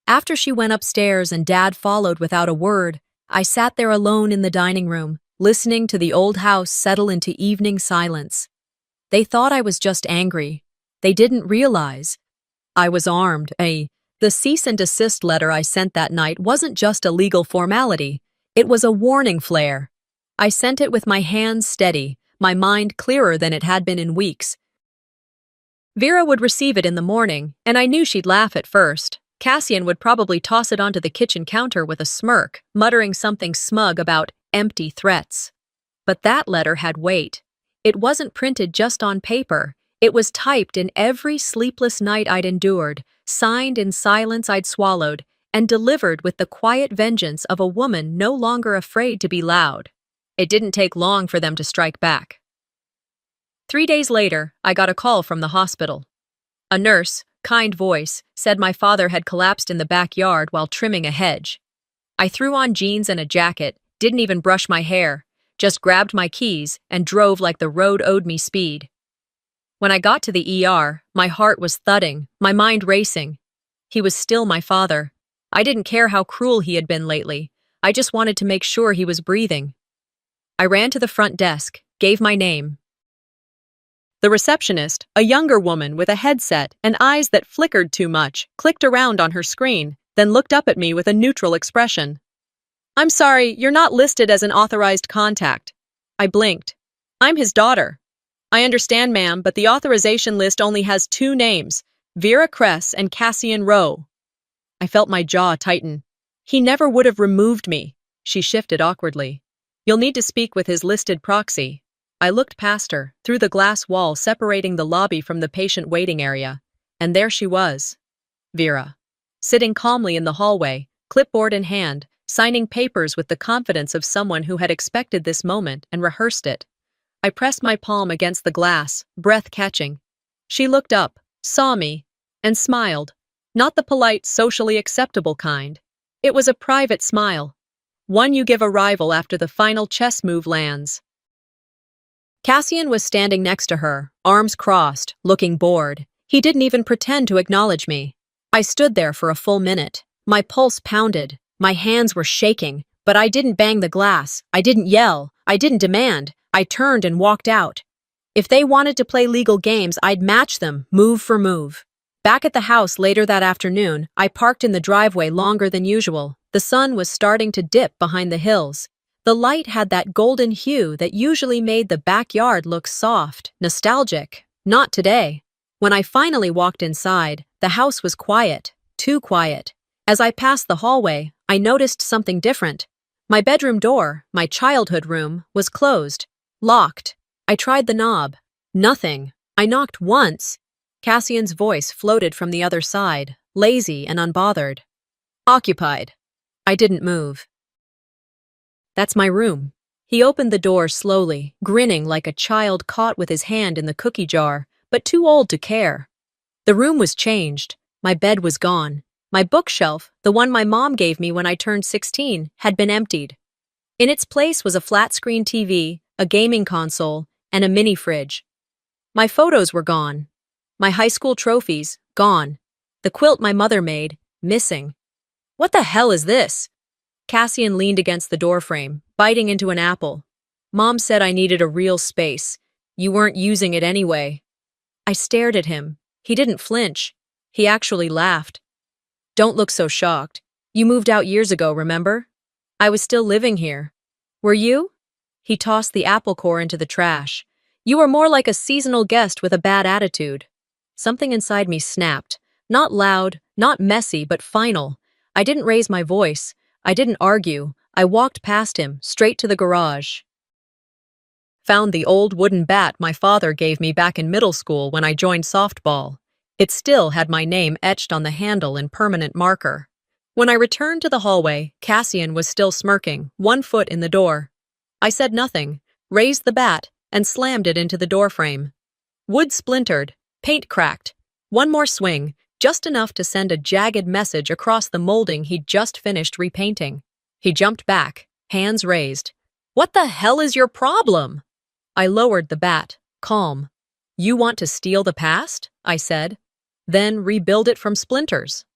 After she went upstairs and Dad followed without a word, I sat there alone in the dining room, listening to the old house settle into evening silence. They thought I was just angry. They didn't realize I was armed. The cease and desist letter I sent that night wasn't just a legal formality. It was a warning flare. I sent it with my hands steady, my mind clearer than it had been in weeks. Vera would receive it in the morning, and I knew she'd laugh at first. Cassian would probably toss it onto the kitchen counter with a smirk, muttering something smug about empty threats. But that letter had weight. It wasn't printed just on paper. It was typed in every sleepless night I'd endured, signed in silence I'd swallowed, and delivered with the quiet vengeance of a woman no longer afraid to be loud. It didn't take long for them to strike back. 3 days later, I got a call from the hospital. A nurse, kind voice, said my father had collapsed in the backyard while trimming a hedge. I threw on jeans and a jacket, didn't even brush my hair, just grabbed my keys and drove like the road owed me speed. When I got to the ER, my heart was thudding, my mind racing. He was still my father. I didn't care how cruel he had been lately. I just wanted to make sure he was breathing. I ran to the front desk, gave my name. The receptionist, a younger woman with a headset and eyes that flickered too much, clicked around on her screen, then looked up at me with a neutral expression. "I'm sorry, you're not listed as an authorized contact." I blinked. "I'm his daughter." "I understand, ma'am, but the authorization list only has two names, Vera Kress and Cassian Rowe." I felt my jaw tighten. "He never would have removed me." She shifted awkwardly. "You'll need to speak with his listed proxy." I looked past her, through the glass wall separating the lobby from the patient waiting area, and there she was, Vera, sitting calmly in the hallway, clipboard in hand, signing papers with the confidence of someone who had expected this moment and rehearsed it. I pressed my palm against the glass, breath catching. She looked up, saw me, and smiled. Not the polite, socially acceptable kind. It was a private smile. One you give a rival after the final chess move lands. Cassian was standing next to her, arms crossed, looking bored. He didn't even pretend to acknowledge me. I stood there for a full minute. My pulse pounded. My hands were shaking, but I didn't bang the glass. I didn't yell. I didn't demand. I turned and walked out. If they wanted to play legal games, I'd match them, move for move. Back at the house later that afternoon, I parked in the driveway longer than usual. The sun was starting to dip behind the hills. The light had that golden hue that usually made the backyard look soft, nostalgic. Not today. When I finally walked inside, the house was quiet, too quiet. As I passed the hallway, I noticed something different. My bedroom door, my childhood room, was closed, locked. I tried the knob. Nothing. I knocked once. Cassian's voice floated from the other side, lazy and unbothered. "Occupied." I didn't move. "That's my room." He opened the door slowly, grinning like a child caught with his hand in the cookie jar, but too old to care. The room was changed. My bed was gone. My bookshelf, the one my mom gave me when I turned 16, had been emptied. In its place was a flat-screen TV, a gaming console, and a mini fridge. My photos were gone. My high school trophies, gone. The quilt my mother made, missing. "What the hell is this?" Cassian leaned against the doorframe, biting into an apple. "Mom said I needed a real space. You weren't using it anyway." I stared at him. He didn't flinch. He actually laughed. "Don't look so shocked. You moved out years ago, remember? I was still living here. Were you?" He tossed the apple core into the trash. "You were more like a seasonal guest with a bad attitude." Something inside me snapped. Not loud, not messy, but final. I didn't raise my voice. I didn't argue. I walked past him, straight to the garage. Found the old wooden bat my father gave me back in middle school when I joined softball. It still had my name etched on the handle in permanent marker. When I returned to the hallway, Cassian was still smirking, one foot in the door. I said nothing, raised the bat, and slammed it into the doorframe. Wood splintered, paint cracked. One more swing, just enough to send a jagged message across the molding he'd just finished repainting. He jumped back, hands raised. "What the hell is your problem?" I lowered the bat, calm. "You want to steal the past?" I said. "Then rebuild it from splinters."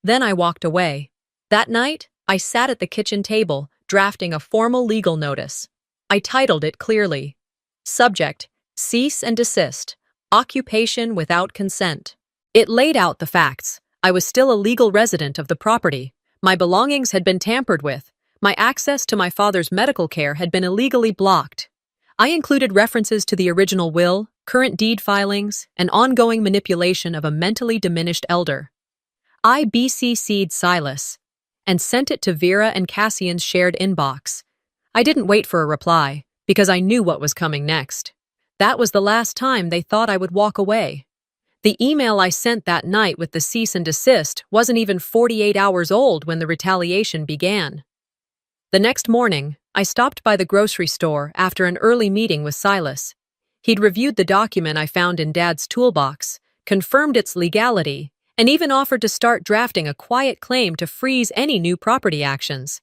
Then I walked away. That night, I sat at the kitchen table, drafting a formal legal notice. I titled it clearly. Subject: Cease and desist. Occupation without consent. It laid out the facts. I was still a legal resident of the property. My belongings had been tampered with. My access to my father's medical care had been illegally blocked. I included references to the original will, current deed filings, and ongoing manipulation of a mentally diminished elder. I BCC'd Silas and sent it to Vera and Cassian's shared inbox. I didn't wait for a reply, because I knew what was coming next. That was the last time they thought I would walk away. The email I sent that night with the cease and desist wasn't even 48 hours old when the retaliation began. The next morning, I stopped by the grocery store after an early meeting with Silas. He'd reviewed the document I found in Dad's toolbox, confirmed its legality, and even offered to start drafting a quiet claim to freeze any new property actions.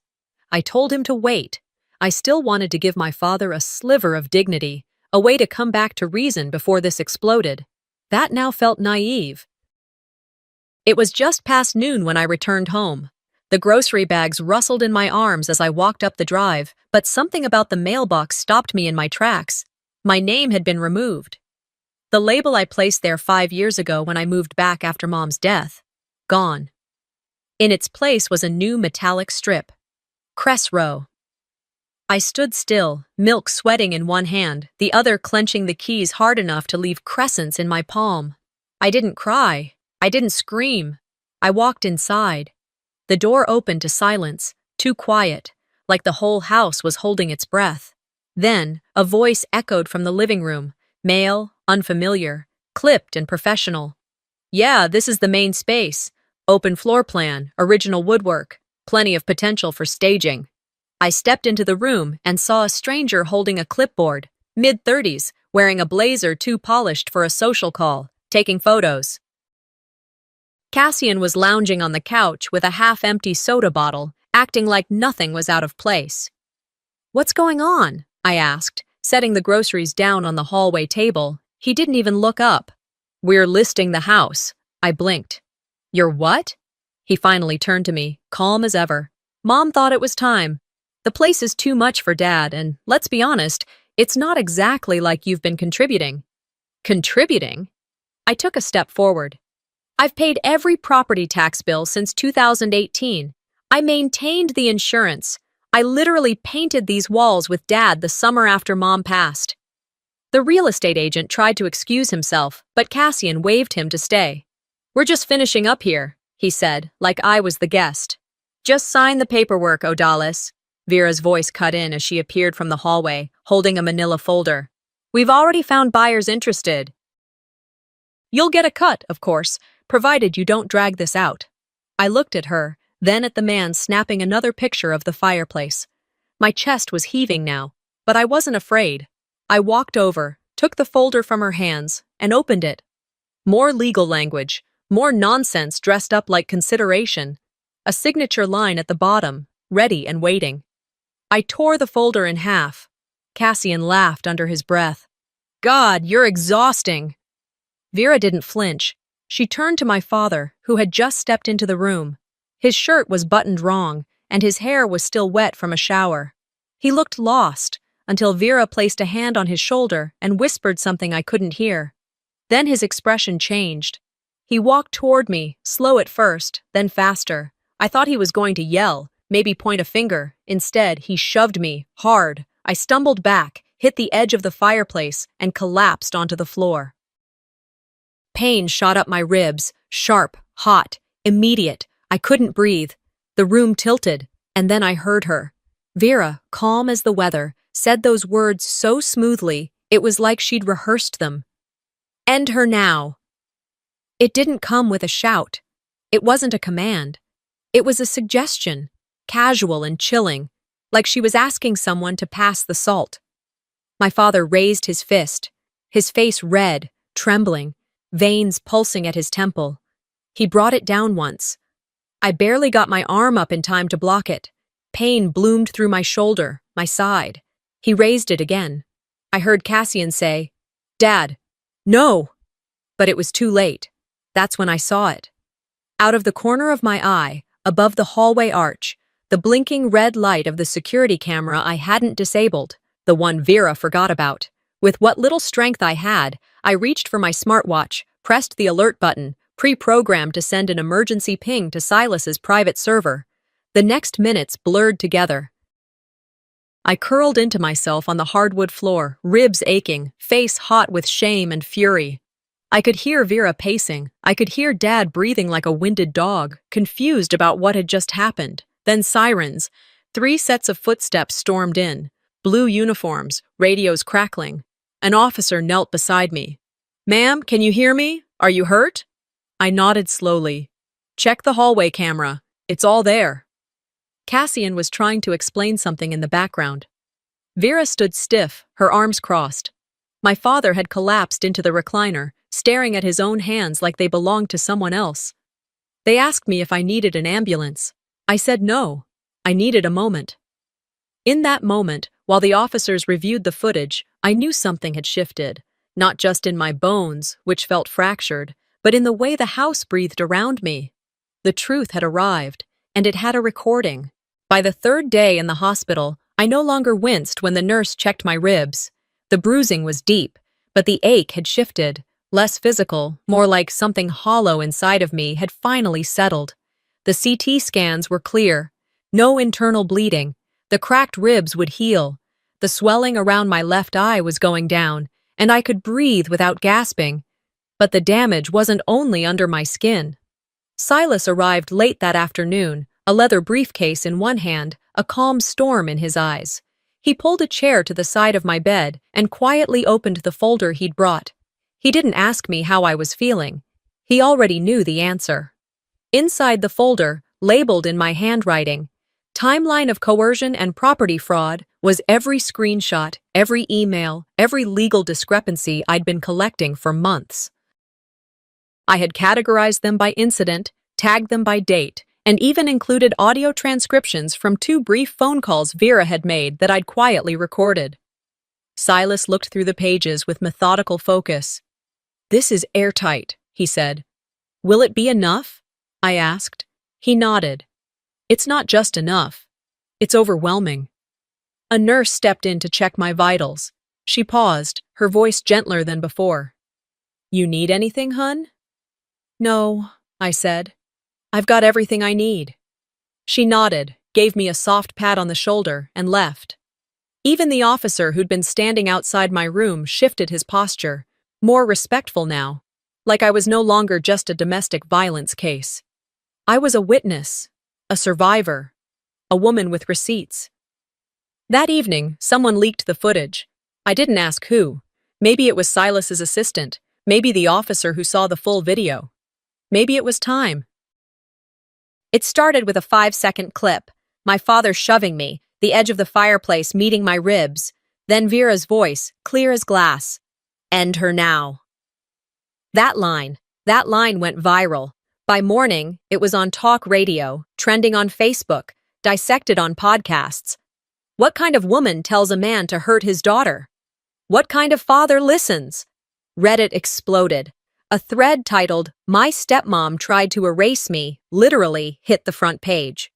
I told him to wait. I still wanted to give my father a sliver of dignity, a way to come back to reason before this exploded. That now felt naive. It was just past noon when I returned home. The grocery bags rustled in my arms as I walked up the drive, but something about the mailbox stopped me in my tracks. My name had been removed. The label I placed there 5 years ago when I moved back after Mom's death. Gone. In its place was a new metallic strip. Cress Row. I stood still, milk sweating in one hand, the other clenching the keys hard enough to leave crescents in my palm. I didn't cry. I didn't scream. I walked inside. The door opened to silence, too quiet, like the whole house was holding its breath. Then, a voice echoed from the living room, male, unfamiliar, clipped and professional. Yeah, this is the main space. Open floor plan, original woodwork, plenty of potential for staging. I stepped into the room and saw a stranger holding a clipboard, mid-30s, wearing a blazer too polished for a social call, taking photos. Cassian was lounging on the couch with a half-empty soda bottle, acting like nothing was out of place. "What's going on?" I asked, setting the groceries down on the hallway table. He didn't even look up. "We're listing the house." I blinked. "You're what?" He finally turned to me, calm as ever. "Mom thought it was time. The place is too much for Dad, and let's be honest, it's not exactly like you've been contributing." Contributing? I took a step forward. "I've paid every property tax bill since 2018. I maintained the insurance. I literally painted these walls with Dad the summer after Mom passed." The real estate agent tried to excuse himself, but Cassian waved him to stay. "We're just finishing up here," he said, like I was the guest. "Just sign the paperwork, Odalis." Vera's voice cut in as she appeared from the hallway, holding a manila folder. "We've already found buyers interested. You'll get a cut, of course, provided you don't drag this out." I looked at her, then at the man snapping another picture of the fireplace. My chest was heaving now, but I wasn't afraid. I walked over, took the folder from her hands, and opened it. More legal language, more nonsense dressed up like consideration. A signature line at the bottom, ready and waiting. I tore the folder in half. Cassian laughed under his breath. "God, you're exhausting." Vera didn't flinch. She turned to my father, who had just stepped into the room. His shirt was buttoned wrong, and his hair was still wet from a shower. He looked lost, until Vera placed a hand on his shoulder and whispered something I couldn't hear. Then his expression changed. He walked toward me, slow at first, then faster. I thought he was going to yell, maybe point a finger. Instead, he shoved me, hard. I stumbled back, hit the edge of the fireplace, and collapsed onto the floor. Pain shot up my ribs, sharp, hot, immediate. I couldn't breathe. The room tilted, and then I heard her. Vera, calm as the weather, said those words so smoothly, it was like she'd rehearsed them. "End her now." It didn't come with a shout. It wasn't a command. It was a suggestion, casual and chilling, like she was asking someone to pass the salt. My father raised his fist, his face red, trembling, veins pulsing at his temple. He brought it down once. I barely got my arm up in time to block it. Pain bloomed through my shoulder, my side. He raised it again. I heard Cassian say, "Dad, no!" But it was too late. That's when I saw it. Out of the corner of my eye, above the hallway arch, the blinking red light of the security camera I hadn't disabled, the one Vera forgot about. With what little strength I had, I reached for my smartwatch, pressed the alert button, pre-programmed to send an emergency ping to Silas's private server. The next minutes blurred together. I curled into myself on the hardwood floor, ribs aching, face hot with shame and fury. I could hear Vera pacing. I could hear Dad breathing like a winded dog, confused about what had just happened. Then sirens. 3 sets of footsteps stormed in. Blue uniforms, radios crackling. An officer knelt beside me. "Ma'am, can you hear me? Are you hurt?" I nodded slowly. "Check the hallway camera. It's all there." Cassian was trying to explain something in the background. Vera stood stiff, her arms crossed. My father had collapsed into the recliner, staring at his own hands like they belonged to someone else. They asked me if I needed an ambulance. I said no. I needed a moment. In that moment, while the officers reviewed the footage, I knew something had shifted, not just in my bones, which felt fractured, but in the way the house breathed around me. The truth had arrived, and it had a recording. By the 3rd day in the hospital, I no longer winced when the nurse checked my ribs. The bruising was deep, But the ache had shifted, less physical, more like something hollow inside of me had finally settled. The CT scans were clear. No internal bleeding. The cracked ribs would heal. The swelling around my left eye was going down, and I could breathe without gasping. But the damage wasn't only under my skin. Silas arrived late that afternoon, a leather briefcase in one hand, a calm storm in his eyes. He pulled a chair to the side of my bed and quietly opened the folder he'd brought. He didn't ask me how I was feeling. He already knew the answer. Inside the folder, labeled in my handwriting, "Timeline of coercion and property fraud," was every screenshot, every email, every legal discrepancy I'd been collecting for months. I had categorized them by incident, tagged them by date, and even included audio transcriptions from 2 brief phone calls Vera had made that I'd quietly recorded. Silas looked through the pages with methodical focus. "This is airtight," he said. "Will it be enough?" I asked. He nodded. "It's not just enough. It's overwhelming." A nurse stepped in to check my vitals. She paused, her voice gentler than before. "You need anything, hun?" "No," I said. "I've got everything I need." She nodded, gave me a soft pat on the shoulder, and left. Even the officer who'd been standing outside my room shifted his posture, more respectful now, like I was no longer just a domestic violence case. I was a witness, a survivor, a woman with receipts. That evening, someone leaked the footage. I didn't ask who. Maybe it was Silas's assistant, maybe the officer who saw the full video. Maybe it was time. It started with a 5-second clip, my father shoving me, the edge of the fireplace meeting my ribs, then Vera's voice, clear as glass. "End her now." That line went viral. By morning, it was on talk radio, trending on Facebook, dissected on podcasts. What kind of woman tells a man to hurt his daughter? What kind of father listens? Reddit exploded. A thread titled, "My Stepmom Tried to Erase Me," literally hit the front page.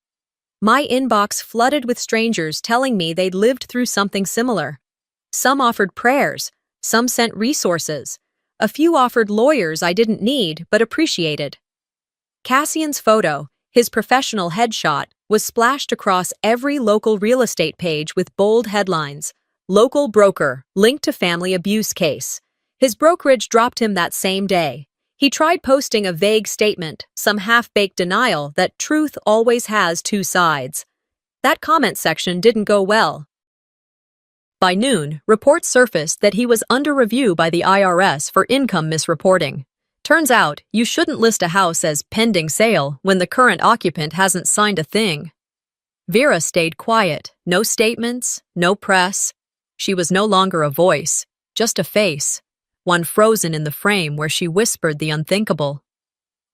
My inbox flooded with strangers telling me they'd lived through something similar. Some offered prayers, some sent resources. A few offered lawyers I didn't need but appreciated. Cassian's photo, his professional headshot, was splashed across every local real estate page with bold headlines. "Local broker, linked to family abuse case." His brokerage dropped him that same day. He tried posting a vague statement, some half-baked denial that truth always has 2 sides. That comment section didn't go well. By noon, reports surfaced that he was under review by the IRS for income misreporting. Turns out, you shouldn't list a house as pending sale when the current occupant hasn't signed a thing. Vera stayed quiet, no statements, no press. She was no longer a voice, just a face, one frozen in the frame where she whispered the unthinkable.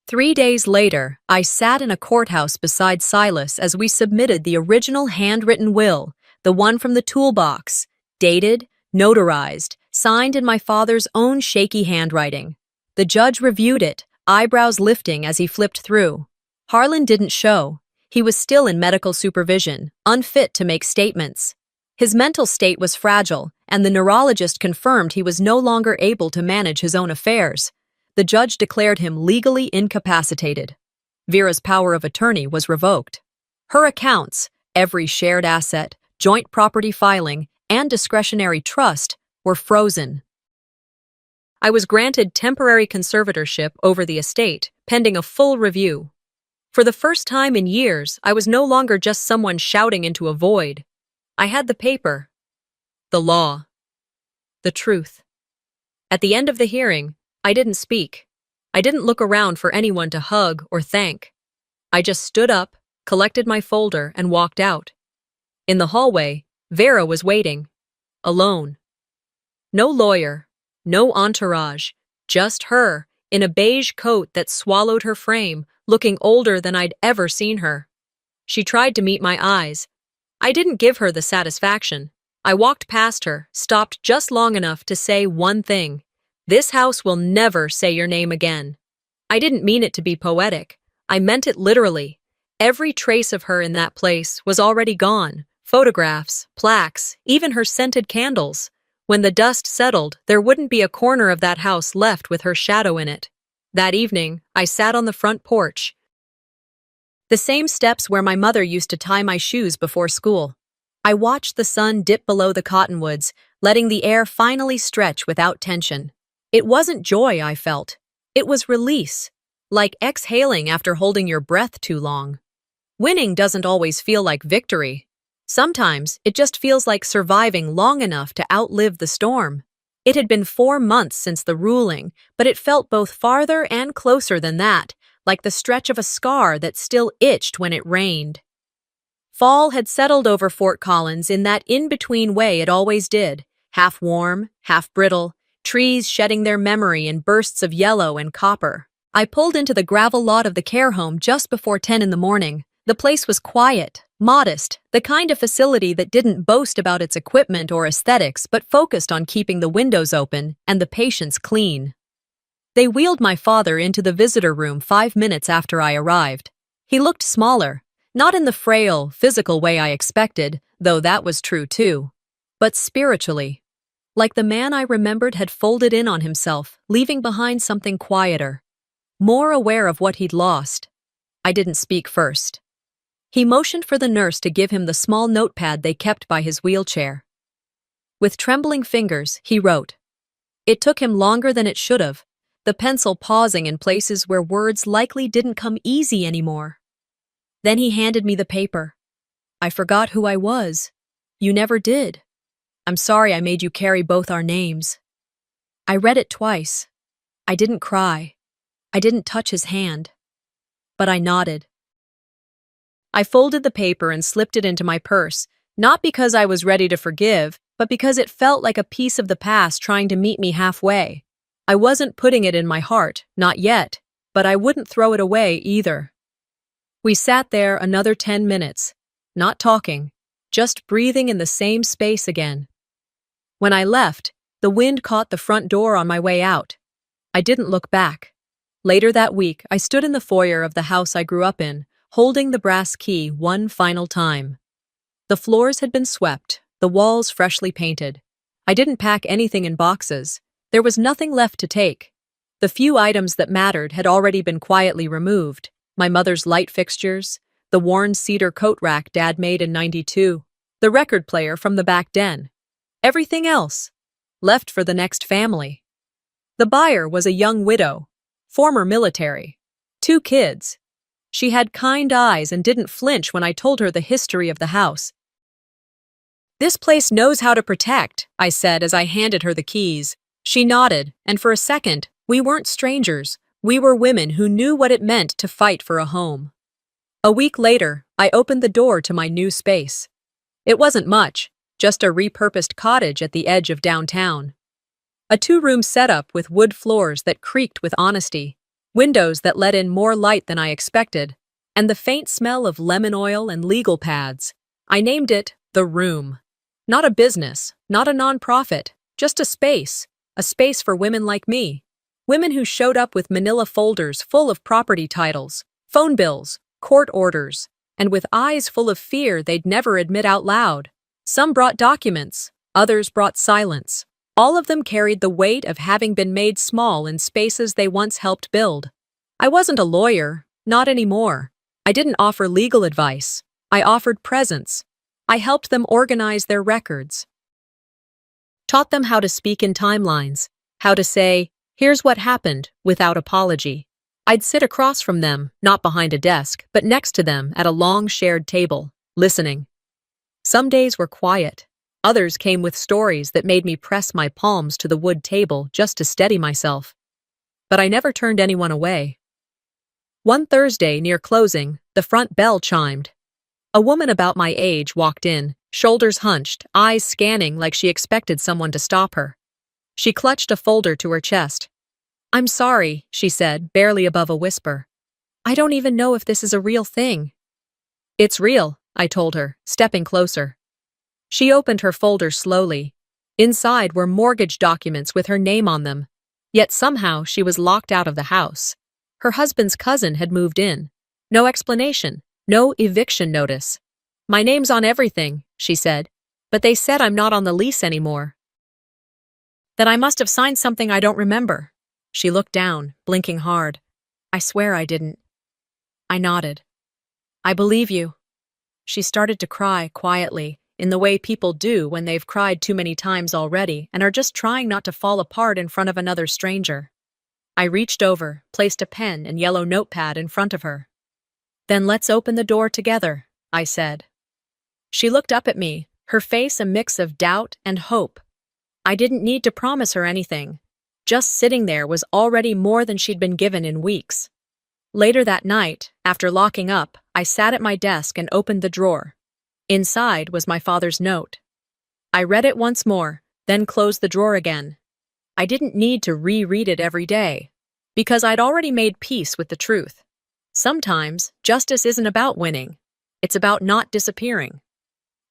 3 days later, I sat in a courthouse beside Silas as we submitted the original handwritten will, the one from the toolbox, dated, notarized, signed in my father's own shaky handwriting. The judge reviewed it, eyebrows lifting as he flipped through. Harlan didn't show. He was still in medical supervision, unfit to make statements. His mental state was fragile, and the neurologist confirmed he was no longer able to manage his own affairs. The judge declared him legally incapacitated. Vera's power of attorney was revoked. Her accounts, every shared asset, joint property filing, and discretionary trust, were frozen. I was granted temporary conservatorship over the estate, pending a full review. For the first time in years, I was no longer just someone shouting into a void. I had the paper, the law, the truth. At the end of the hearing, I didn't speak. I didn't look around for anyone to hug or thank. I just stood up, collected my folder, and walked out. In the hallway, Vera was waiting, alone. No lawyer, no entourage, just her, in a beige coat that swallowed her frame, looking older than I'd ever seen her. She tried to meet my eyes. I didn't give her the satisfaction. I walked past her, stopped just long enough to say one thing. "This house will never say your name again." I didn't mean it to be poetic. I meant it literally. Every trace of her in that place was already gone. Photographs, plaques, even her scented candles. When the dust settled, there wouldn't be a corner of that house left with her shadow in it. That evening, I sat on the front porch, the same steps where my mother used to tie my shoes before school. I watched the sun dip below the cottonwoods, letting the air finally stretch without tension. It wasn't joy I felt. It was release, like exhaling after holding your breath too long. Winning doesn't always feel like victory. Sometimes it just feels like surviving long enough to outlive the storm. It had been 4 months since the ruling, but it felt both farther and closer than that, like the stretch of a scar that still itched when it rained. Fall had settled over Fort Collins in that in-between way it always did, half warm, half brittle, trees shedding their memory in bursts of yellow and copper. I pulled into the gravel lot of the care home just before 10 in the morning. The place was quiet, modest, the kind of facility that didn't boast about its equipment or aesthetics but focused on keeping the windows open and the patients clean. They wheeled my father into the visitor room 5 minutes after I arrived. He looked smaller, not in the frail, physical way I expected, though that was true too, but spiritually. Like the man I remembered had folded in on himself, leaving behind something quieter, more aware of what he'd lost. I didn't speak first. He motioned for the nurse to give him the small notepad they kept by his wheelchair. With trembling fingers, he wrote. It took him longer than it should have, the pencil pausing in places where words likely didn't come easy anymore. Then he handed me the paper. I forgot who I was. You never did. I'm sorry I made you carry both our names. I read it twice. I didn't cry. I didn't touch his hand. But I nodded. I folded the paper and slipped it into my purse, not because I was ready to forgive, but because it felt like a piece of the past trying to meet me halfway. I wasn't putting it in my heart, not yet, but I wouldn't throw it away either. We sat there another 10 minutes, not talking, just breathing in the same space again. When I left, the wind caught the front door on my way out. I didn't look back. Later that week, I stood in the foyer of the house I grew up in, holding the brass key one final time. The floors had been swept, the walls freshly painted. I didn't pack anything in boxes. There was nothing left to take. The few items that mattered had already been quietly removed. My mother's light fixtures, the worn cedar coat rack Dad made in '92, the record player from the back den. Everything else, left for the next family. The buyer was a young widow, former military, 2 kids. She had kind eyes and didn't flinch when I told her the history of the house. This place knows how to protect, I said as I handed her the keys. She nodded, and for a second, we weren't strangers. We were women who knew what it meant to fight for a home. A week later, I opened the door to my new space. It wasn't much, just a repurposed cottage at the edge of downtown. A 2-room setup with wood floors that creaked with honesty, windows that let in more light than I expected, and the faint smell of lemon oil and legal pads. I named it The Room. Not a business, not a nonprofit, just a space for women like me. Women who showed up with manila folders full of property titles, phone bills, court orders, and with eyes full of fear they'd never admit out loud. Some brought documents, others brought silence. All of them carried the weight of having been made small in spaces they once helped build. I wasn't a lawyer, not anymore. I didn't offer legal advice. I offered presence. I helped them organize their records. Taught them how to speak in timelines, how to say, here's what happened, without apology. I'd sit across from them, not behind a desk, but next to them at a long shared table, listening. Some days were quiet. Others came with stories that made me press my palms to the wood table just to steady myself. But I never turned anyone away. One Thursday, near closing, the front bell chimed. A woman about my age walked in, shoulders hunched, eyes scanning like she expected someone to stop her. She clutched a folder to her chest. I'm sorry, she said, barely above a whisper. I don't even know if this is a real thing. It's real, I told her, stepping closer. She opened her folder slowly. Inside were mortgage documents with her name on them. Yet somehow she was locked out of the house. Her husband's cousin had moved in. No explanation, no eviction notice. My name's on everything, she said, but they said I'm not on the lease anymore. That I must have signed something I don't remember. She looked down, blinking hard. I swear I didn't. I nodded. I believe you. She started to cry quietly, in the way people do when they've cried too many times already and are just trying not to fall apart in front of another stranger. I reached over, placed a pen and yellow notepad in front of her. Then let's open the door together, I said. She looked up at me, her face a mix of doubt and hope. I didn't need to promise her anything. Just sitting there was already more than she'd been given in weeks. Later that night, after locking up, I sat at my desk and opened the drawer. Inside was my father's note. I read it once more, then closed the drawer again. I didn't need to reread it every day, because I'd already made peace with the truth. Sometimes, justice isn't about winning. It's about not disappearing.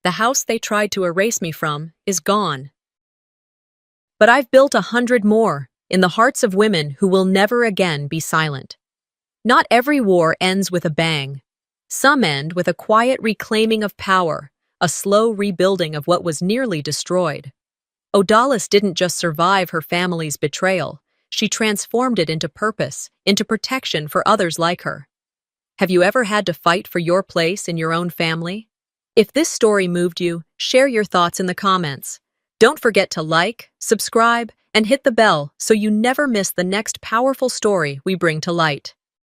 The house they tried to erase me from is gone. But I've built 100 more in the hearts of women who will never again be silent. Not every war ends with a bang. Some end with a quiet reclaiming of power, a slow rebuilding of what was nearly destroyed. Odalis didn't just survive her family's betrayal, she transformed it into purpose, into protection for others like her. Have you ever had to fight for your place in your own family? If this story moved you, share your thoughts in the comments. Don't forget to like, subscribe, and hit the bell so you never miss the next powerful story we bring to light.